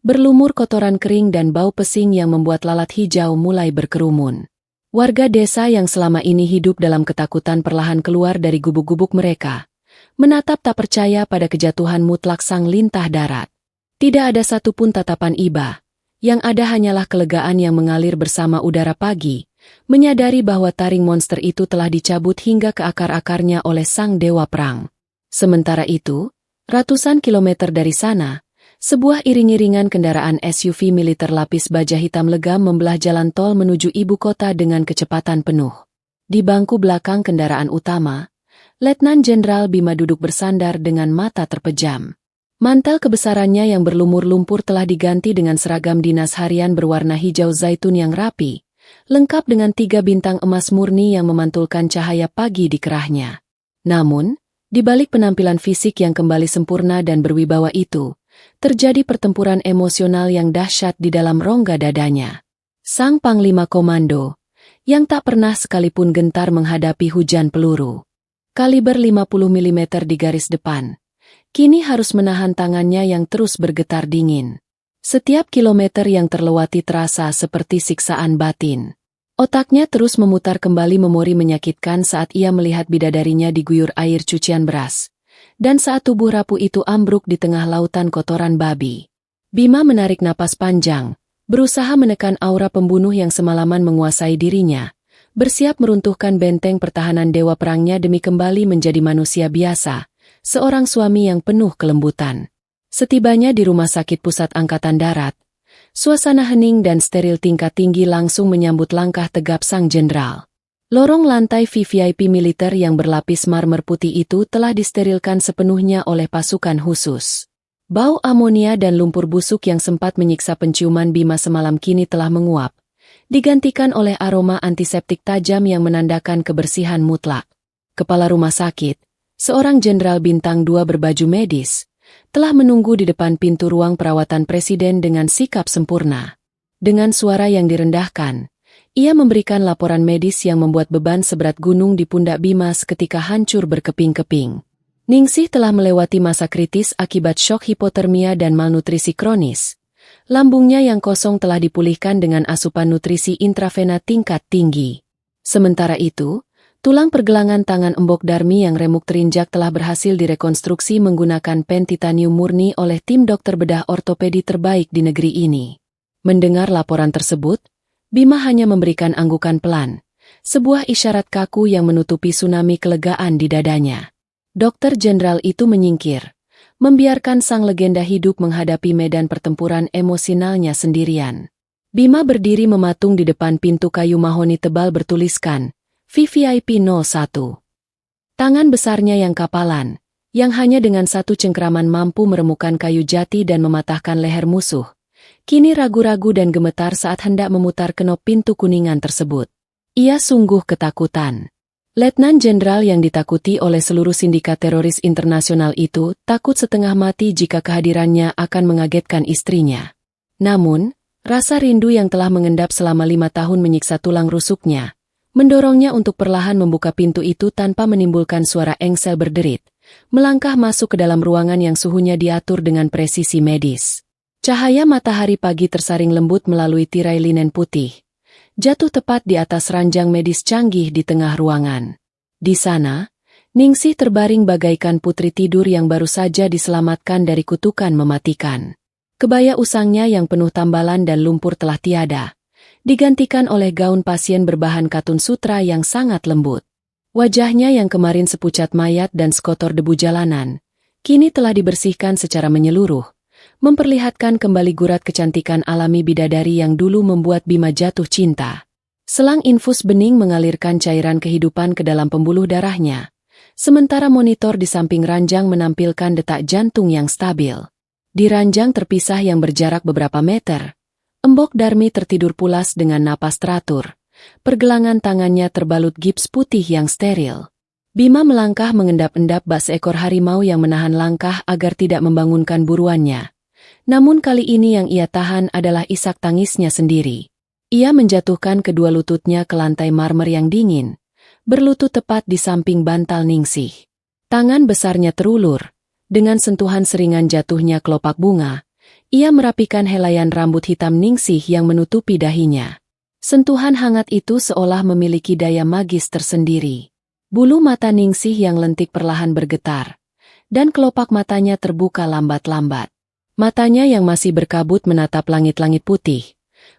berlumur kotoran kering dan bau pesing yang membuat lalat hijau mulai berkerumun. Warga desa yang selama ini hidup dalam ketakutan perlahan keluar dari gubuk-gubuk mereka, menatap tak percaya pada kejatuhan mutlak sang lintah darat. Tidak ada satupun tatapan iba, yang ada hanyalah kelegaan yang mengalir bersama udara pagi, menyadari bahwa taring monster itu telah dicabut hingga ke akar-akarnya oleh sang dewa perang. Sementara itu, ratusan kilometer dari sana, sebuah iring-iringan kendaraan SUV militer lapis baja hitam legam membelah jalan tol menuju ibu kota dengan kecepatan penuh. Di bangku belakang kendaraan utama, Letnan Jenderal Bima duduk bersandar dengan mata terpejam. Mantel kebesarannya yang berlumur lumpur telah diganti dengan seragam dinas harian berwarna hijau zaitun yang rapi, lengkap dengan 3 bintang emas murni yang memantulkan cahaya pagi di kerahnya. Namun, di balik penampilan fisik yang kembali sempurna dan berwibawa itu, terjadi pertempuran emosional yang dahsyat di dalam rongga dadanya. Sang Panglima Komando, yang tak pernah sekalipun gentar menghadapi hujan peluru kaliber 50 mm di garis depan, kini harus menahan tangannya yang terus bergetar dingin. Setiap kilometer yang terlewati terasa seperti siksaan batin. Otaknya terus memutar kembali memori menyakitkan saat ia melihat bidadarinya diguyur air cucian beras, dan saat tubuh rapuh itu ambruk di tengah lautan kotoran babi. Bima menarik napas panjang, berusaha menekan aura pembunuh yang semalaman menguasai dirinya, bersiap meruntuhkan benteng pertahanan dewa perangnya demi kembali menjadi manusia biasa, seorang suami yang penuh kelembutan. Setibanya di Rumah Sakit Pusat Angkatan Darat, suasana hening dan steril tingkat tinggi langsung menyambut langkah tegap sang jenderal. Lorong lantai VVIP militer yang berlapis marmer putih itu telah disterilkan sepenuhnya oleh pasukan khusus. Bau amonia dan lumpur busuk yang sempat menyiksa penciuman Bima semalam kini telah menguap, digantikan oleh aroma antiseptik tajam yang menandakan kebersihan mutlak. Kepala rumah sakit, seorang jenderal bintang 2 berbaju medis, telah menunggu di depan pintu ruang perawatan presiden dengan sikap sempurna. Dengan suara yang direndahkan, ia memberikan laporan medis yang membuat beban seberat gunung di pundak Bima seketika hancur berkeping-keping. Ningsih telah melewati masa kritis akibat syok hipotermia dan malnutrisi kronis. Lambungnya yang kosong telah dipulihkan dengan asupan nutrisi intravena tingkat tinggi. Sementara itu, tulang pergelangan tangan Embok Darmi yang remuk terinjak telah berhasil direkonstruksi menggunakan pen titanium murni oleh tim dokter bedah ortopedi terbaik di negeri ini. Mendengar laporan tersebut, Bima hanya memberikan anggukan pelan, sebuah isyarat kaku yang menutupi tsunami kelegaan di dadanya. Dokter Jenderal itu menyingkir, membiarkan sang legenda hidup menghadapi medan pertempuran emosionalnya sendirian. Bima berdiri mematung di depan pintu kayu mahoni tebal bertuliskan, VVIP 01. Tangan besarnya yang kapalan, yang hanya dengan satu cengkraman mampu meremukkan kayu jati dan mematahkan leher musuh, kini ragu-ragu dan gemetar saat hendak memutar kenop pintu kuningan tersebut. Ia sungguh ketakutan. Letnan Jenderal yang ditakuti oleh seluruh sindikat teroris internasional itu takut setengah mati jika kehadirannya akan mengagetkan istrinya. Namun, rasa rindu yang telah mengendap selama 5 tahun menyiksa tulang rusuknya, mendorongnya untuk perlahan membuka pintu itu tanpa menimbulkan suara engsel berderit, melangkah masuk ke dalam ruangan yang suhunya diatur dengan presisi medis. Cahaya matahari pagi tersaring lembut melalui tirai linen putih, jatuh tepat di atas ranjang medis canggih di tengah ruangan. Di sana, Ningsih terbaring bagaikan putri tidur yang baru saja diselamatkan dari kutukan mematikan. Kebaya usangnya yang penuh tambalan dan lumpur telah tiada, digantikan oleh gaun pasien berbahan katun sutra yang sangat lembut. Wajahnya yang kemarin sepucat mayat dan sekotor debu jalanan, kini telah dibersihkan secara menyeluruh, memperlihatkan kembali gurat kecantikan alami bidadari yang dulu membuat Bima jatuh cinta. Selang infus bening mengalirkan cairan kehidupan ke dalam pembuluh darahnya, sementara monitor di samping ranjang menampilkan detak jantung yang stabil. Di ranjang terpisah yang berjarak beberapa meter, Embok Darmi tertidur pulas dengan napas teratur. Pergelangan tangannya terbalut gips putih yang steril. Bima melangkah mengendap-endap bak seekor harimau yang menahan langkah agar tidak membangunkan buruannya. Namun kali ini yang ia tahan adalah isak tangisnya sendiri. Ia menjatuhkan kedua lututnya ke lantai marmer yang dingin, berlutut tepat di samping bantal Ningsih. Tangan besarnya terulur, dengan sentuhan seringan jatuhnya kelopak bunga, ia merapikan helaian rambut hitam Ningsih yang menutupi dahinya. Sentuhan hangat itu seolah memiliki daya magis tersendiri. Bulu mata Ningsih yang lentik perlahan bergetar, dan kelopak matanya terbuka lambat-lambat. Matanya yang masih berkabut menatap langit-langit putih,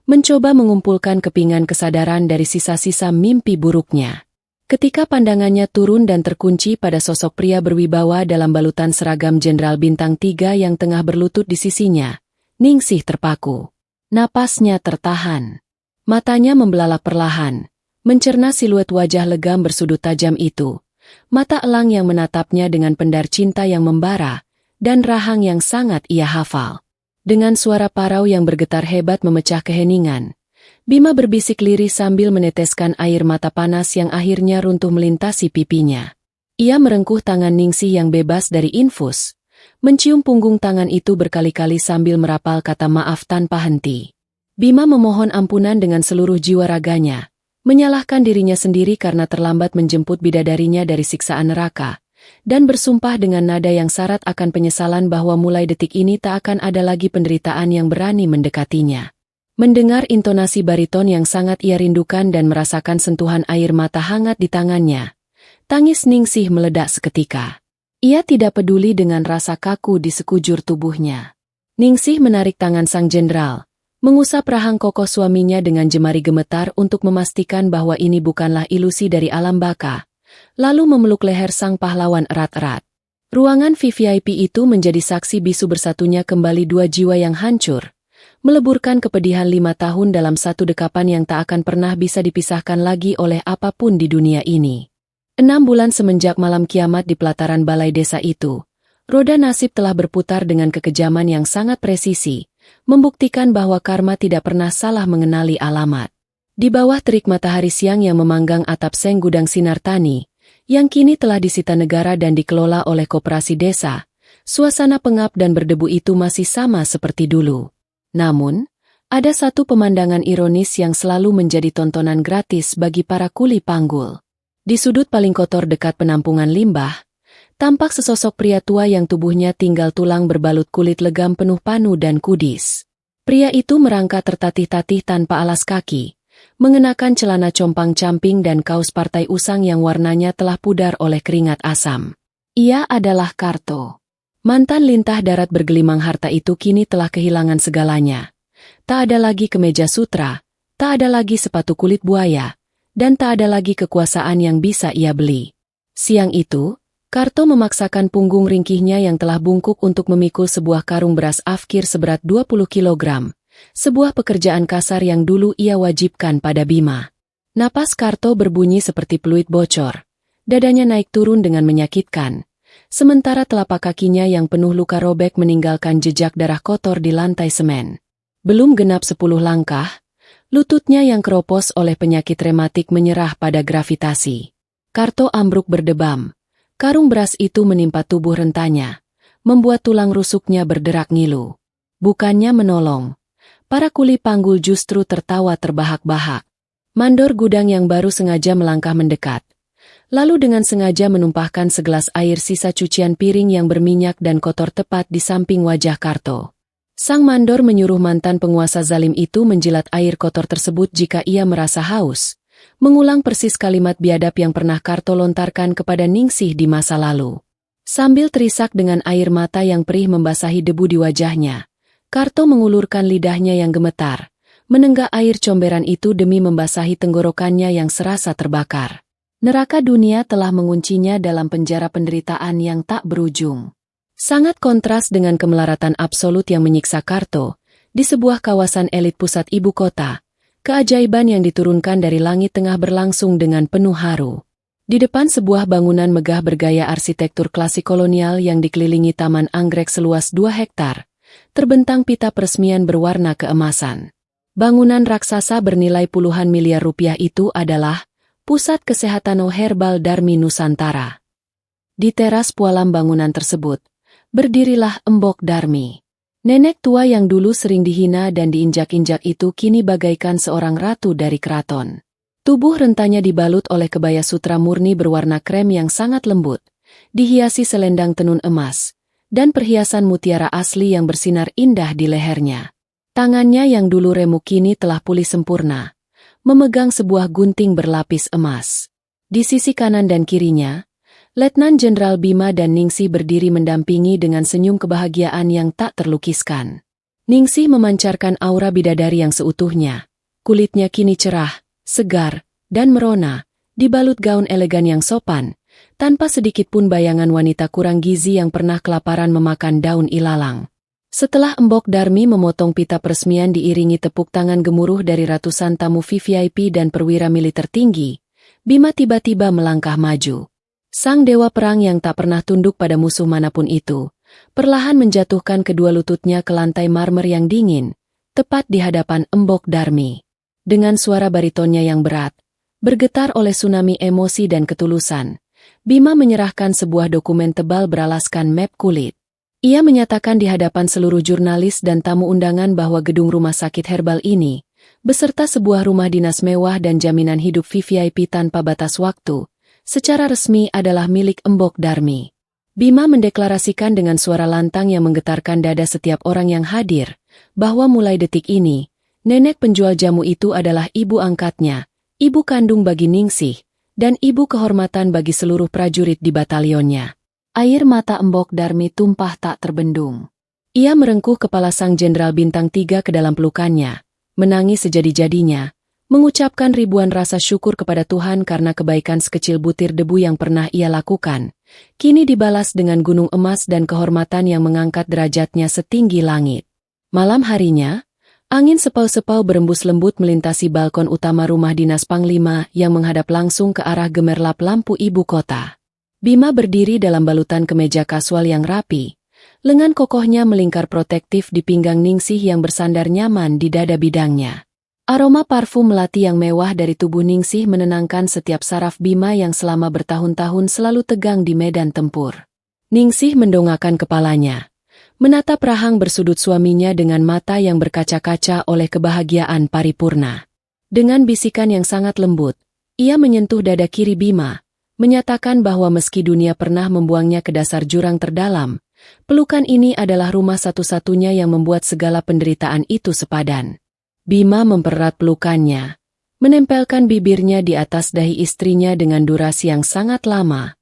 mencoba mengumpulkan kepingan kesadaran dari sisa-sisa mimpi buruknya. Ketika pandangannya turun dan terkunci pada sosok pria berwibawa dalam balutan seragam Jenderal Bintang 3 yang tengah berlutut di sisinya, Ningsih terpaku. Napasnya tertahan. Matanya membelalak perlahan, mencerna siluet wajah legam bersudut tajam itu, mata elang yang menatapnya dengan pendar cinta yang membara, dan rahang yang sangat ia hafal. Dengan suara parau yang bergetar hebat memecah keheningan, Bima berbisik lirih sambil meneteskan air mata panas yang akhirnya runtuh melintasi pipinya. Ia merengkuh tangan Ningsih yang bebas dari infus, mencium punggung tangan itu berkali-kali sambil merapal kata maaf tanpa henti. Bima memohon ampunan dengan seluruh jiwa raganya, menyalahkan dirinya sendiri karena terlambat menjemput bidadarinya dari siksaan neraka, dan bersumpah dengan nada yang syarat akan penyesalan bahwa mulai detik ini tak akan ada lagi penderitaan yang berani mendekatinya. Mendengar intonasi bariton yang sangat ia rindukan dan merasakan sentuhan air mata hangat di tangannya, tangis Ningsih meledak seketika. Ia tidak peduli dengan rasa kaku di sekujur tubuhnya. Ningsih menarik tangan sang jenderal, mengusap rahang kokoh suaminya dengan jemari gemetar untuk memastikan bahwa ini bukanlah ilusi dari alam baka, lalu memeluk leher sang pahlawan erat-erat. Ruangan VVIP itu menjadi saksi bisu bersatunya kembali dua jiwa yang hancur, meleburkan kepedihan 5 tahun dalam satu dekapan yang tak akan pernah bisa dipisahkan lagi oleh apapun di dunia ini. 6 bulan semenjak malam kiamat di pelataran balai desa itu, roda nasib telah berputar dengan kekejaman yang sangat presisi, membuktikan bahwa karma tidak pernah salah mengenali alamat. Di bawah terik matahari siang yang memanggang atap seng gudang sinar tani, yang kini telah disita negara dan dikelola oleh koperasi desa, suasana pengap dan berdebu itu masih sama seperti dulu. Namun, ada satu pemandangan ironis yang selalu menjadi tontonan gratis bagi para kuli panggul. Di sudut paling kotor dekat penampungan limbah, tampak sesosok pria tua yang tubuhnya tinggal tulang berbalut kulit legam penuh panu dan kudis. Pria itu merangkak tertatih-tatih tanpa alas kaki, mengenakan celana compang-camping dan kaos partai usang yang warnanya telah pudar oleh keringat asam. Ia adalah Karto. Mantan lintah darat bergelimang harta itu kini telah kehilangan segalanya. Tak ada lagi kemeja sutra, tak ada lagi sepatu kulit buaya, dan tak ada lagi kekuasaan yang bisa ia beli. Siang itu, Karto memaksakan punggung ringkihnya yang telah bungkuk untuk memikul sebuah karung beras afkir seberat 20 kilogram, sebuah pekerjaan kasar yang dulu ia wajibkan pada Bima. Napas Karto berbunyi seperti peluit bocor. Dadanya naik turun dengan menyakitkan, sementara telapak kakinya yang penuh luka robek meninggalkan jejak darah kotor di lantai semen. Belum genap 10 langkah, lututnya yang keropos oleh penyakit rematik menyerah pada gravitasi. Karto ambruk berdebam. Karung beras itu menimpa tubuh rentanya, membuat tulang rusuknya berderak ngilu. Bukannya menolong, para kuli panggul justru tertawa terbahak-bahak. Mandor gudang yang baru sengaja melangkah mendekat, lalu dengan sengaja menumpahkan segelas air sisa cucian piring yang berminyak dan kotor tepat di samping wajah Karto. Sang mandor menyuruh mantan penguasa zalim itu menjilat air kotor tersebut jika ia merasa haus, mengulang persis kalimat biadab yang pernah Karto lontarkan kepada Ningsih di masa lalu. Sambil terisak dengan air mata yang perih membasahi debu di wajahnya, Karto mengulurkan lidahnya yang gemetar, menenggak air comberan itu demi membasahi tenggorokannya yang serasa terbakar. Neraka dunia telah menguncinya dalam penjara penderitaan yang tak berujung. Sangat kontras dengan kemelaratan absolut yang menyiksa Karto, di sebuah kawasan elit pusat ibu kota, keajaiban yang diturunkan dari langit tengah berlangsung dengan penuh haru. Di depan sebuah bangunan megah bergaya arsitektur klasik kolonial yang dikelilingi taman anggrek seluas 2 hektar, terbentang pita peresmian berwarna keemasan. Bangunan raksasa bernilai puluhan miliar rupiah itu adalah Pusat Kesehatan Herbal Darmi Nusantara. Di teras pualam bangunan tersebut, berdirilah Embok Darmi. Nenek tua yang dulu sering dihina dan diinjak-injak itu kini bagaikan seorang ratu dari keraton. Tubuh rentanya dibalut oleh kebaya sutra murni berwarna krem yang sangat lembut, dihiasi selendang tenun emas, dan perhiasan mutiara asli yang bersinar indah di lehernya. Tangannya yang dulu remuk kini telah pulih sempurna, memegang sebuah gunting berlapis emas. Di sisi kanan dan kirinya, Letnan Jenderal Bima dan Ningsih berdiri mendampingi dengan senyum kebahagiaan yang tak terlukiskan. Ningsih memancarkan aura bidadari yang seutuhnya. Kulitnya kini cerah, segar, dan merona, dibalut gaun elegan yang sopan, tanpa sedikit pun bayangan wanita kurang gizi yang pernah kelaparan memakan daun ilalang. Setelah Embok Darmi memotong pita peresmian diiringi tepuk tangan gemuruh dari ratusan tamu VVIP dan perwira militer tinggi, Bima tiba-tiba melangkah maju. Sang dewa perang yang tak pernah tunduk pada musuh manapun itu, perlahan menjatuhkan kedua lututnya ke lantai marmer yang dingin, tepat di hadapan Embok Darmi. Dengan suara baritonnya yang berat, bergetar oleh tsunami emosi dan ketulusan, Bima menyerahkan sebuah dokumen tebal beralaskan map kulit. Ia menyatakan di hadapan seluruh jurnalis dan tamu undangan bahwa gedung rumah sakit herbal ini, beserta sebuah rumah dinas mewah dan jaminan hidup VVIP tanpa batas waktu, secara resmi adalah milik Embok Darmi. Bima mendeklarasikan dengan suara lantang yang menggetarkan dada setiap orang yang hadir, bahwa mulai detik ini, nenek penjual jamu itu adalah ibu angkatnya, ibu kandung bagi Ningsih, dan ibu kehormatan bagi seluruh prajurit di batalionnya. Air mata Embok Darmi tumpah tak terbendung. Ia merengkuh kepala sang jenderal bintang 3 ke dalam pelukannya, menangis sejadi-jadinya, mengucapkan ribuan rasa syukur kepada Tuhan karena kebaikan sekecil butir debu yang pernah ia lakukan, kini dibalas dengan gunung emas dan kehormatan yang mengangkat derajatnya setinggi langit. Malam harinya, angin sepau-sepau berembus lembut melintasi balkon utama rumah dinas Panglima yang menghadap langsung ke arah gemerlap lampu ibu kota. Bima berdiri dalam balutan kemeja kasual yang rapi, lengan kokohnya melingkar protektif di pinggang Ningsih yang bersandar nyaman di dada bidangnya. Aroma parfum melati yang mewah dari tubuh Ningsih menenangkan setiap saraf Bima yang selama bertahun-tahun selalu tegang di medan tempur. Ningsih mendongakkan kepalanya, menatap rahang bersudut suaminya dengan mata yang berkaca-kaca oleh kebahagiaan paripurna. Dengan bisikan yang sangat lembut, ia menyentuh dada kiri Bima, menyatakan bahwa meski dunia pernah membuangnya ke dasar jurang terdalam, pelukan ini adalah rumah satu-satunya yang membuat segala penderitaan itu sepadan. Bima mempererat pelukannya, menempelkan bibirnya di atas dahi istrinya dengan durasi yang sangat lama,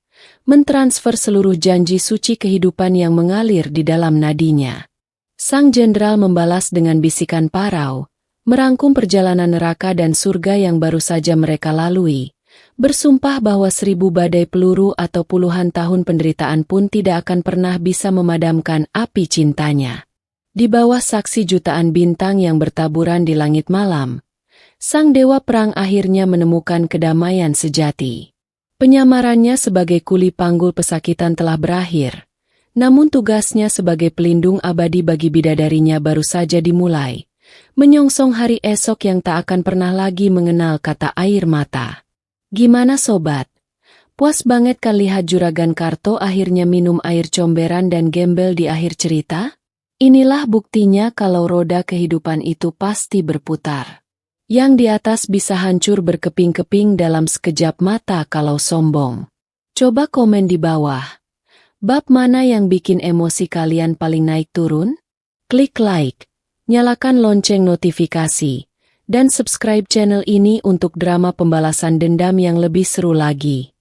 mentransfer seluruh janji suci kehidupan yang mengalir di dalam nadinya. Sang jenderal membalas dengan bisikan parau, merangkum perjalanan neraka dan surga yang baru saja mereka lalui, bersumpah bahwa 1000 badai peluru atau puluhan tahun penderitaan pun tidak akan pernah bisa memadamkan api cintanya. Di bawah saksi jutaan bintang yang bertaburan di langit malam, sang dewa perang akhirnya menemukan kedamaian sejati. Penyamarannya sebagai kuli panggul pesakitan telah berakhir, namun tugasnya sebagai pelindung abadi bagi bidadarinya baru saja dimulai, menyongsong hari esok yang tak akan pernah lagi mengenal kata air mata. Gimana sobat? Puas banget kan lihat Juragan Karto akhirnya minum air comberan dan gembel di akhir cerita? Inilah buktinya kalau roda kehidupan itu pasti berputar. Yang di atas bisa hancur berkeping-keping dalam sekejap mata kalau sombong. Coba komen di bawah. Bab mana yang bikin emosi kalian paling naik turun? Klik like, nyalakan lonceng notifikasi, dan subscribe channel ini untuk drama pembalasan dendam yang lebih seru lagi.